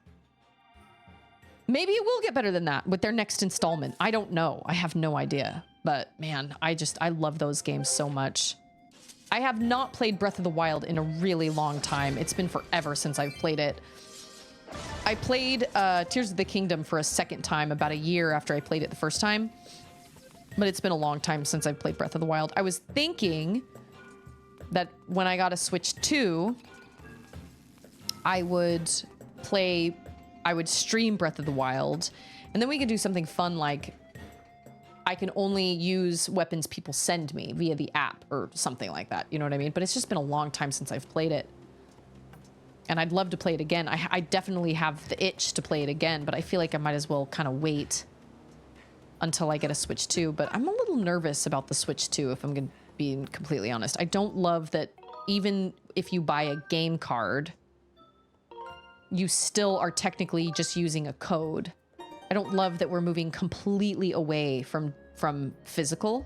Maybe it will get better than that with their next installment. I don't know. I have no idea. But man, I love those games so much. I have not played Breath of the Wild in a really long time. It's been forever since I've played it. I played Tears of the Kingdom for a second time about a year after I played it the first time. But it's been a long time since I've played Breath of the Wild. I was thinking that when I got a Switch 2, I would stream Breath of the Wild, and then we could do something fun like I can only use weapons people send me via the app or something like that. You know what I mean? But it's just been a long time since I've played it. And I'd love to play it again. I definitely have the itch to play it again, but I feel like I might as well kind of wait until I get a Switch 2. But I'm a little nervous about the Switch 2, if I'm going to be completely honest. I don't love that even if you buy a game card, you still are technically just using a code. I don't love that we're moving completely away from physical.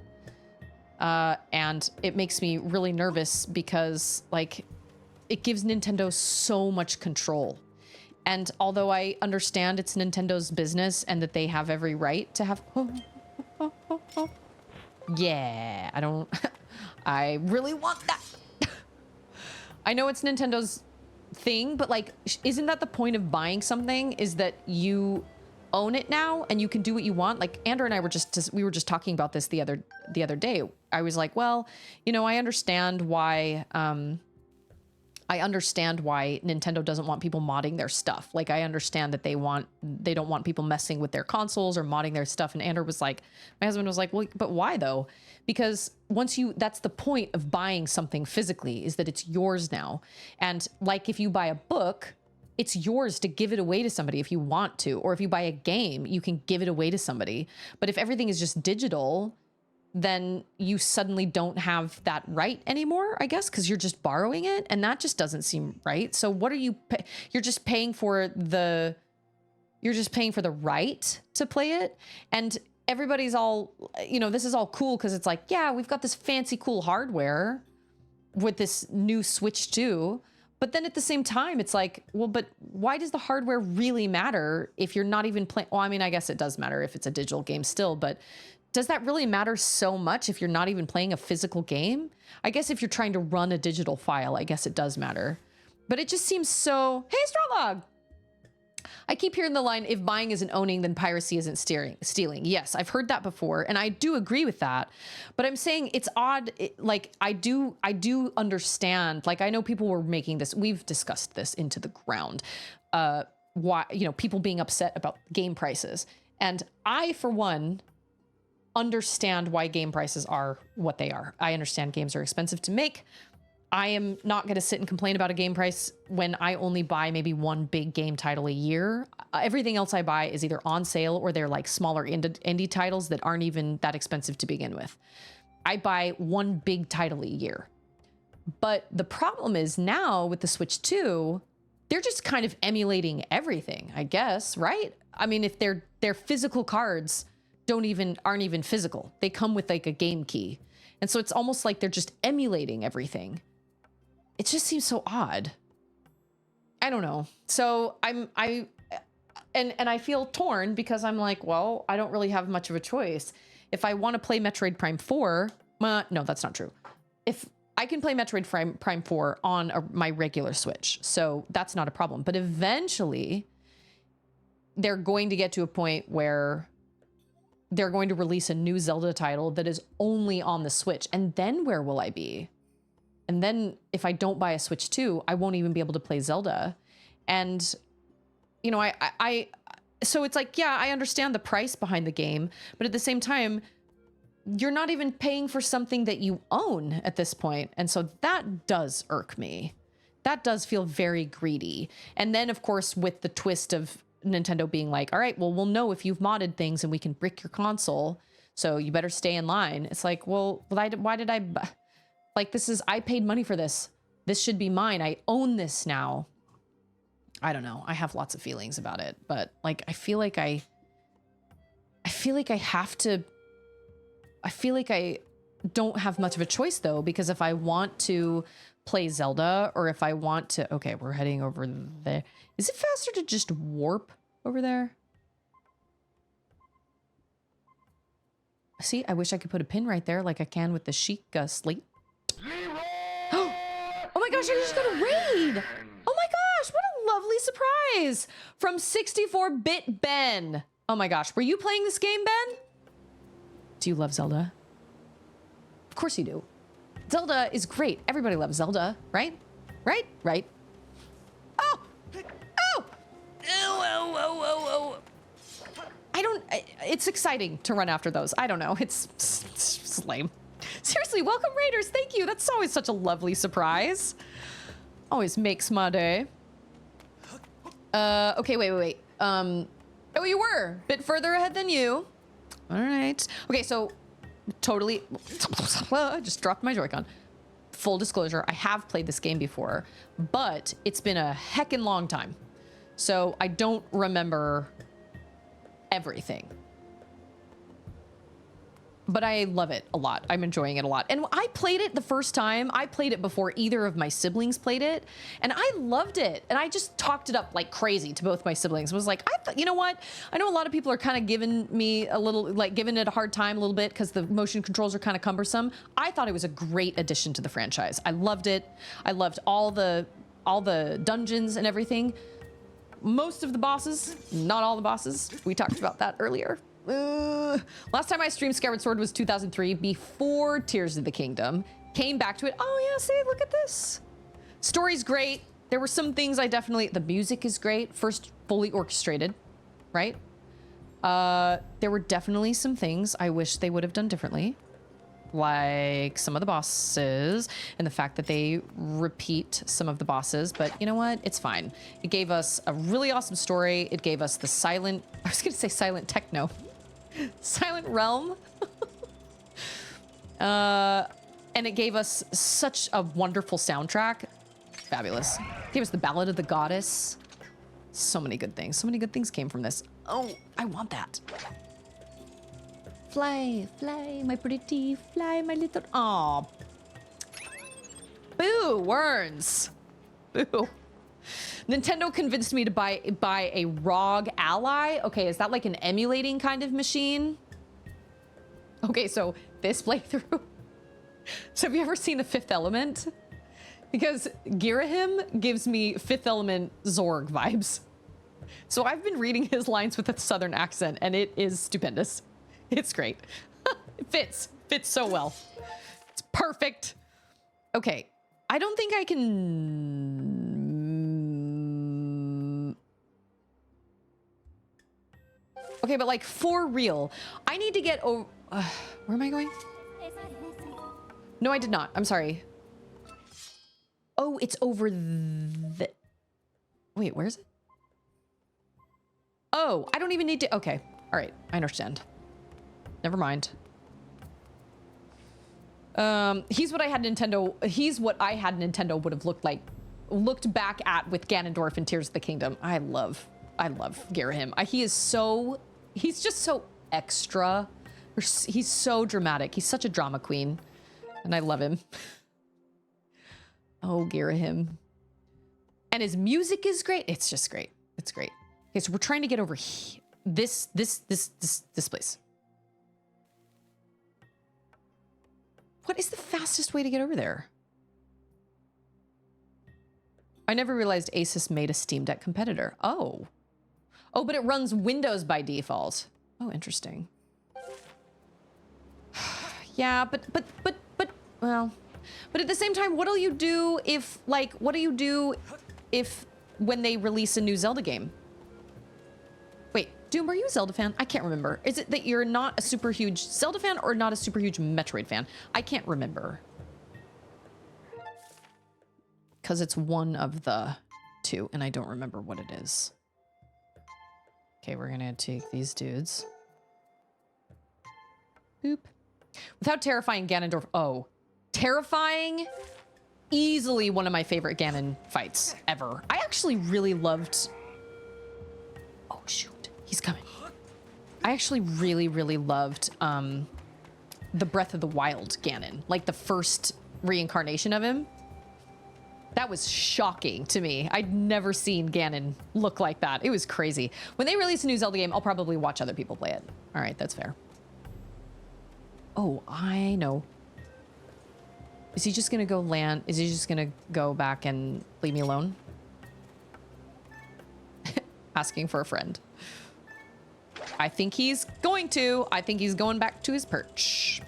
And it makes me really nervous because like it gives Nintendo so much control. And although I understand it's Nintendo's business and that they have every right to have, yeah, I really want that. I know it's Nintendo's thing, but like, isn't that the point of buying something, is that you own it now and you can do what you want? Like Andrew and I were we were just talking about this the other day. I was like, well, you know, I understand why Nintendo doesn't want people modding their stuff. Like I understand that they don't want people messing with their consoles or modding their stuff. And Andrew was like, my husband was like, well, but why though? Because that's the point of buying something physically, is that it's yours now. And like if you buy a book, it's yours to give it away to somebody if you want to, or if you buy a game, you can give it away to somebody. But if everything is just digital, then you suddenly don't have that right anymore, I guess, because you're just borrowing it, and that just doesn't seem right. So what are you you're just paying for the right to play it, and everybody's all, you know, this is all cool because it's like, yeah, we've got this fancy cool hardware with this new Switch 2. But then at the same time, it's like, well, but why does the hardware really matter if you're not even playing? Well, I mean, I guess it does matter if it's a digital game still, but does that really matter so much if you're not even playing a physical game? I guess if you're trying to run a digital file, I guess it does matter. But it just seems so... Hey, Strawlog! I keep hearing the line, if buying isn't owning, then piracy isn't stealing. Yes, I've heard that before, and I do agree with that. But I'm saying it's odd. Like, I do understand. Like, I know people were making this. We've discussed this into the ground. Why, you know, people being upset about game prices. And I, for one, understand why game prices are what they are. I understand games are expensive to make. I am not going to sit and complain about a game price when I only buy maybe one big game title a year. Everything else I buy is either on sale or they're like smaller indie titles that aren't even that expensive to begin with. I buy one big title a year. But the problem is now with the Switch 2, they're just kind of emulating everything, I guess, right? I mean, if their physical cards aren't even physical. They come with like a game key. And so it's almost like they're just emulating everything. It just seems so odd. I don't know. So I feel torn because I'm like, well, I don't really have much of a choice. If I want to play Metroid Prime 4, no, that's not true. If I can play Metroid Prime 4 on my regular Switch, so that's not a problem. But eventually, they're going to get to a point where they're going to release a new Zelda title that is only on the Switch. And then where will I be? And then if I don't buy a Switch 2, I won't even be able to play Zelda. And, you know, so it's like, yeah, I understand the price behind the game, but at the same time, you're not even paying for something that you own at this point. And so that does irk me. That does feel very greedy. And then, of course, with the twist of Nintendo being like, all right, well, we'll know if you've modded things and we can brick your console, so you better stay in line. It's like, well, why did I, like, I paid money for this. This should be mine. I own this now. I don't know. I have lots of feelings about it, but like, I feel like I don't have much of a choice though, because if I want to play Zelda or if I want to, okay, we're heading over there. Is it faster to just warp over there? See, I wish I could put a pin right there like I can with the Sheik slate. Oh my gosh, I just got a raid. Oh my gosh, what a lovely surprise from 64-bit Ben. Oh my gosh, were you playing this game, Ben? Do you love Zelda? Of course you do. Zelda is great. Everybody loves Zelda, right? Right? Right. Oh! Oh! Oh! It's exciting to run after those. I don't know. It's lame. Seriously, welcome Raiders. Thank you. That's always such a lovely surprise. Always makes my day. Okay, wait. Oh, you were a bit further ahead than you. All right. Okay, so totally, I just dropped my Joy-Con. Full disclosure, I have played this game before, but it's been a heckin' long time. So I don't remember everything. But I love it a lot. I'm enjoying it a lot. And I played it the first time. I played it before either of my siblings played it. And I loved it. And I just talked it up like crazy to both my siblings. I was like, you know what? I know a lot of people are kind of giving me a little, like giving it a hard time a little bit because the motion controls are kind of cumbersome. I thought it was a great addition to the franchise. I loved it. I loved all the dungeons and everything. Most of the bosses, not all the bosses. We talked about that earlier. Last time I streamed Skyward Sword was 2003, before Tears of the Kingdom. Came back to it. Oh yeah, see, look at this. Story's great. There were some things the music is great. First fully orchestrated, right? There were definitely some things I wish they would have done differently. Like some of the bosses and the fact that they repeat some of the bosses, but you know what? It's fine. It gave us a really awesome story. It gave us the silent techno. Silent Realm. And it gave us such a wonderful soundtrack. Fabulous. It gave us the Ballad of the Goddess. So many good things. So many good things came from this. Oh, I want that. Fly, fly, my pretty, fly, my little... Aw. Boo, Werns. Boo. Nintendo convinced me to buy a ROG Ally. Okay, is that like an emulating kind of machine? Okay, so this playthrough. So have you ever seen The Fifth Element? Because Girahim gives me Fifth Element Zorg vibes. So I've been reading his lines with a southern accent, and it is stupendous. It's great. It fits so well. It's perfect. Okay, I don't think I can... Okay, but like for real, I need to get over... where am I going? No, I did not. I'm sorry. Oh, it's over the... Wait, where is it? Oh, I don't even need to... Okay, all right, I understand. Never mind. He's what I had Nintendo would have looked like looked back at with Ganondorf in Tears of the Kingdom. I love Girahim. He's just so extra. He's so dramatic. He's such a drama queen, and I love him. Oh, Girahim. And his music is great. It's just great. It's great. Okay, so we're trying to get over here. This place. What is the fastest way to get over there? I never realized Asus made a Steam Deck competitor. Oh. Oh, but it runs Windows by default. Oh, interesting. Yeah, but well, but at the same time, what'll you do if, like, what do you do if when they release a new Zelda game? Wait, Doom, are you a Zelda fan? I can't remember. Is it that you're not a super huge Zelda fan or not a super huge Metroid fan? I can't remember. Because it's one of the two, and I don't remember what it is. Okay, we're gonna take these dudes. Boop. Without terrifying Ganondorf. Oh, terrifying. Easily one of my favorite Ganon fights ever. I actually really loved... Oh, shoot. He's coming. I actually really loved the Breath of the Wild Ganon. Like the first reincarnation of him. That was shocking to me. I'd never seen Ganon look like that. It was crazy. When they release a new Zelda game, I'll probably watch other people play it. All right, that's fair. Oh, I know. Is he just gonna go land? Is he just gonna go back and leave me alone? Asking for a friend. I think he's going to. I think he's going back to his perch.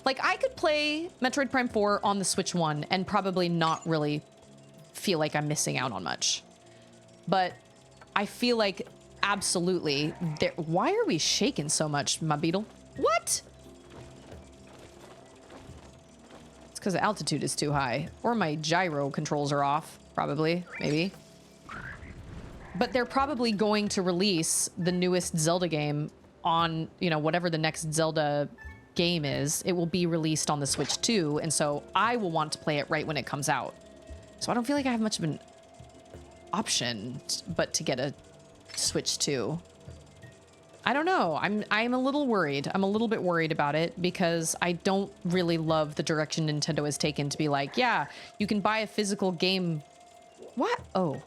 Like, I could play Metroid Prime 4 on the Switch 1 and probably not really feel like I'm missing out on much. But I feel like absolutely there. Why are we shaking so much, my beetle? What? It's because the altitude is too high. Or my gyro controls are off. Probably. Maybe. But they're probably going to release the newest Zelda game on, you know, whatever the next Zelda game is. It will be released on the Switch 2, and so I will want to play it right when it comes out. So I don't feel like I have much of an option but to get a Switch 2. I don't know. I'm a little worried. I'm a little bit worried about it because I don't really love the direction Nintendo has taken to be like, yeah, you can buy a physical game. What? Oh.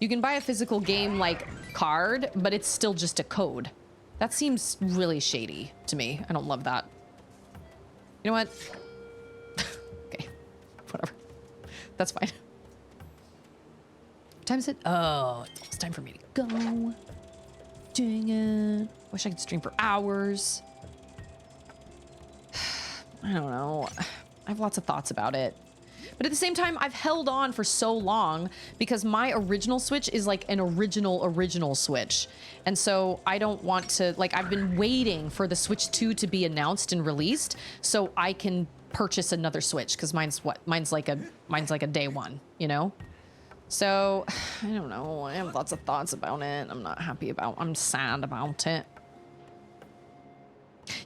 You can buy a physical game like card, but it's still just a code. That seems really shady to me. I don't love that. You know what? Okay, whatever. That's fine. What time is it? Oh, it's time for me to go. Dang it. Wish I could stream for hours. I don't know. I have lots of thoughts about it. But at the same time, I've held on for so long because my original Switch is like an original Switch. And so I don't want to, like, I've been waiting for the Switch 2 to be announced and released so I can purchase another Switch because mine's what? Mine's like a day one, you know? So I don't know. I have lots of thoughts about it. I'm sad about it.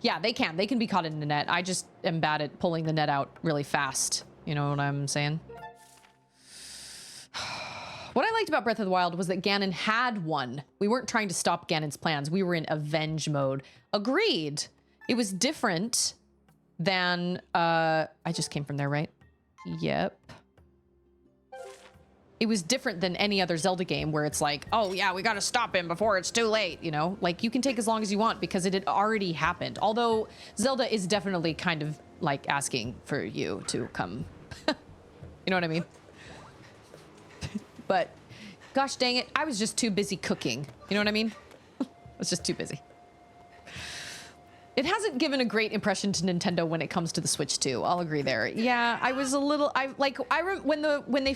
Yeah, they can be caught in the net. I just am bad at pulling the net out really fast. You know what I'm saying? What I liked about Breath of the Wild was that Ganon had one. We weren't trying to stop Ganon's plans. We were in avenge mode. Agreed. It was different than, I just came from there, right? Yep. It was different than any other Zelda game where it's like, oh yeah, we gotta stop him before it's too late, you know? Like, you can take as long as you want because it had already happened. Although Zelda is definitely kind of like asking for you to come. You know what I mean? But gosh dang it, I was just too busy cooking. You know what I mean? I was just too busy. It hasn't given a great impression to Nintendo when it comes to the Switch 2. I'll agree there. Yeah, I was a little, when they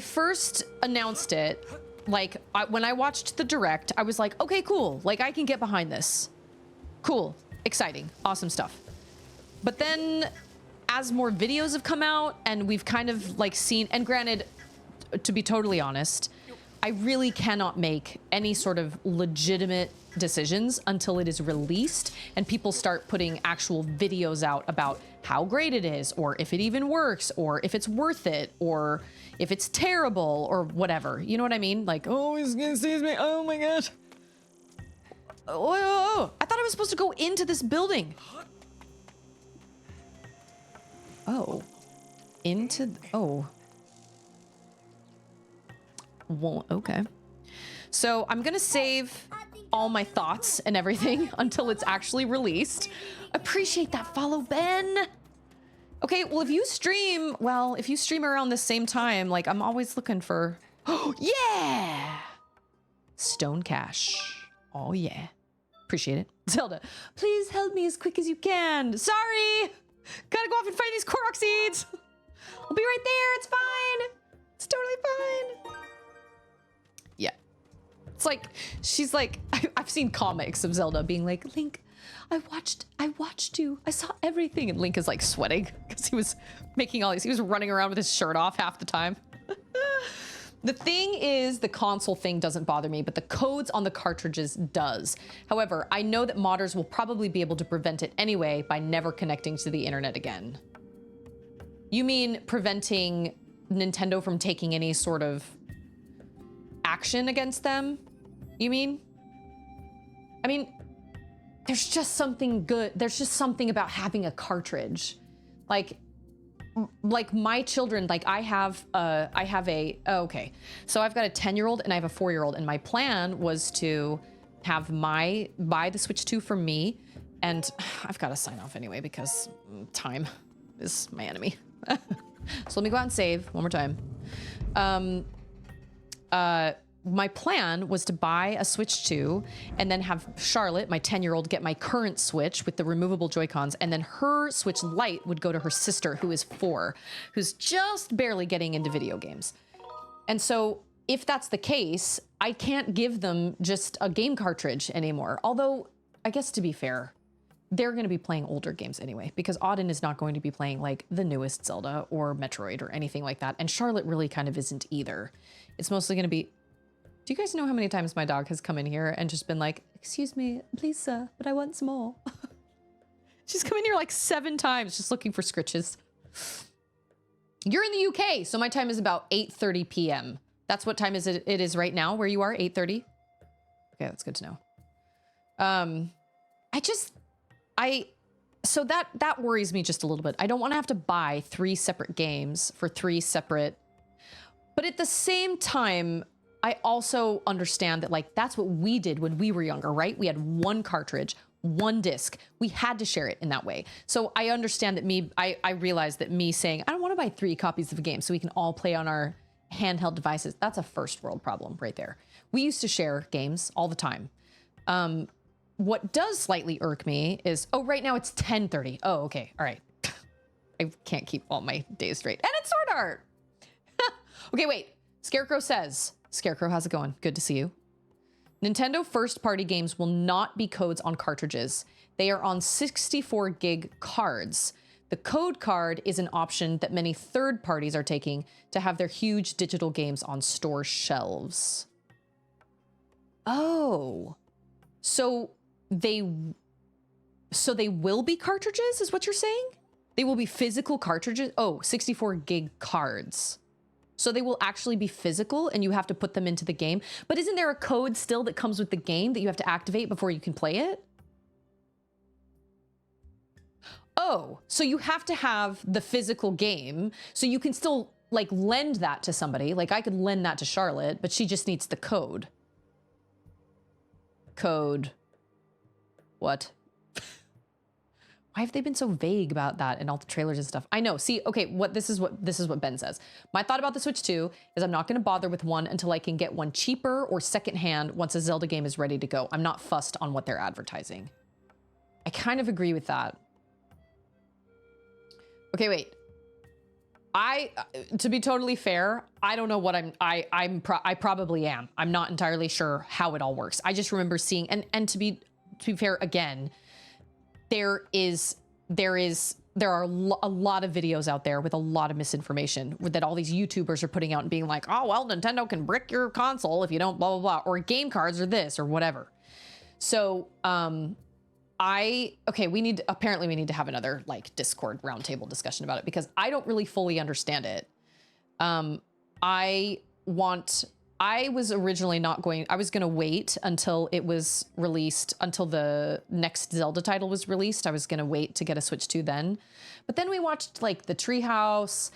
first announced it, like, when I watched the Direct, I was like, okay, cool. Like, I can get behind this. Cool. Exciting. Awesome stuff. But then, as more videos have come out, and we've kind of, like, seen... And granted, to be totally honest, I really cannot make any sort of legitimate decisions until it is released and people start putting actual videos out about how great it is, or if it even works, or if it's worth it, or if it's terrible, or whatever. You know what I mean? Like, oh, he's gonna seize me. Oh my gosh. Oh, I thought I was supposed to go into this building. Oh. Oh. Well, okay. So I'm gonna save all my thoughts and everything until it's actually released. Appreciate that follow, Ben. Okay, well, if you stream around the same time, like, I'm always looking for, oh, yeah! Stone Cash. Oh, yeah. Appreciate it. Zelda, please help me as quick as you can. Sorry! Gotta go off and find these Korok seeds! I'll be right there, it's fine! It's totally fine! Yeah. It's like, she's like, I've seen comics of Zelda being like, Link, I watched you. I saw everything. And Link is like sweating because he was making all these, he was running around with his shirt off half the time. The thing is, the console thing doesn't bother me, but the codes on the cartridges does. However, I know that modders will probably be able to prevent it anyway by never connecting to the internet again. You mean preventing Nintendo from taking any sort of action against them? You mean? I mean, there's just something good. There's just something about having a cartridge. Like my children, like I have a, oh, okay. So I've got a 10-year-old and I have a 4-year-old, and my plan was to have buy the Switch 2 for me. And I've got to sign off anyway because time is my enemy. So let me go out and save one more time. My plan was to buy a Switch 2 and then have Charlotte, my 10-year-old, get my current Switch with the removable Joy-Cons, and then her Switch Lite would go to her sister, who is 4, who's just barely getting into video games. And so if that's the case, I can't give them just a game cartridge anymore. Although, I guess to be fair, they're going to be playing older games anyway, because Auden is not going to be playing like the newest Zelda or Metroid or anything like that. And Charlotte really kind of isn't either. It's mostly going to be... Do you guys know how many times my dog has come in here and just been like, excuse me, please, sir, but I want some more. She's come in here like 7 times just looking for scritches. You're in the UK, so my time is about 8:30 p.m. That's what time it is right now where you are, 8:30? Okay, that's good to know. So that worries me just a little bit. I don't want to have to buy 3 separate games for 3 separate, but at the same time, I also understand that, like, that's what we did when we were younger, right? We had 1 cartridge, 1 disc. We had to share it in that way. So I understand that I realized that me saying, I don't want to buy 3 copies of a game so we can all play on our handheld devices, that's a first world problem right there. We used to share games all the time. What does slightly irk me is, oh, right now it's 10:30. Oh, okay, all right. I can't keep all my days straight. And it's Sword Art. Okay, wait. Scarecrow says, Scarecrow, how's it going? Good to see you. Nintendo first-party games will not be codes on cartridges. They are on 64 gig cards. The code card is an option that many third parties are taking to have their huge digital games on store shelves. Oh, so they will be cartridges, is what you're saying? They will be physical cartridges? Oh, 64 gig cards. So they will actually be physical and you have to put them into the game. But isn't there a code still that comes with the game that you have to activate before you can play it? Oh, so you have to have the physical game so you can still like lend that to somebody. Like I could lend that to Charlotte, but she just needs the code. Code. What? Why have they been so vague about that in all the trailers and stuff? I know. See, okay, this is what Ben says. My thought about the Switch 2 is I'm not going to bother with one until I can get one cheaper or secondhand once a Zelda game is ready to go. I'm not fussed on what they're advertising. I kind of agree with that. Okay, wait. To be totally fair, I don't know what I probably am. I'm not entirely sure how it all works. I just remember seeing, and to be fair, again, there is there are a lot of videos out there with a lot of misinformation that all these YouTubers are putting out and being like, oh, well, Nintendo can brick your console if you don't blah, blah, blah, or game cards or this or whatever. So, okay, we need to have another like Discord roundtable discussion about it because I don't really fully understand it. I was originally I was going to wait until it was released, until the next Zelda title was released. I was going to wait to get a Switch 2 then. But then we watched like the Treehouse,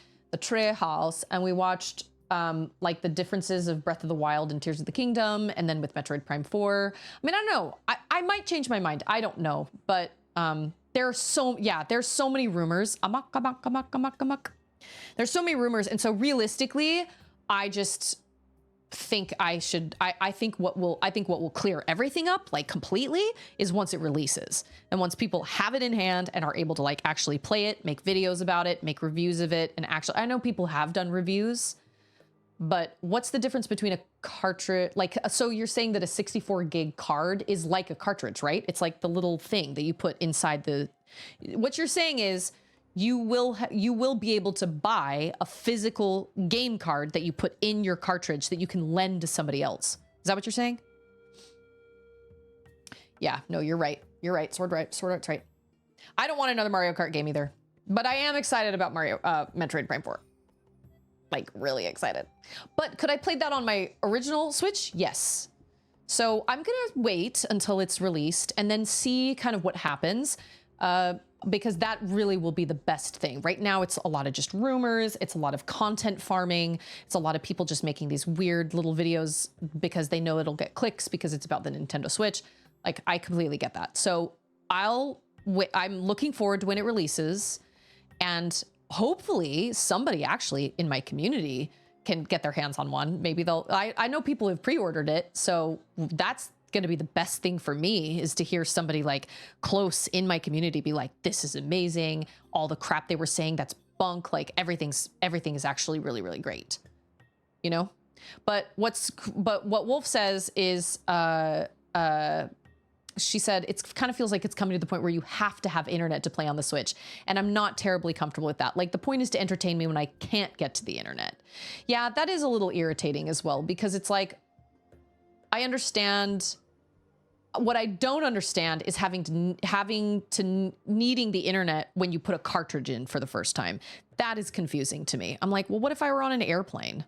and we watched like the differences of Breath of the Wild and Tears of the Kingdom, and then with Metroid Prime 4. I mean, I don't know. I might change my mind. I don't know. But there's so many rumors. There's so many rumors. And so realistically, I just think I think what will clear everything up like completely is once it releases, and once people have it in hand and are able to like actually play it, make videos about it, make reviews of it. And actually, I know people have done reviews, but what's the difference between a cartridge? Like, so you're saying that a 64 gig card is like a cartridge, right? It's like the little thing that you put inside what you're saying is you will be able to buy a physical game card that you put in your cartridge that you can lend to somebody else. Is that what you're saying? Yeah, no, you're right. You're right. Sword Art's right. I don't want another Mario Kart game either, but I am excited about Metroid Prime 4. Like, really excited. But could I play that on my original Switch? Yes. So I'm gonna wait until it's released and then see kind of what happens. Because that really will be the best thing. Right now, it's a lot of just rumors. It's a lot of content farming. It's a lot of people just making these weird little videos because they know it'll get clicks because it's about the Nintendo Switch. Like, I completely get that. So I'm looking forward to when it releases, and hopefully somebody actually in my community can get their hands on one. Maybe I know people have pre-ordered it, so that's going to be the best thing for me, is to hear somebody like close in my community be like, this is amazing. All the crap they were saying, that's bunk. Like everything is actually really, really great, you know? But what Wolf says is, she said, it kind of feels like it's coming to the point where you have to have internet to play on the Switch. And I'm not terribly comfortable with that. Like, the point is to entertain me when I can't get to the internet. Yeah, that is a little irritating as well, because it's like, I understand. What I don't understand is having to needing the internet when you put a cartridge in for the first time. That is confusing to me. I'm like, well, what if I were on an airplane?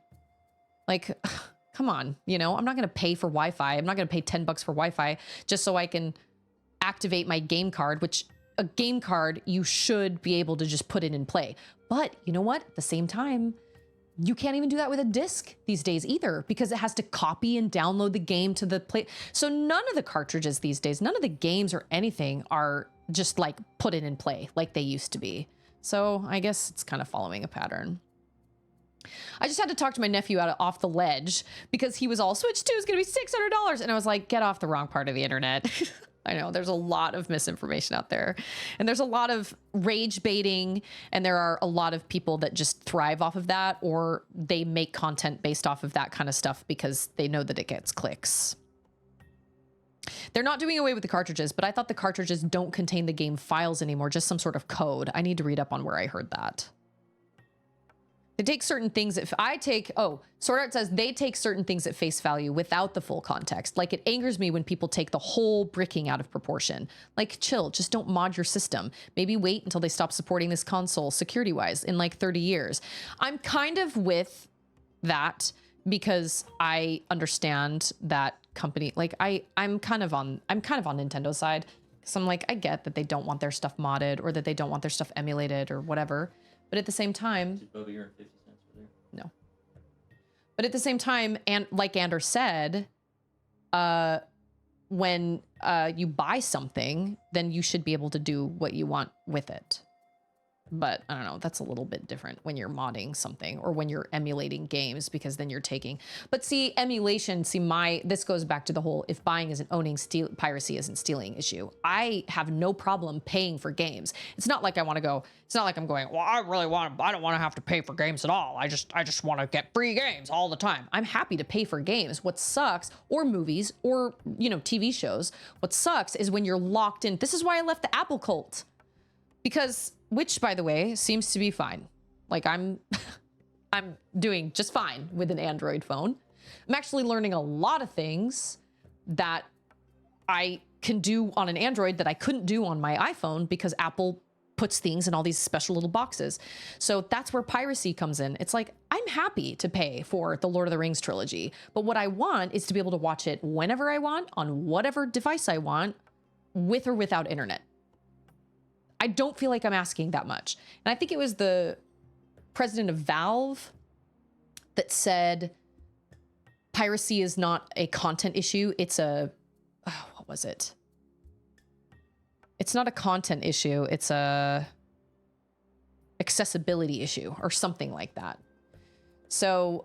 Like, come on, you know, I'm not going to pay for Wi-Fi. I'm not going to pay $10 for Wi-Fi just so I can activate my game card, which a game card you should be able to just put in and play. But you know what? At the same time, you can't even do that with a disc these days either, because it has to copy and download the game to the play. So none of the cartridges these days, none of the games or anything are just like put in and play like they used to be. So I guess it's kind of following a pattern. I just had to talk to my nephew off the ledge because he was all, Switch 2 is going to be $600. And I was like, get off the wrong part of the internet. I know there's a lot of misinformation out there, and there's a lot of rage baiting, and there are a lot of people that just thrive off of that, or they make content based off of that kind of stuff because they know that it gets clicks. They're not doing away with the cartridges, but I thought the cartridges don't contain the game files anymore, just some sort of code. I need to read up on where I heard that. They take certain things Sword Art says they take certain things at face value without the full context. Like, it angers me when people take the whole bricking out of proportion. Like, chill, just don't mod your system. Maybe wait until they stop supporting this console security-wise in like 30 years. I'm kind of with that because I understand that company. Like, I'm kind of on Nintendo's side. So I'm like, I get that they don't want their stuff modded or that they don't want their stuff emulated or whatever. But at the same time, no. But at the same time, and like Anders said, when you buy something, then you should be able to do what you want with it. But I don't know, that's a little bit different when you're modding something or when you're emulating games, because then you're taking, but see, emulation, this goes back to the whole, if buying isn't owning, piracy isn't stealing issue. I have no problem paying for games. It's not like I'm going, well, I don't want to have to pay for games at all. I just want to get free games all the time. I'm happy to pay for games. What sucks, or movies, or, you know, TV shows. What sucks is when you're locked in. This is why I left the Apple cult. Because, which by the way, seems to be fine. Like I'm doing just fine with an Android phone. I'm actually learning a lot of things that I can do on an Android that I couldn't do on my iPhone because Apple puts things in all these special little boxes. So that's where piracy comes in. It's like, I'm happy to pay for the Lord of the Rings trilogy, but what I want is to be able to watch it whenever I want, on whatever device I want, with or without internet. I don't feel like I'm asking that much. And I think it was the president of Valve that said piracy is not a content issue. It's a, what was it? It's not a content issue. It's a accessibility issue or something like that. So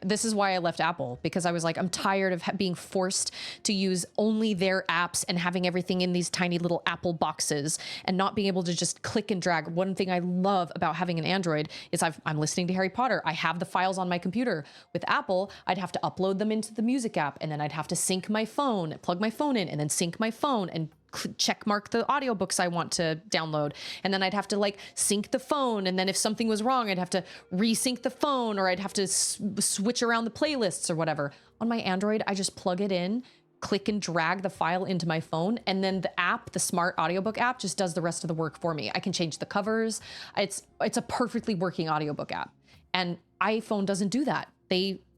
this is why I left Apple, because I was like, I'm tired of being forced to use only their apps and having everything in these tiny little Apple boxes and not being able to just click and drag. One thing I love about having an Android is I'm listening to Harry Potter. I have the files on my computer. With Apple, I'd have to upload them into the music app, and then I'd have to sync my phone, plug my phone in, and then sync my phone and check mark the audiobooks I want to download. And then I'd have to like sync the phone. And then if something was wrong, I'd have to resync the phone, or I'd have to switch around the playlists or whatever. On my Android, I just plug it in, click and drag the file into my phone. And then the app, the smart audiobook app, just does the rest of the work for me. I can change the covers. It's a perfectly working audiobook app. And iPhone doesn't do that.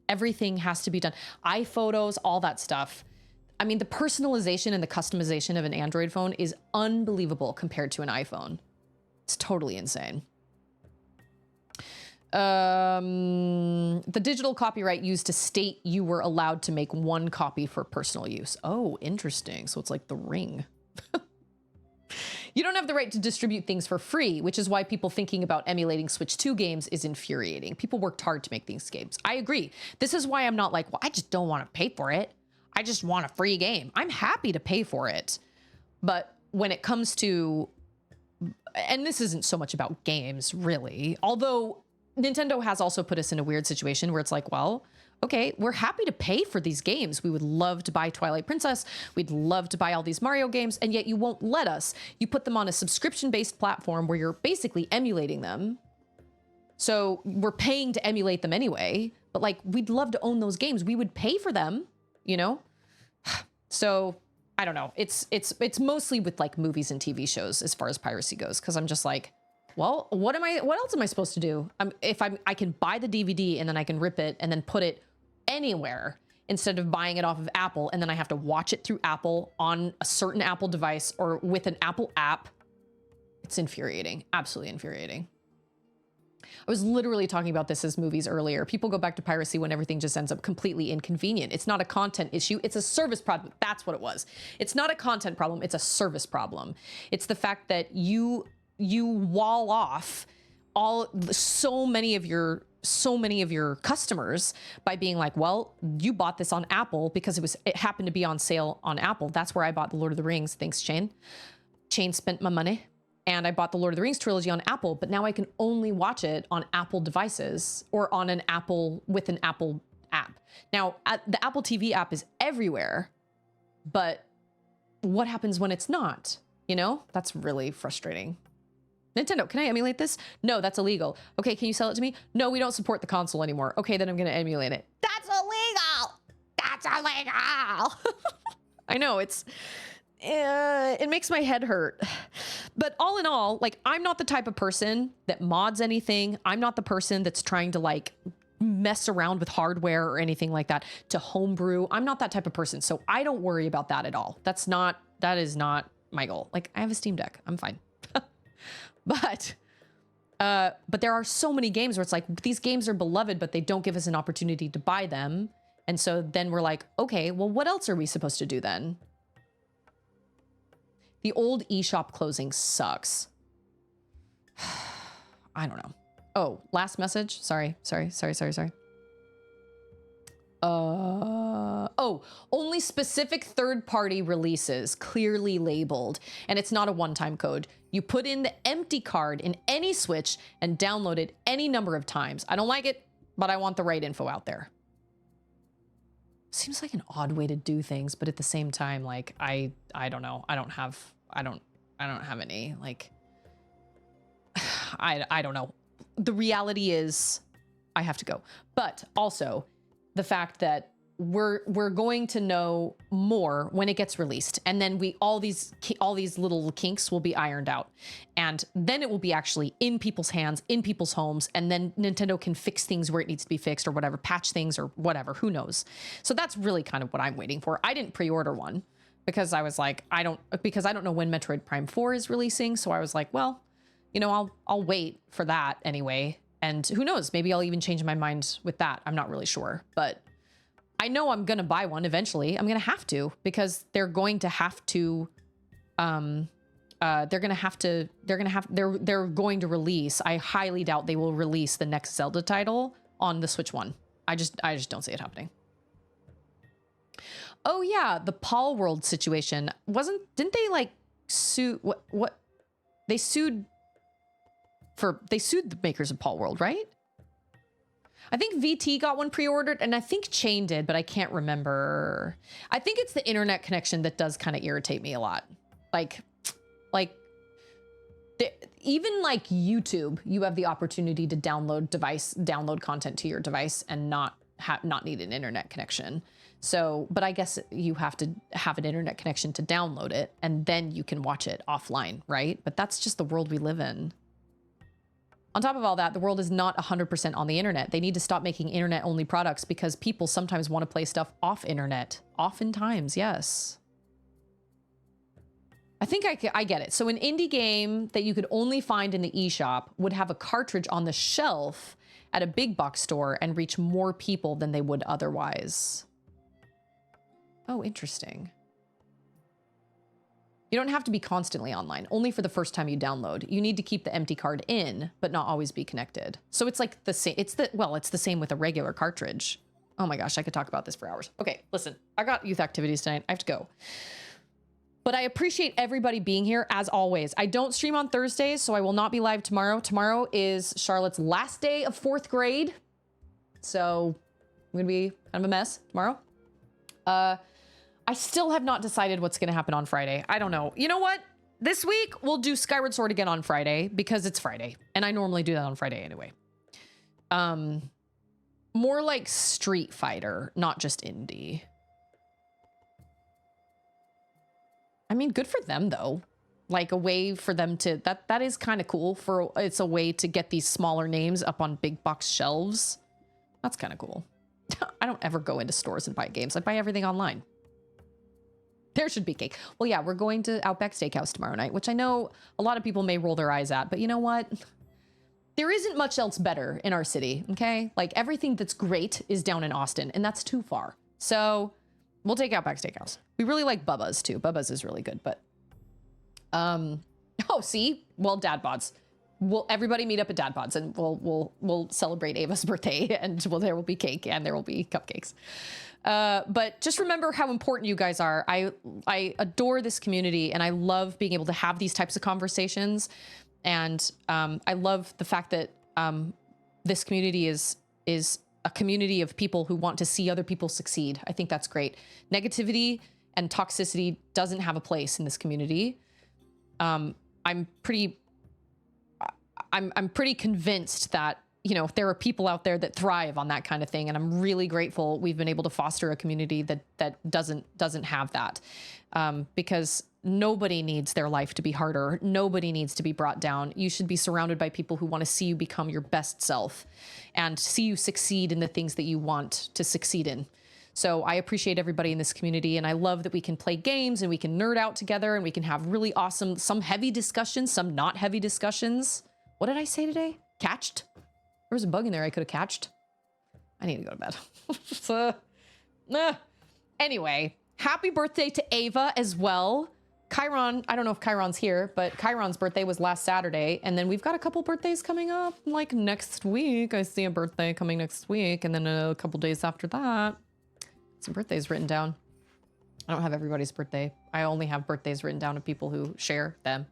Everything has to be done. iPhotos, all that stuff. I mean, the personalization and the customization of an Android phone is unbelievable compared to an iPhone. It's totally insane. The digital copyright used to state you were allowed to make one copy for personal use. Oh, interesting. So it's like the Ring. You don't have the right to distribute things for free, which is why people thinking about emulating Switch 2 games is infuriating. People worked hard to make these games. I agree. This is why I'm not like, well, I just don't want to pay for it. I just want a free game. I'm happy to pay for it. But when it comes to, and this isn't so much about games, really, although Nintendo has also put us in a weird situation where it's like, well, okay, we're happy to pay for these games. We would love to buy Twilight Princess. We'd love to buy all these Mario games, and yet you won't let us. You put them on a subscription-based platform where you're basically emulating them. So we're paying to emulate them anyway, but like, we'd love to own those games. We would pay for them. You know? So I don't know. It's mostly with like movies and TV shows as far as piracy goes. Cause I'm just like, well, what else am I supposed to do? I can buy the DVD and then I can rip it and then put it anywhere instead of buying it off of Apple. And then I have to watch it through Apple on a certain Apple device or with an Apple app. It's infuriating. Absolutely infuriating. I was literally talking about this as movies earlier. People go back to piracy when everything just ends up completely inconvenient. It's not a content issue. It's a service problem. That's what it was. It's not a content problem. It's a service problem. It's the fact that you wall off so many of your customers by being like, well, you bought this on Apple because it happened to be on sale on Apple. That's where I bought the Lord of the Rings. Thanks, Shane. Shane spent my money. And I bought the Lord of the Rings trilogy on Apple, but now I can only watch it on Apple devices or on an Apple app. Now, the Apple TV app is everywhere, but what happens when it's not? You know, that's really frustrating. Nintendo, can I emulate this? No, that's illegal. Okay, can you sell it to me? No, we don't support the console anymore. Okay, then I'm going to emulate it. That's illegal. That's illegal. I know, it makes my head hurt. But all in all, like, I'm not the type of person that mods anything. I'm not the person that's trying to like mess around with hardware or anything like that to homebrew. I'm not that type of person. So I don't worry about that at all. That is not my goal. Like, I have a Steam Deck. I'm fine. But there are so many games where it's like, these games are beloved, but they don't give us an opportunity to buy them. And so then we're like, okay, well, what else are we supposed to do then? The old eShop closing sucks. I don't know. Oh, last message. Sorry. Only specific third-party releases clearly labeled, and it's not a one-time code. You put in the empty card in any Switch and download it any number of times. I don't like it, but I want the right info out there. Seems like an odd way to do things, but at the same time, like, I don't know. I don't don't have any, like, I don't know. The reality is I have to go. But also the fact that we're going to know more when it gets released, and then all these little kinks will be ironed out, and then it will be actually in people's hands, in people's homes, and then Nintendo can fix things where it needs to be fixed or whatever, patch things or whatever, who knows. So that's really kind of what I'm waiting for. I didn't pre-order one because I was like, I don't know when Metroid Prime 4 is releasing, so I was like, well, you know, I'll wait for that anyway, and who knows, maybe I'll even change my mind with that. I'm not really sure, but I know I'm going to buy one eventually. I'm going to have to, because they're going to release. I highly doubt they will release the next Zelda title on the Switch 1. I just don't see it happening. Oh yeah, the Paul World situation. Didn't they like sue what they sued the makers of Paul World, right? I think VT got one pre-ordered, and I think Chain did, but I can't remember. I think it's the internet connection that does kind of irritate me a lot. Even like YouTube, you have the opportunity to download content to your device and not need an internet connection. So, but I guess you have to have an internet connection to download it, and then you can watch it offline, right? But that's just the world we live in. On top of all that, the world is not 100% on the internet. They need to stop making internet-only products because people sometimes want to play stuff off internet. Oftentimes, yes. I think I get it. So an indie game that you could only find in the eShop would have a cartridge on the shelf at a big box store and reach more people than they would otherwise. Oh, interesting. You don't have to be constantly online, only for the first time you download. You need to keep the empty card in, but not always be connected. So it's like the same, it's the same with a regular cartridge. Oh my gosh, I could talk about this for hours. Okay, listen, I got youth activities tonight. I have to go. But I appreciate everybody being here as always. I don't stream on Thursdays, so I will not be live tomorrow. Tomorrow is Charlotte's last day of 4th grade. So I'm gonna be kind of a mess tomorrow. I still have not decided what's going to happen on Friday. I don't know. You know what? This week, we'll do Skyward Sword again on Friday because it's Friday. And I normally do that on Friday anyway. More like Street Fighter, not just indie. I mean, good for them, though. Like a way for them to... That is kind of cool. It's a way to get these smaller names up on big box shelves. That's kind of cool. I don't ever go into stores and buy games. I buy everything online. There should be cake. Well, yeah, we're going to Outback Steakhouse tomorrow night, which I know a lot of people may roll their eyes at, but you know what? There isn't much else better in our city, okay? Like everything that's great is down in Austin, and that's too far. So we'll take Outback Steakhouse. We really like Bubba's too. Bubba's is really good, but oh, see? Well, Dad Bods. We'll everybody meet up at Dad Bods, and we'll celebrate Ava's birthday, and there will be cake and there will be cupcakes. But just remember how important you guys are. I adore this community, and I love being able to have these types of conversations. And I love the fact that this community is a community of people who want to see other people succeed. I think that's great. Negativity and toxicity doesn't have a place in this community. I'm pretty convinced that, you know, there are people out there that thrive on that kind of thing. And I'm really grateful we've been able to foster a community that doesn't have that. Because nobody needs their life to be harder. Nobody needs to be brought down. You should be surrounded by people who want to see you become your best self and see you succeed in the things that you want to succeed in. So I appreciate everybody in this community, and I love that we can play games and we can nerd out together and we can have really awesome, some heavy discussions, some not heavy discussions. What did I say today? Catched? There was a bug in there I could have catched. I need to go to bed. So, anyway, happy birthday to Ava as well. Chiron, I don't know if Chiron's here, but Chiron's birthday was last Saturday. And then we've got a couple birthdays coming up like next week. I see a birthday coming next week. And then a couple days after that, some birthdays written down. I don't have everybody's birthday. I only have birthdays written down of people who share them.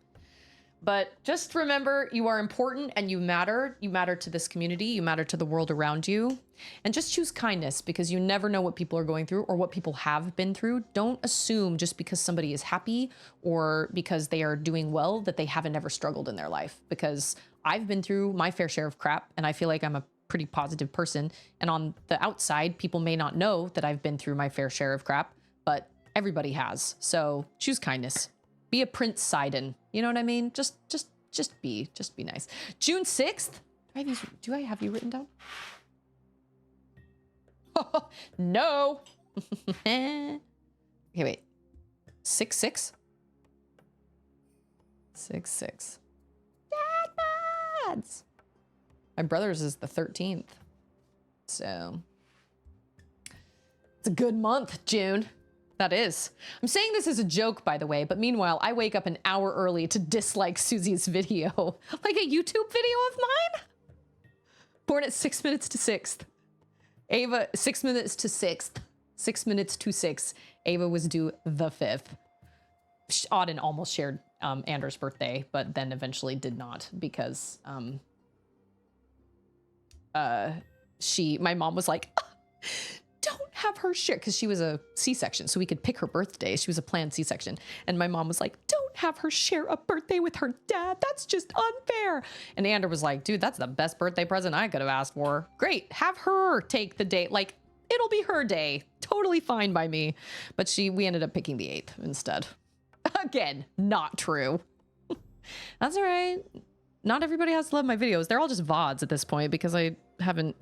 But just remember, you are important and you matter. You matter to this community. You matter to the world around you. And just choose kindness, because you never know what people are going through or what people have been through. Don't assume just because somebody is happy or because they are doing well that they haven't ever struggled in their life. Because I've been through my fair share of crap, and I feel like I'm a pretty positive person. And on the outside, people may not know that I've been through my fair share of crap, but everybody has. So choose kindness. Be a Prince Sidon. You know what I mean? Just be nice. June 6th. Do I have you written down? No. Okay, wait. 6-6. 6-6. Dads. My brother's is the 13th. So it's a good month, June. That is. I'm saying this as a joke, by the way, but meanwhile, I wake up an hour early to dislike Susie's video. Like a YouTube video of mine? Born at 6 minutes to 6th. Ava, 6 minutes to 6th. 6 minutes to 6. Ava was due the 5th. Auden almost shared Anders' birthday, but then eventually did not because my mom was like, don't have her share, because she was a C-section, so we could pick her birthday. She was a planned C-section. And my mom was like, don't have her share a birthday with her dad. That's just unfair. And Ander was like, dude, that's the best birthday present I could have asked for. Great, have her take the day. Like, it'll be her day. Totally fine by me. But we ended up picking the 8th instead. Again, not true. That's all right. Not everybody has to love my videos. They're all just VODs at this point because I haven't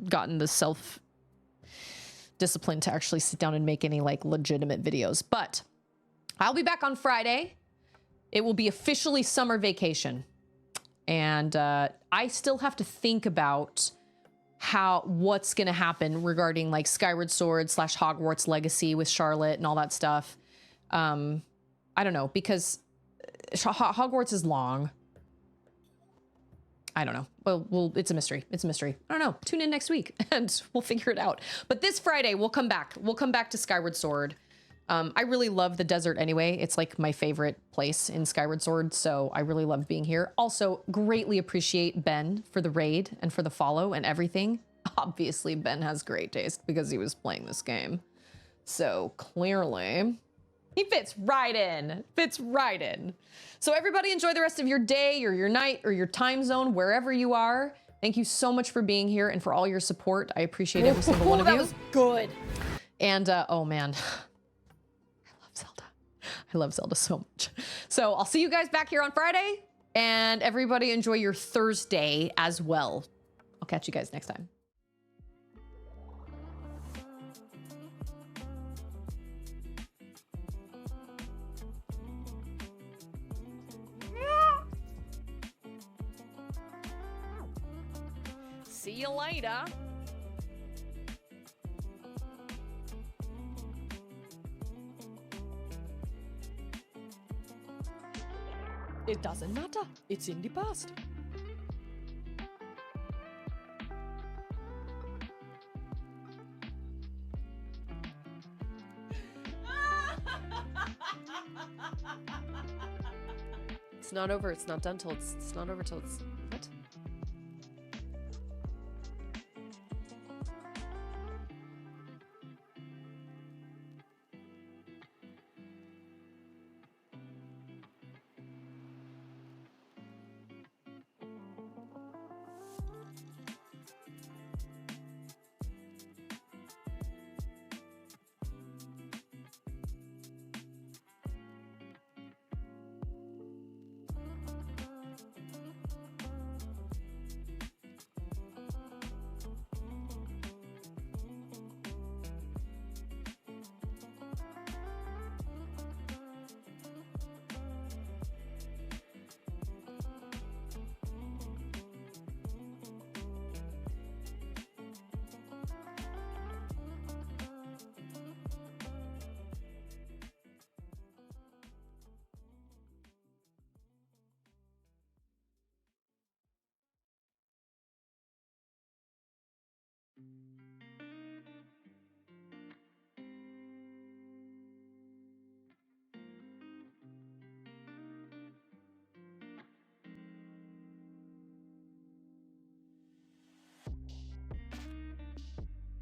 gotten the self-discipline to actually sit down and make any like legitimate videos. But I'll be back on Friday. It will be officially summer vacation. And I still have to think about what's going to happen regarding like Skyward Sword / Hogwarts Legacy with Charlotte and all that stuff. I don't know, because Hogwarts is long. I don't know. Well, it's a mystery. It's a mystery. I don't know. Tune in next week and we'll figure it out. But this Friday, we'll come back. We'll come back to Skyward Sword. I really love the desert anyway. It's like my favorite place in Skyward Sword, so I really love being here. Also, greatly appreciate Ben for the raid and for the follow and everything. Obviously, Ben has great taste because he was playing this game. So clearly, he fits right in. Fits right in. So everybody enjoy the rest of your day or your night or your time zone, wherever you are. Thank you so much for being here and for all your support. I appreciate every single one of you. That was good. And, oh man, I love Zelda so much. So I'll see you guys back here on Friday, and everybody enjoy your Thursday as well. I'll catch you guys next time. See you later. It doesn't matter. It's in the past. It's not over. It's not done till it's not over till it's